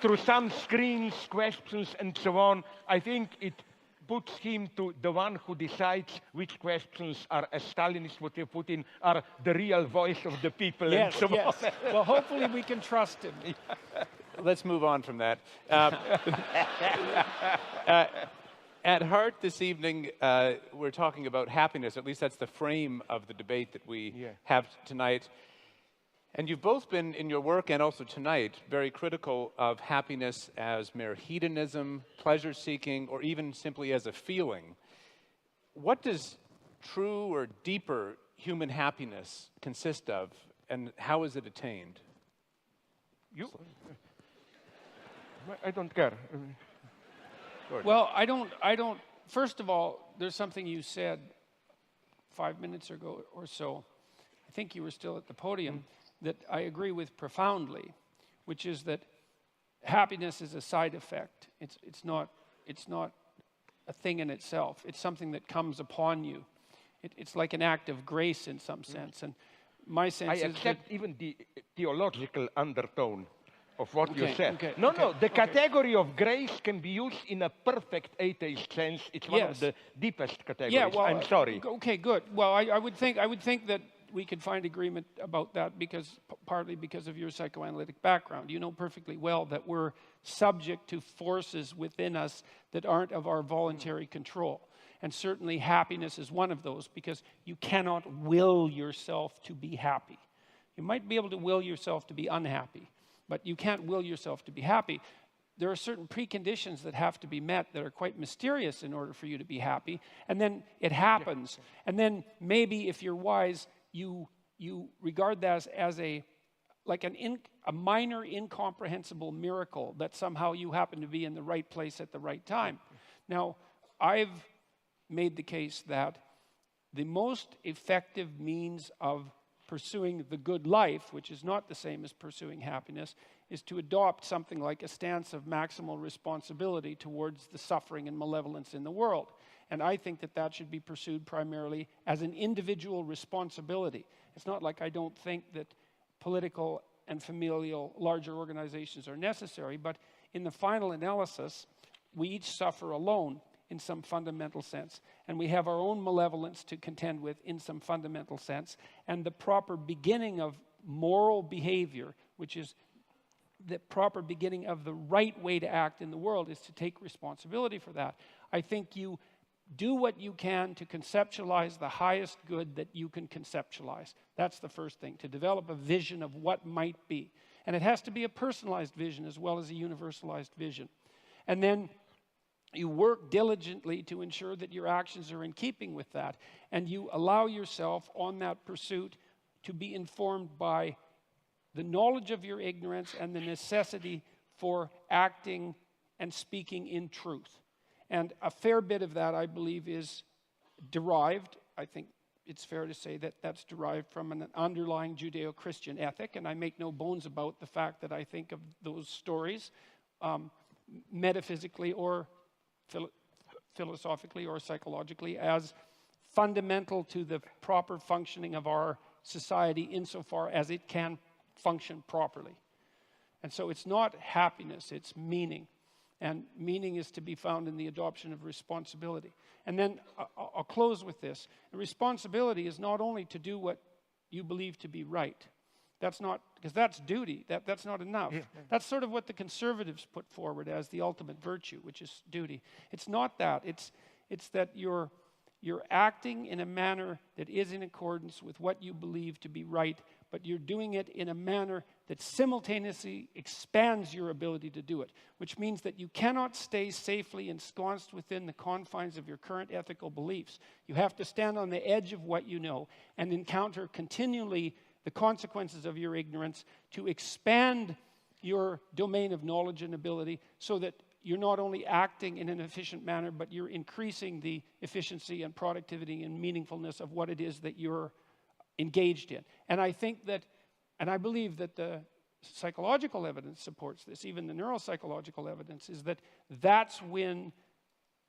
through some screens, questions, and so on, I think it puts him to the one who decides which questions are, as Stalinists would have put in, are the real voice of the people. Yes, and so yes. on. Well, hopefully we can trust him. Let's move on from that. At heart this evening, we're talking about happiness. At least that's the frame of the debate that we have tonight. And you've both been, in your work and also tonight, very critical of happiness as mere hedonism, pleasure-seeking, or even simply as a feeling. What does true or deeper human happiness consist of, and how is it attained? You? I don't care. Well, I don't, first of all, there's something you said 5 minutes ago or so. I think you were still at the podium. That I agree with profoundly, which is that happiness is a side effect. It's not a thing in itself. It's something that comes upon you. It's like an act of grace in some sense. And my sense is I accept even the theological undertone of what you said. Okay, no, the category of grace can be used in a perfect atheist sense. It's one of the deepest categories. Yeah, well, I'm sorry. Okay, good. Well, I would think that we could find agreement about that partly because of your psychoanalytic background. You know perfectly well that we're subject to forces within us that aren't of our voluntary control. And certainly happiness is one of those, because you cannot will yourself to be happy. You might be able to will yourself to be unhappy, but you can't will yourself to be happy. There are certain preconditions that have to be met that are quite mysterious in order for you to be happy, and then it happens. And then maybe, if you're wise, you regard that as a minor incomprehensible miracle that somehow you happen to be in the right place at the right time. Now, I've made the case that the most effective means of pursuing the good life, which is not the same as pursuing happiness, is to adopt something like a stance of maximal responsibility towards the suffering and malevolence in the world. And I think that should be pursued primarily as an individual responsibility. It's not like I don't think that political and familial larger organizations are necessary, but in the final analysis, we each suffer alone. in some fundamental sense. And we have our own malevolence to contend with in some fundamental sense. And the proper beginning of moral behavior, which is the proper beginning of the right way to act in the world, is to take responsibility for that. I think you do what you can to conceptualize the highest good that you can conceptualize. That's the first thing, to develop a vision of what might be. And it has to be a personalized vision as well as a universalized vision. And then you work diligently to ensure that your actions are in keeping with that. And you allow yourself on that pursuit to be informed by the knowledge of your ignorance and the necessity for acting and speaking in truth. And a fair bit of that, I believe, is derived. I think it's fair to say that that's derived from an underlying Judeo-Christian ethic, and I make no bones about the fact that I think of those stories metaphysically or philosophically or psychologically as fundamental to the proper functioning of our society insofar as it can function properly. And so it's not happiness, it's meaning. And meaning is to be found in the adoption of responsibility. And then I'll close with this. The responsibility is not only to do what you believe to be right. That's not, because that's duty. That's not enough. Yeah. That's sort of what the conservatives put forward as the ultimate virtue, which is duty. It's not that. It's that you're acting in a manner that is in accordance with what you believe to be right, but you're doing it in a manner that simultaneously expands your ability to do it, which means that you cannot stay safely ensconced within the confines of your current ethical beliefs. You have to stand on the edge of what you know and encounter continually the consequences of your ignorance to expand your domain of knowledge and ability so that you're not only acting in an efficient manner, but you're increasing the efficiency and productivity and meaningfulness of what it is that you're engaged in. And I think that, and I believe that the psychological evidence supports this, even the neuropsychological evidence, is that that's when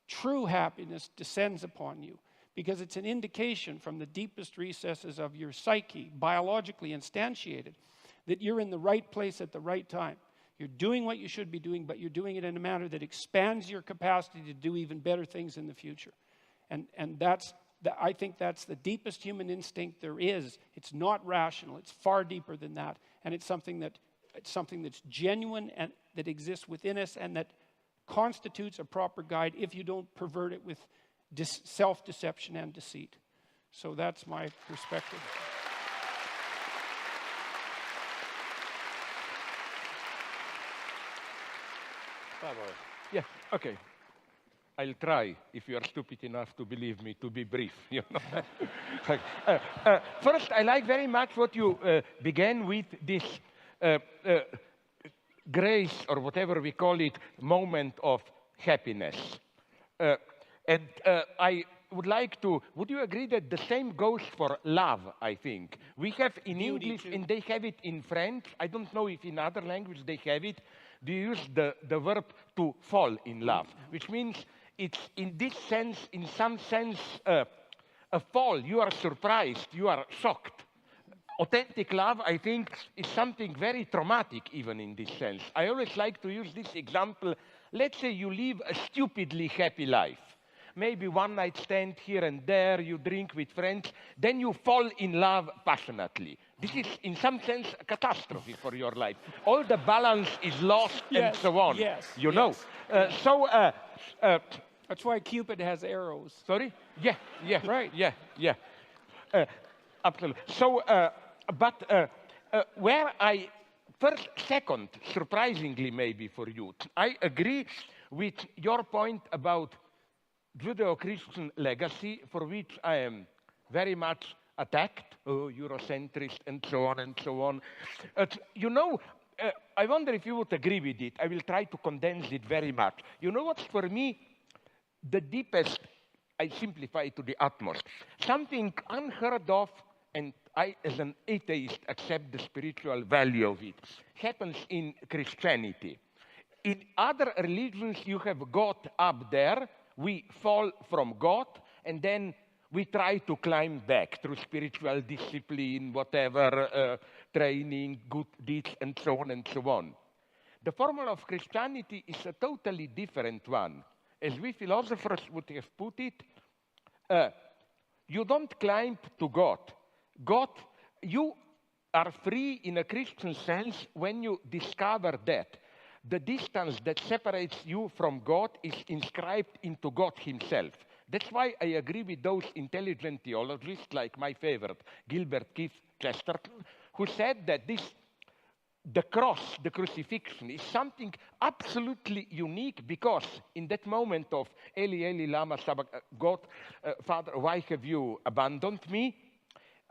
true happiness descends upon you, because it's an indication from the deepest recesses of your psyche, biologically instantiated, that you're in the right place at the right time. You're doing what you should be doing, but you're doing it in a manner that expands your capacity to do even better things in the future. And I think that's the deepest human instinct there is. It's not rational. It's far deeper than that. And it's something that's genuine and that exists within us and that constitutes a proper guide if you don't pervert it with self-deception and deceit. So that's my perspective. Yeah, okay. I'll try, if you are stupid enough to believe me, to be brief. You know? First, I like very much what you began with, this grace, or whatever we call it, moment of happiness. And I would like to, would you agree that the same goes for love, I think? We have in English, and they have it in French. I don't know if in other languages they have it. We use the verb to fall in love, which means it's in this sense, in some sense, a fall. You are surprised, you are shocked. Authentic love, I think, is something very traumatic even in this sense. I always like to use this example. Let's say you live a stupidly happy life. Maybe one night stand here and there, you drink with friends, then you fall in love passionately. This is, in some sense, a catastrophe for your life. All the balance is lost and so on. Yes, you know. That's why Cupid has arrows. Sorry? Yeah, yeah. Right. Yeah. Absolutely. So, where I, second, surprisingly maybe for you, I agree with your point about Judeo-Christian legacy, for which I am very much attacked, Eurocentrist, and so on and so on. You know, I wonder if you would agree with it. I will try to condense it very much. You know what's for me the deepest, I simplify it to the utmost, something unheard of, and I, as an atheist, accept the spiritual value of it, happens in Christianity. In other religions, you have God up there. We fall from God, and then we try to climb back through spiritual discipline, whatever, training, good deeds, and so on and so on. The formula of Christianity is a totally different one. as we philosophers would have put it, you don't climb to God. God, you are free in a Christian sense when you discover that the distance that separates you from God is inscribed into God himself. That's why I agree with those intelligent theologists, like my favorite, Gilbert Keith Chesterton, who said that the cross, the crucifixion, is something absolutely unique because in that moment of Eli, Eli, lama God, Father, why have you abandoned me?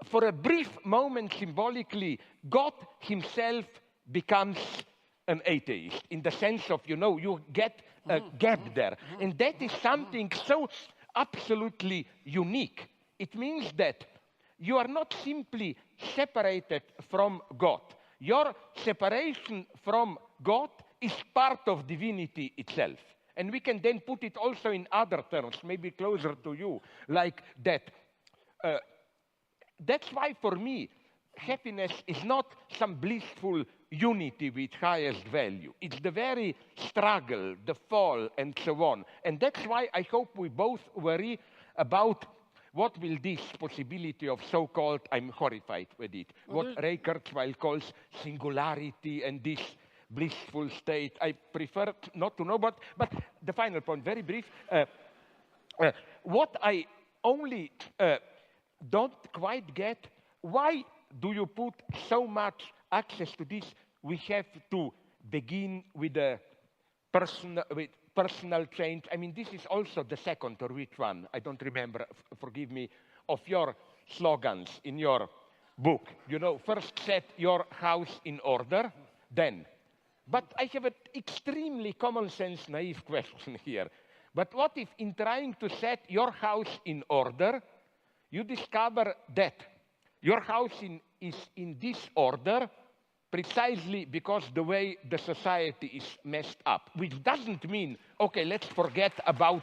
For a brief moment, symbolically, God himself becomes an atheist in the sense of, you get a gap there. And that is something so absolutely unique. It means that you are not simply separated from God. Your separation from God is part of divinity itself. And we can then put it also in other terms, maybe closer to you, like that. That's why, for me, happiness is not some blissful unity with highest value. It's the very struggle, the fall, and so on. And that's why I hope we both worry about what will this possibility of so-called, I'm horrified with it, what Ray Kurzweil calls singularity and this blissful state. I prefer not to know, but the final point, very brief. What I only don't quite get, why do you put so much access to this? We have to begin with personal change. I mean, this is also the second, or which one? I don't remember, forgive me, of your slogans in your book. First set your house in order, then. But I have an extremely common sense, naive question here. But what if in trying to set your house in order, you discover that your house is in disorder precisely because the way the society is messed up, which doesn't mean, okay, let's forget about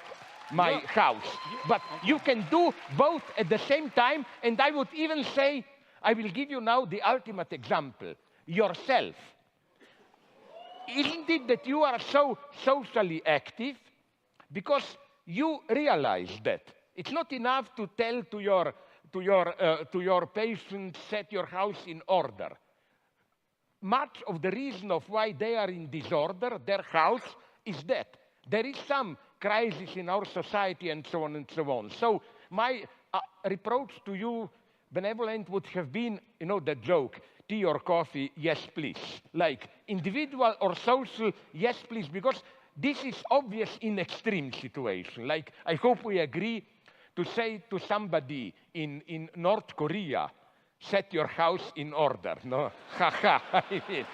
my house. But you can do both at the same time, and I would even say, I will give you now the ultimate example, yourself. Isn't it that you are so socially active? Because you realize that it's not enough to tell to your patients, set your house in order. Much of the reason of why they are in disorder, their house, is that there is some crisis in our society and so on and so on. So my reproach to you, benevolent, would have been, the joke, tea or coffee, yes, please. Like individual or social, yes, please, because this is obvious in extreme situation. Like, I hope we agree to say to somebody in North Korea, set your house in order, no? Haha, I mean.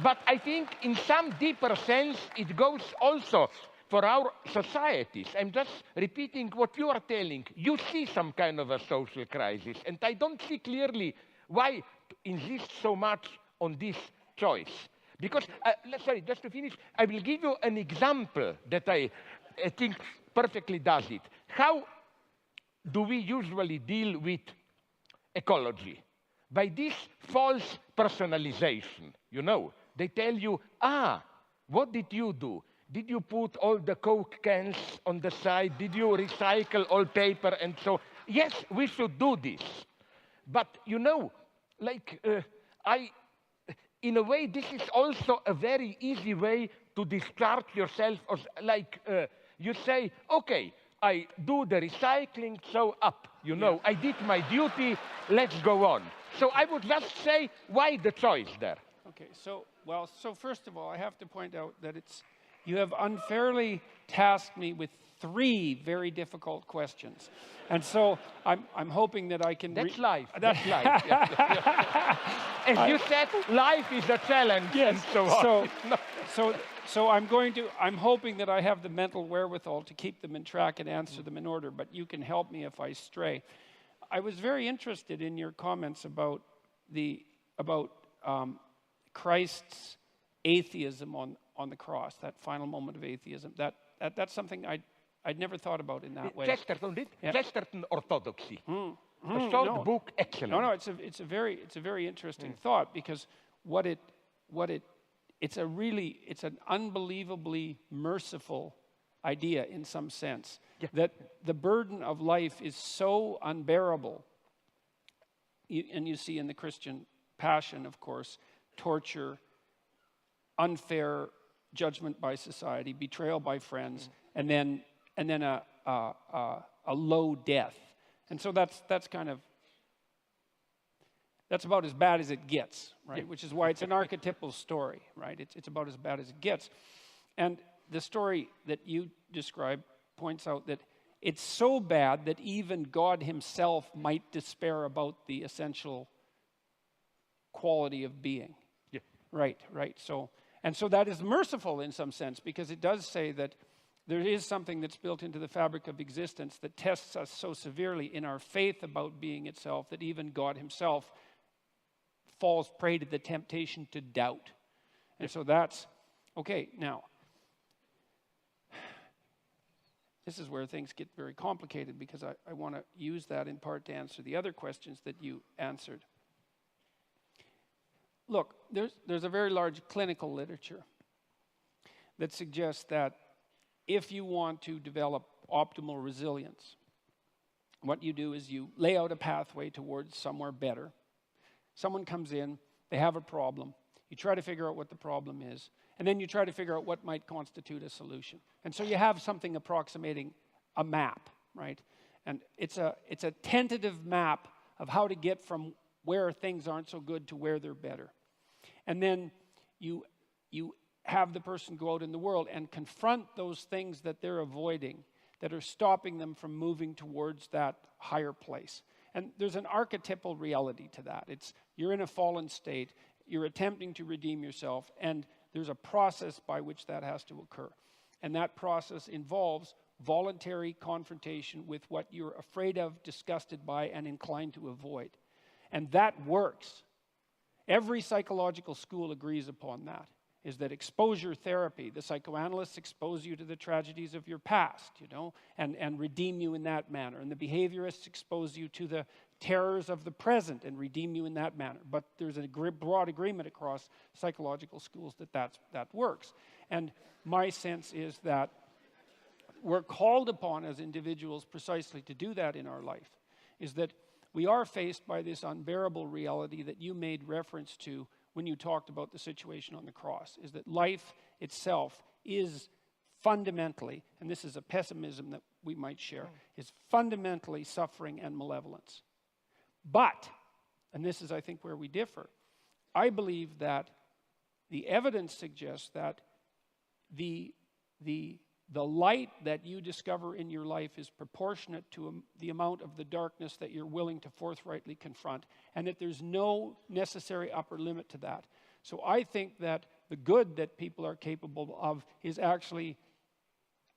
But I think in some deeper sense, it goes also for our societies. I'm just repeating what you are telling. You see some kind of a social crisis, and I don't see clearly why to insist so much on this choice. Because, sorry, just to finish, I will give you an example that I think perfectly does it. How do we usually deal with ecology? By this false personalization, They tell you, what did you do? Did you put all the Coke cans on the side? Did you recycle all paper and so? Yes, we should do this. But, in a way, this is also a very easy way to discharge yourself. You say, okay, I do the recycling, so up, I did my duty, let's go on. So I would just say, why the choice there? Okay, so first of all, I have to point out that you have unfairly tasked me with 3 very difficult questions. And so I'm hoping that I can... That's life, that's life. As you said, life is a challenge, yes, and so on. So I'm hoping that I have the mental wherewithal to keep them in track and answer them in order, but you can help me if I stray. I was very interested in your comments about Christ's atheism on the cross, that final moment of atheism. That's something I'd never thought about in that way. Chesterton did. Yeah. Chesterton orthodoxy. A short book, excellent. No, it's a very interesting thought, because it's an unbelievably merciful idea in some sense. Yeah. That the burden of life is so unbearable. And you see in the Christian passion, of course, torture, unfair judgment by society, betrayal by friends, and then a low death. And so that's kind of, that's about as bad as it gets, right? Yeah. Which is why it's an archetypal story, right? It's about as bad as it gets. And the story that you describe points out that it's so bad that even God himself might despair about the essential quality of being. Yeah. Right. So that is merciful in some sense, because it does say that there is something that's built into the fabric of existence that tests us so severely in our faith about being itself that even God himself falls prey to the temptation to doubt. And so that's, okay, now, this is where things get very complicated, because I want to use that in part to answer the other questions that you answered. Look, there's a very large clinical literature that suggests that if you want to develop optimal resilience, what you do is you lay out a pathway towards somewhere better. Someone comes in, they have a problem. You try to figure out what the problem is, and then you try to figure out what might constitute a solution. And so you have something approximating a map, right? And it's a tentative map of how to get from where things aren't so good to where they're better. And then you have the person go out in the world and confront those things that they're avoiding, that are stopping them from moving towards that higher place. And there's an archetypal reality to that. It's you're in a fallen state, you're attempting to redeem yourself, and there's a process by which that has to occur. And that process involves voluntary confrontation with what you're afraid of, disgusted by, and inclined to avoid. And that works. Every psychological school agrees upon that, is that exposure therapy, the psychoanalysts expose you to the tragedies of your past, and redeem you in that manner. And the behaviorists expose you to the terrors of the present and redeem you in that manner. But there's a broad agreement across psychological schools that works. And my sense is that we're called upon as individuals precisely to do that in our life, is that we are faced by this unbearable reality that you made reference to when you talked about the situation on the cross, is that life itself is fundamentally, and this is a pessimism that we might share, is fundamentally suffering and malevolence. But, and this is I think where we differ, I believe that the evidence suggests that the light that you discover in your life is proportionate to the amount of the darkness that you're willing to forthrightly confront, and that there's no necessary upper limit to that. So I think that the good that people are capable of is actually,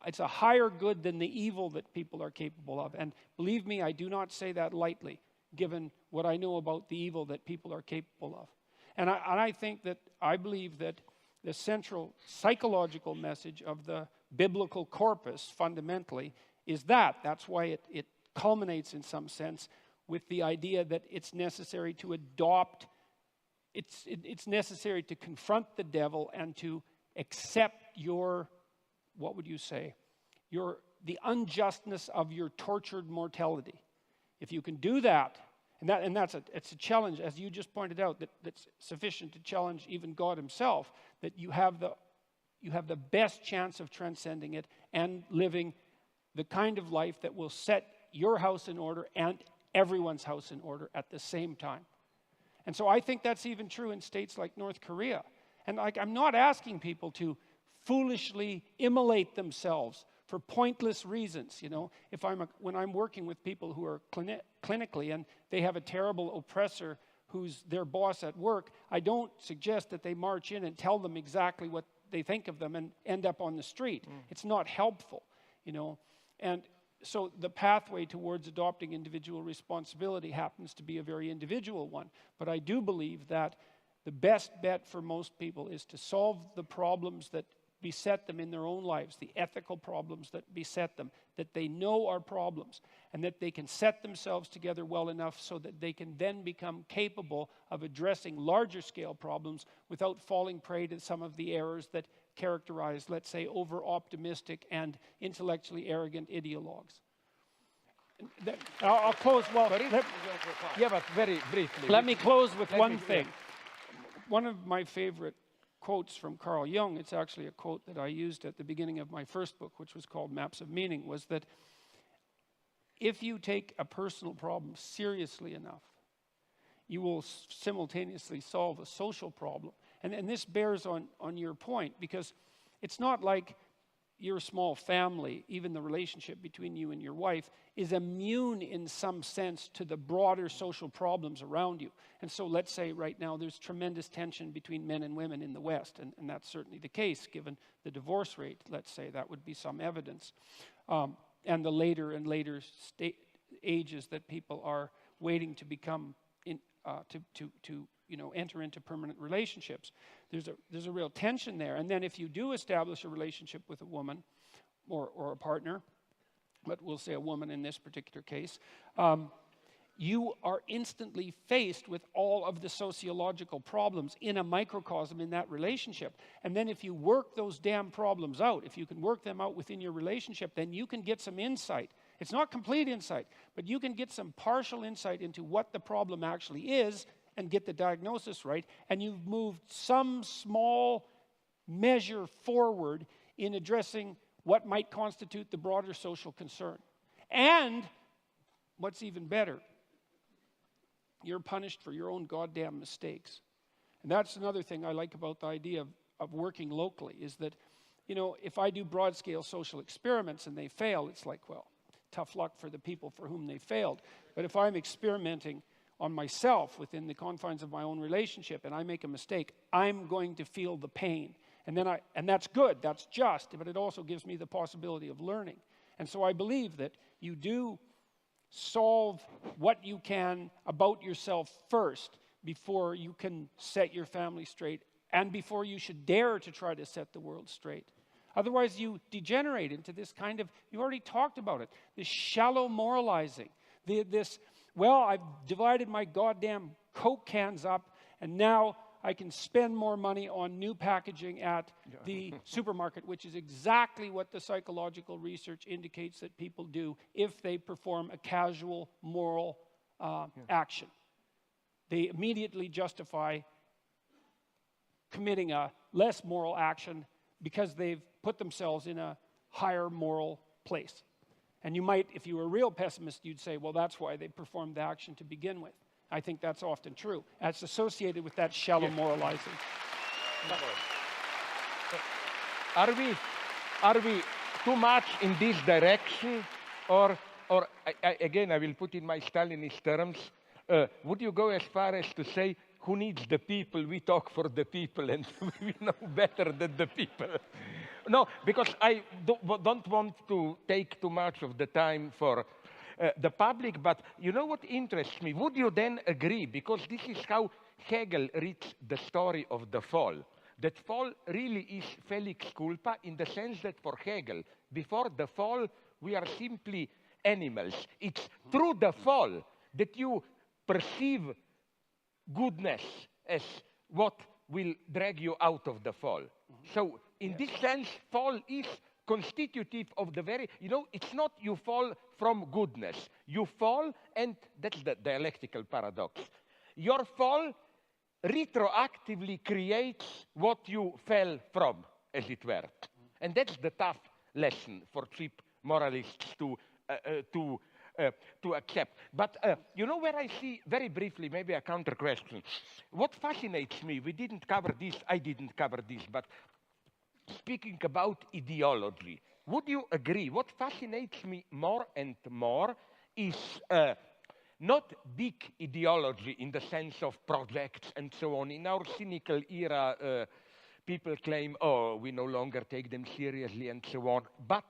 it's a higher good than the evil that people are capable of. And believe me, I do not say that lightly, given what I know about the evil that people are capable of. And I believe that the central psychological message of the biblical corpus, fundamentally, is that. That's why it culminates, in some sense, with the idea that it's necessary to adopt, it's necessary to confront the devil and to accept your, what would you say, the unjustness of your tortured mortality. If you can do that, it's a challenge, as you just pointed out, that's sufficient to challenge even God himself, that you have the best chance of transcending it and living the kind of life that will set your house in order and everyone's house in order at the same time. And so I think that's even true in states like North Korea. And I'm not asking people to foolishly immolate themselves for pointless reasons. When I'm working with people who are clinically and they have a terrible oppressor who's their boss at work, I don't suggest that they march in and tell them exactly what they think of them and end up on the street. It's not helpful, And so the pathway towards adopting individual responsibility happens to be a very individual one. But I do believe that the best bet for most people is to solve the problems that beset them in their own lives, the ethical problems that beset them, that they know are problems, and that they can set themselves together well enough so that they can then become capable of addressing larger scale problems without falling prey to some of the errors that characterize, let's say, over-optimistic and intellectually arrogant ideologues. I'll close. Well, Yeah, but very briefly. let me close with one thing. One of my favorite quotes from Carl Jung, it's actually a quote that I used at the beginning of my first book, which was called Maps of Meaning, was that if you take a personal problem seriously enough, you will simultaneously solve a social problem. And this bears on your point, because it's not like your small family, even the relationship between you and your wife, is immune in some sense to the broader social problems around you. And so let's say right now there's tremendous tension between men and women in the West, and that's certainly the case given the divorce rate. Let's say that would be some evidence. And the later and later ages that people are waiting to become, enter into permanent relationships. There's a real tension there. And then if you do establish a relationship with a woman or a partner, but we'll say a woman in this particular case, you are instantly faced with all of the sociological problems in a microcosm in that relationship. And then if you work those damn problems out, if you can work them out within your relationship, then you can get some insight. It's not complete insight, but you can get some partial insight into what the problem actually is and get the diagnosis right, and you've moved some small measure forward in addressing what might constitute the broader social concern. And what's even better, you're punished for your own goddamn mistakes. And that's another thing I like about the idea of working locally, is that, if I do broad-scale social experiments and they fail, it's like, well, tough luck for the people for whom they failed. But if I'm experimenting on myself within the confines of my own relationship and I make a mistake, I'm going to feel the pain. And that's good, that's just, but it also gives me the possibility of learning. And so I believe that you do solve what you can about yourself first before you can set your family straight and before you should dare to try to set the world straight. Otherwise, you degenerate into this kind of, you already talked about it, this shallow moralizing, well, I've divided my goddamn Coke cans up, and now I can spend more money on new packaging at the supermarket, which is exactly what the psychological research indicates that people do if they perform a casual moral action. They immediately justify committing a less moral action because they've put themselves in a higher moral place. And you might, if you were a real pessimist, you'd say, well, that's why they performed the action to begin with. I think that's often true. That's associated with that shallow moralizing. Are we too much in this direction? Or again, I will put in my Stalinist terms, would you go as far as to say, who needs the people? We talk for the people and we know better than the people. No, because I don't want to take too much of the time for the public, but you know what interests me? Would you then agree, because this is how Hegel reads the story of the fall, that fall really is felix culpa in the sense that for Hegel, before the fall, we are simply animals. It's through the fall that you perceive goodness as what will drag you out of the fall. So in this sense, fall is constitutive of the very, it's not you fall from goodness. You fall, and that's the dialectical paradox. Your fall retroactively creates what you fell from, as it were. And that's the tough lesson for cheap moralists to accept. But where I see, very briefly, maybe a counter question. What fascinates me, we didn't cover this, I didn't cover this, but speaking about ideology, would you agree? What fascinates me more and more is not big ideology in the sense of projects and so on. In our cynical era, people claim, oh, we no longer take them seriously and so on. But,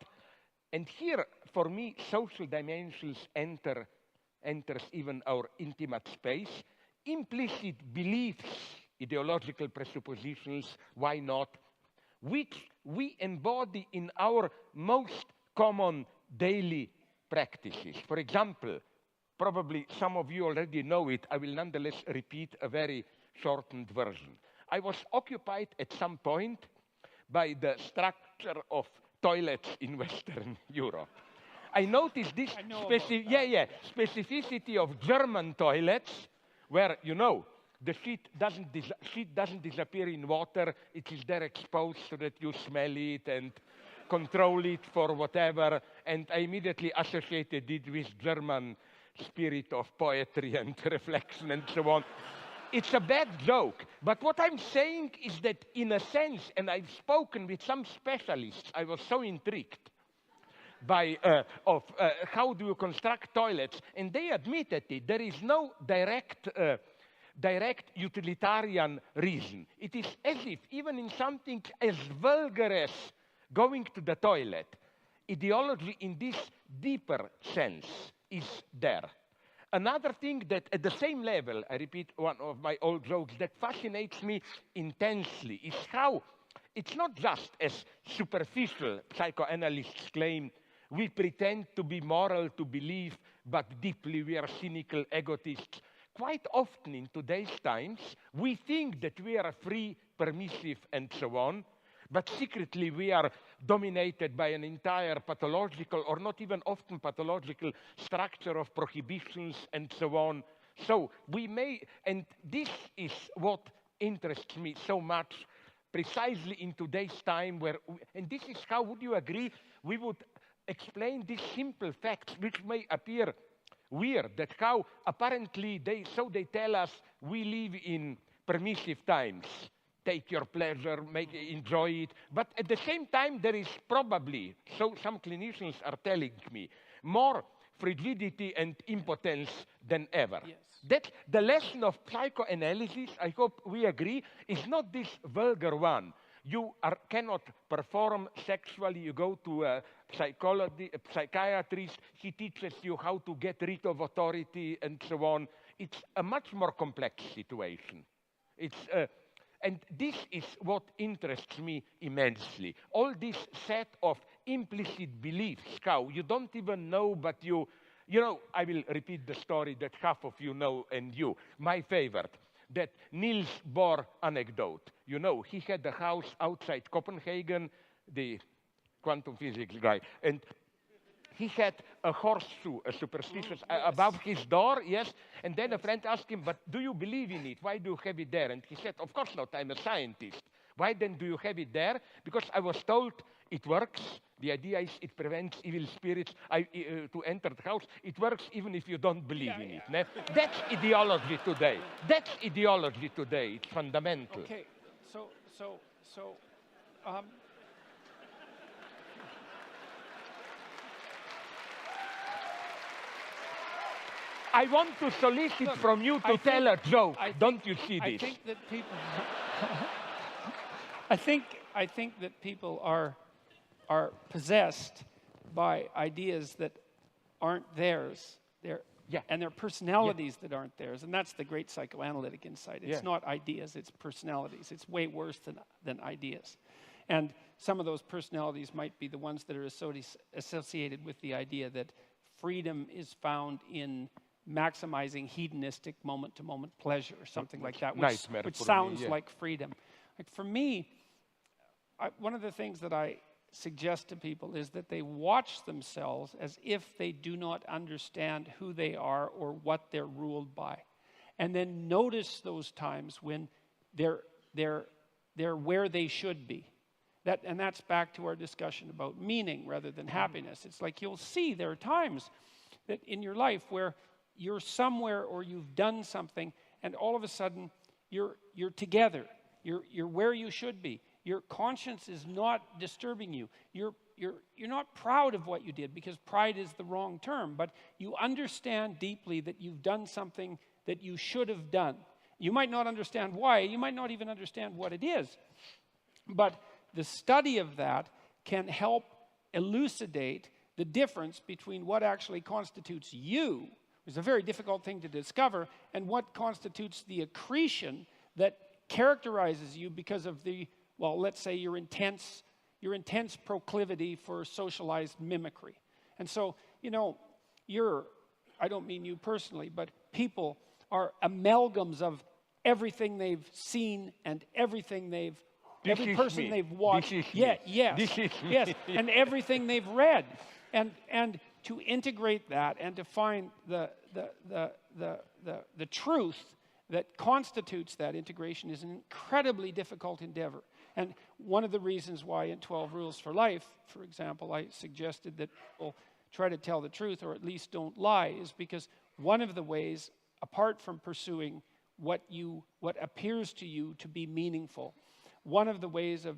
and here, for me, social dimensions enters even our intimate space. Implicit beliefs, ideological presuppositions, why not, which we embody in our most common daily practices. For example, probably some of you already know it, I will nonetheless repeat a very shortened version. I was occupied at some point by the structure of toilets in Western Europe. I noticed this specificity of German toilets, where, you know, the sheet doesn't disappear in water. It is there exposed so that you smell it and control it for whatever. And I immediately associated it with German spirit of poetry and reflection and so on. It's a bad joke. But what I'm saying is that in a sense, and I've spoken with some specialists, I was so intrigued by how do you construct toilets, and they admitted it. There is no direct utilitarian reason. It is as if, even in something as vulgar as going to the toilet, ideology in this deeper sense is there. Another thing that at the same level, I repeat one of my old jokes, that fascinates me intensely is how it's not just as superficial psychoanalysts claim, we pretend to be moral to believe, but deeply we are cynical egotists. Quite often in today's times, we think that we are free, permissive, and so on, but secretly we are dominated by an entire pathological, or not even often pathological, structure of prohibitions and so on. So we may, and this is what interests me so much, precisely in today's time where, and this is how, would you agree, we would explain these simple facts which may appear weird, that how apparently they tell us we live in permissive times. Take your pleasure, enjoy it. But at the same time, there is probably, so some clinicians are telling me, more frigidity and impotence than ever. Yes. That the lesson of psychoanalysis, I hope we agree, is not this vulgar one. You cannot perform sexually, you go to a psychiatrist, he teaches you how to get rid of authority and so on. It's a much more complex situation. And this is what interests me immensely. All this set of implicit beliefs, how you don't even know, but you know, I will repeat the story that half of you know, and you, my favorite, that Niels Bohr anecdote. You know, he had a house outside Copenhagen, the quantum physics guy, and he had a horseshoe, a superstitious, above his door, yes. And then a friend asked him, but do you believe in it? Why do you have it there? And he said, of course not, I'm a scientist. Why then do you have it there? Because I was told it works. The idea is it prevents evil spirits to enter the house. It works even if you don't believe in it. Ne? That's ideology today. That's ideology today. It's fundamental. Okay, so I want to solicit from you to tell a joke. Don't you see this? I think that people. I think that people are possessed by ideas that aren't theirs. And their personalities that aren't theirs. And that's the great psychoanalytic insight. It's not ideas, it's personalities. It's way worse than ideas. And some of those personalities might be the ones that are associated with the idea that freedom is found in maximizing hedonistic moment-to-moment pleasure or something like that, which sounds like freedom. Like for me, one of the things that I suggest to people is that they watch themselves as if they do not understand who they are or what they're ruled by. And then notice those times when they're where they should be. And that's back to our discussion about meaning rather than happiness. It's like you'll see there are times that in your life where you're somewhere or you've done something and all of a sudden you're together. You're where you should be. Your conscience is not disturbing you. You're not proud of what you did, because pride is the wrong term, but you understand deeply that you've done something that you should have done. You might not understand why. You might not even understand what it is. But the study of that can help elucidate the difference between what actually constitutes you, which is a very difficult thing to discover, and what constitutes the accretion that characterizes you because of the, well, let's say your intense proclivity for socialized mimicry. And so, you know, I don't mean you personally, but people are amalgams of everything they've seen and everything they've every person they've watched. This is yes, me. and everything they've read. And to integrate that and to find the truth that constitutes that integration is an incredibly difficult endeavor. And one of the reasons why in 12 Rules for Life, for example, I suggested that people try to tell the truth or at least don't lie is because one of the ways, apart from pursuing what appears to you to be meaningful, one of the ways of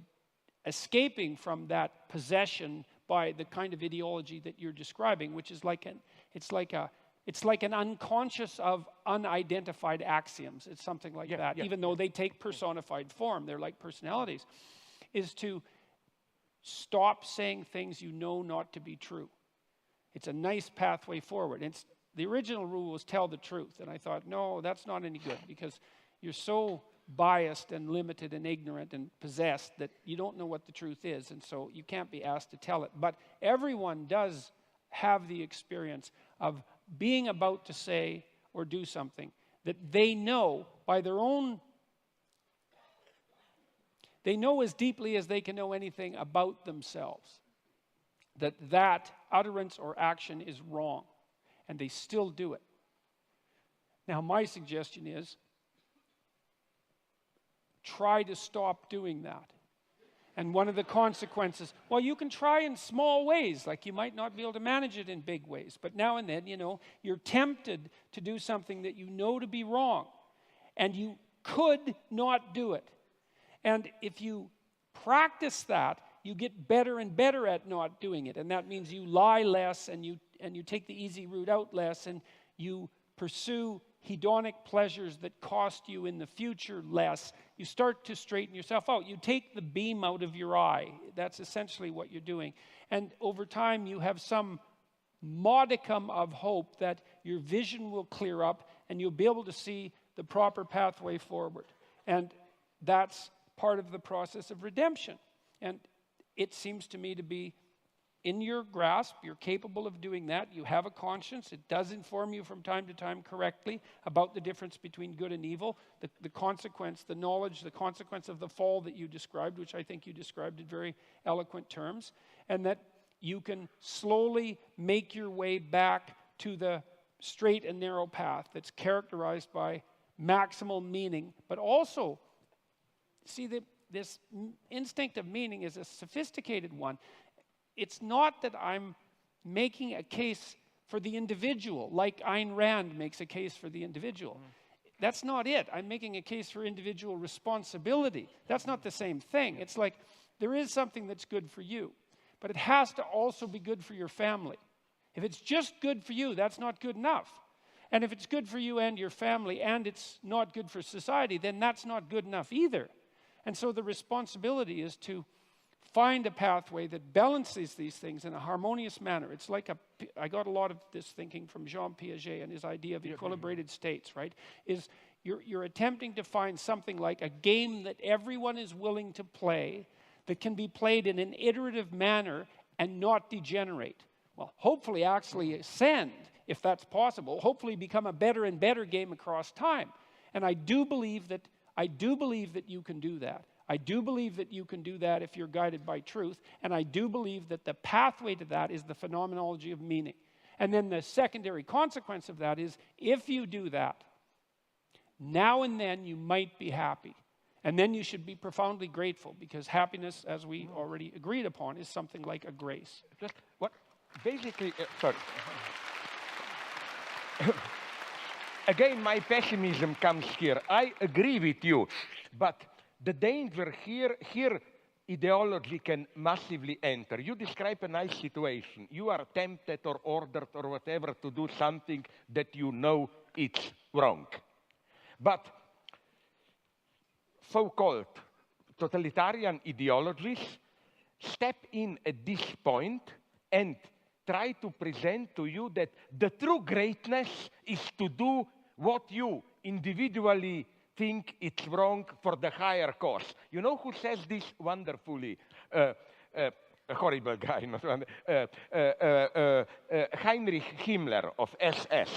escaping from that possession by the kind of ideology that you're describing, which is it's like an unconscious of unidentified axioms. It's something like that. Even though they take personified form, they're like personalities, is to stop saying things you know not to be true. It's a nice pathway forward. The original rule was tell the truth. And I thought, no, that's not any good because you're so biased and limited and ignorant and possessed that you don't know what the truth is. And so you can't be asked to tell it. But everyone does have the experience of being about to say or do something that they know by their own, they know as deeply as they can know anything about themselves, that utterance or action is wrong, and they still do it. Now, my suggestion is try to stop doing that. And one of the consequences, well, you can try in small ways, like you might not be able to manage it in big ways. But now and then, you're tempted to do something that you know to be wrong. And you could not do it. And if you practice that, you get better and better at not doing it. And that means you lie less and you take the easy route out less and you pursue hedonic pleasures that cost you in the future less. You start to straighten yourself out. You take the beam out of your eye. That's essentially what you're doing. And over time, you have some modicum of hope that your vision will clear up and you'll be able to see the proper pathway forward. And that's part of the process of redemption. And it seems to me to be in your grasp. You're capable of doing that. You have a conscience. It does inform you from time to time correctly about the difference between good and evil, the consequence, the knowledge, the consequence of the fall that you described, which I think you described in very eloquent terms, and that you can slowly make your way back to the straight and narrow path that's characterized by maximal meaning, but also, see, this instinct of meaning is a sophisticated one. It's not that I'm making a case for the individual, like Ayn Rand makes a case for the individual. That's not it. I'm making a case for individual responsibility. That's not the same thing. It's like there is something that's good for you, but it has to also be good for your family. If it's just good for you, that's not good enough. And if it's good for you and your family and it's not good for society, then that's not good enough either. And so the responsibility is to find a pathway that balances these things in a harmonious manner. It's like I got a lot of this thinking from Jean Piaget and his idea of equilibrated states, right? Is you're attempting to find something like a game that everyone is willing to play that can be played in an iterative manner and not degenerate. Well, hopefully actually ascend, if that's possible. Hopefully become a better and better game across time. And I do believe that you can do that. I do believe that you can do that if you're guided by truth, and I do believe that the pathway to that is the phenomenology of meaning. And then the secondary consequence of that is, if you do that, now and then you might be happy. And then you should be profoundly grateful, because happiness, as we already agreed upon, is something like a grace. Just what? Basically, sorry. Again, my pessimism comes here. I agree with you, but the danger here ideology can massively enter. You describe a nice situation. You are tempted or ordered or whatever to do something that you know it's wrong. But so-called totalitarian ideologies step in at this point and try to present to you that the true greatness is to do what you individually think it's wrong for the higher cause. You know who says this wonderfully? A horrible guy, not Heinrich Himmler of SS.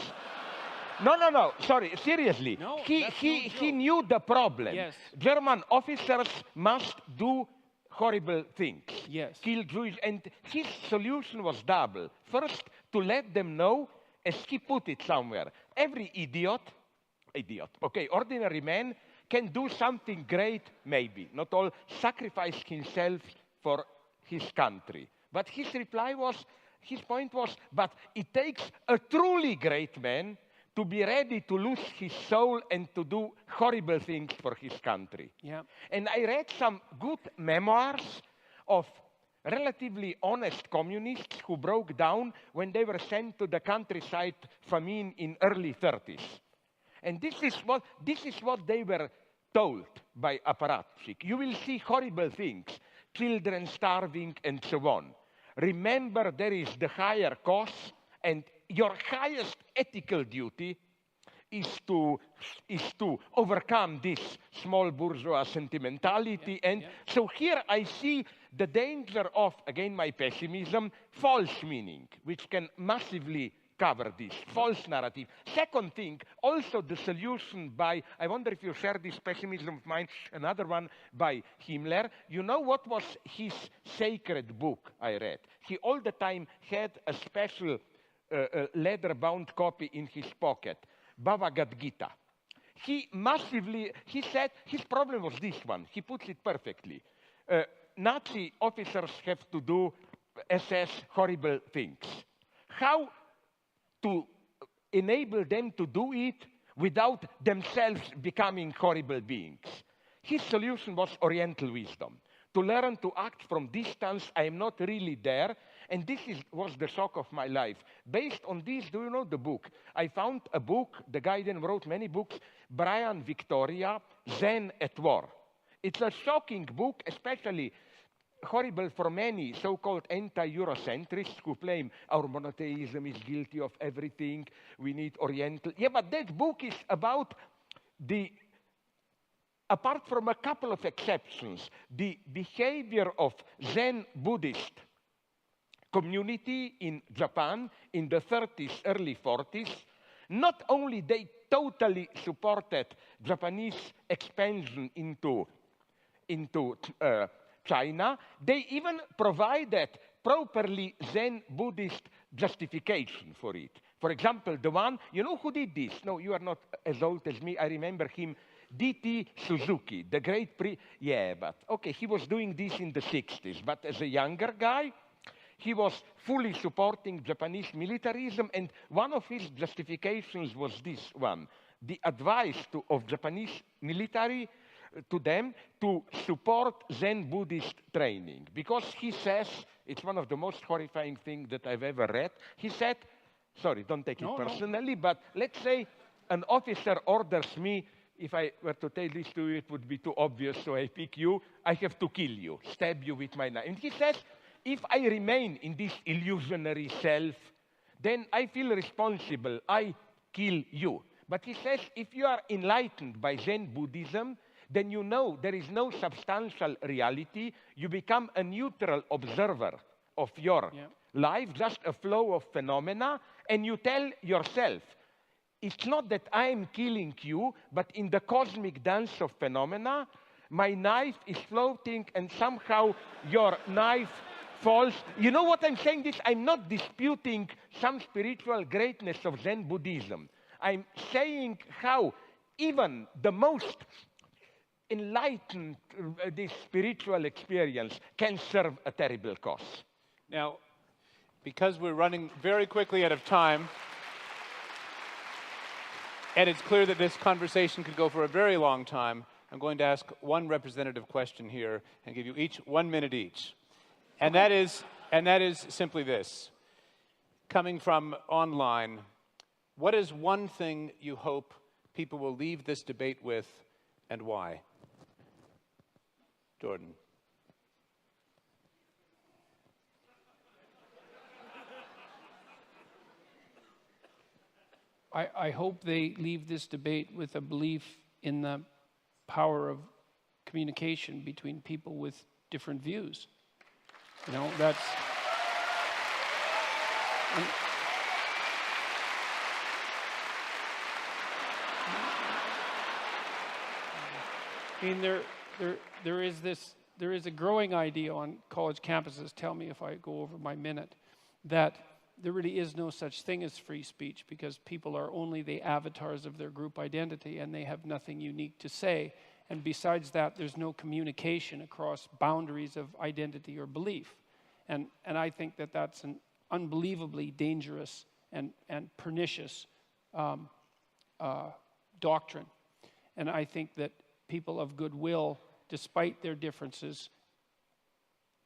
No. Sorry, seriously. No, he that's he no he joke. knew the problem. Yes. German officers must do horrible things. Yes. Kill Jews, and his solution was double. First, to let them know, as he put it somewhere, every idiot, okay, ordinary man can do something great, maybe, not all, sacrifice himself for his country. But his point was, but it takes a truly great man to be ready to lose his soul and to do horrible things for his country. Yeah. And I read some good memoirs of relatively honest communists who broke down when they were sent to the countryside famine in early 30s. And this is what they were told by apparatchik. You will see horrible things, children starving and so on. Remember, there is the higher cause, and your highest ethical duty is to overcome this small bourgeois sentimentality. So here I see the danger of, again, my pessimism, false meaning, which can massively cover this false narrative. Second thing, also the solution by, I wonder if you share this pessimism of mine, another one by Himmler. You know what was his sacred book I read? He all the time had a special leather-bound copy in his pocket, Bhagavad Gita. He said, his problem was this one. He puts it perfectly. Nazi officers have to do SS horrible things. How to enable them to do it without themselves becoming horrible beings? His solution was Oriental wisdom. To learn to act from distance, I am not really there. And this was the shock of my life. Based on this, do you know the book? I found a book, the guy then wrote many books, Brian Victoria, Zen at War. It's a shocking book, especially horrible for many so-called anti-Eurocentrists who claim our monotheism is guilty of everything, we need Oriental. Yeah, but that book is about apart from a couple of exceptions, the behavior of Zen Buddhist community in Japan in the 30s, early 40s. Not only they totally supported Japanese expansion into China, they even provided properly Zen Buddhist justification for it. For example, the one, you know who did this? No, you are not as old as me. I remember him, D.T. Suzuki, the great yeah, but okay, he was doing this in the 60s, but as a younger guy, he was fully supporting Japanese militarism, and one of his justifications was this one. The advice of Japanese military to them to support Zen Buddhist training. Because he says, it's one of the most horrifying things that I've ever read, he said, sorry, don't take it personally, but let's say an officer orders me, if I were to tell this to you, it would be too obvious, so I pick you, I have to kill you, stab you with my knife. And he says, if I remain in this illusionary self, then I feel responsible, I kill you. But he says, if you are enlightened by Zen Buddhism, then you know there is no substantial reality. You become a neutral observer of your life, just a flow of phenomena, and you tell yourself, it's not that I am killing you, but in the cosmic dance of phenomena, my knife is floating and somehow your knife false. You know what I'm saying this? I'm not disputing some spiritual greatness of Zen Buddhism. I'm saying how even the most enlightened this spiritual experience can serve a terrible cause. Now, because we're running very quickly out of time, and it's clear that this conversation could go for a very long time, I'm going to ask one representative question here and give you each 1 minute each. And that is simply this. Coming from online, what is one thing you hope people will leave this debate with, and why? Jordan. I hope they leave this debate with a belief in the power of communication between people with different views. You know, that's... I mean, there is a growing idea on college campuses, tell me if I go over my minute, that there really is no such thing as free speech because people are only the avatars of their group identity and they have nothing unique to say. And besides that, there's no communication across boundaries of identity or belief. And I think that that's an unbelievably dangerous and pernicious doctrine. And I think that people of goodwill, despite their differences,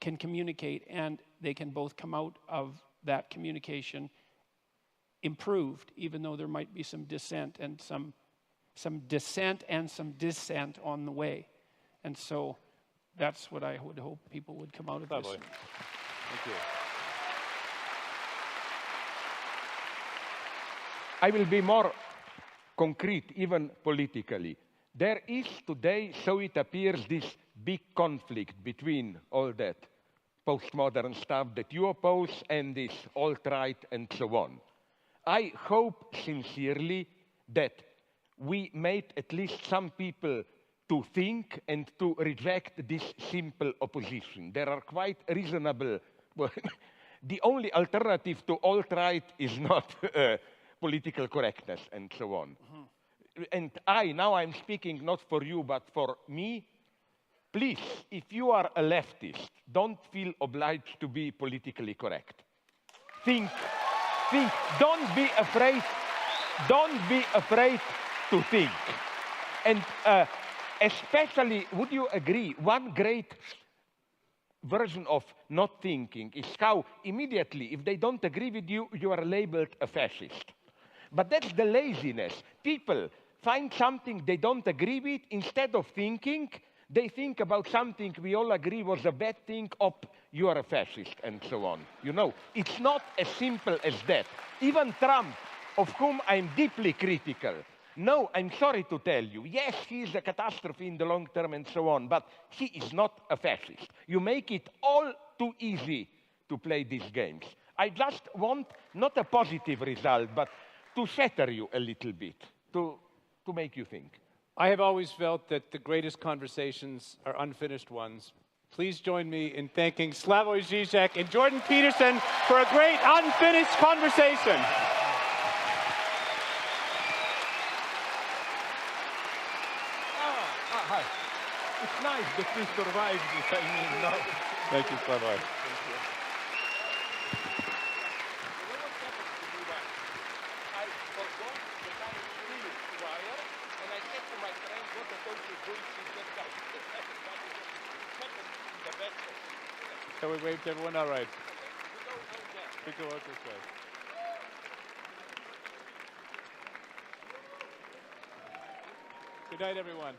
can communicate, and they can both come out of that communication improved, even though there might be some dissent and some dissent on the way. And so that's what I would hope people would come out of this. Thank you. I will be more concrete, even politically. There is today, so it appears, this big conflict between all that postmodern stuff that you oppose and this alt-right and so on. I hope sincerely that we made at least some people to think and to reject this simple opposition. There are quite reasonable, well, the only alternative to alt-right is not political correctness and so on. And now I'm speaking not for you, but for me. Please, if you are a leftist, don't feel obliged to be politically correct. Think, don't be afraid to think. And especially, would you agree, one great version of not thinking is how immediately, if they don't agree with you, you are labeled a fascist. But that's the laziness. People find something they don't agree with, instead of thinking, they think about something we all agree was a bad thing, you are a fascist, and so on. You know, it's not as simple as that. Even Trump, of whom I'm deeply critical, no, I'm sorry to tell you, yes, he is a catastrophe in the long term and so on, but he is not a fascist. You make it all too easy to play these games. I just want not a positive result, but to shatter you a little bit, to make you think. I have always felt that the greatest conversations are unfinished ones. Please join me in thanking Slavoj Zizek and Jordan Peterson for a great unfinished conversation. Hi. It's nice that we survived this, no. Thank you, Slavoj. So we waved everyone, all right. We go out this way. Good night, everyone.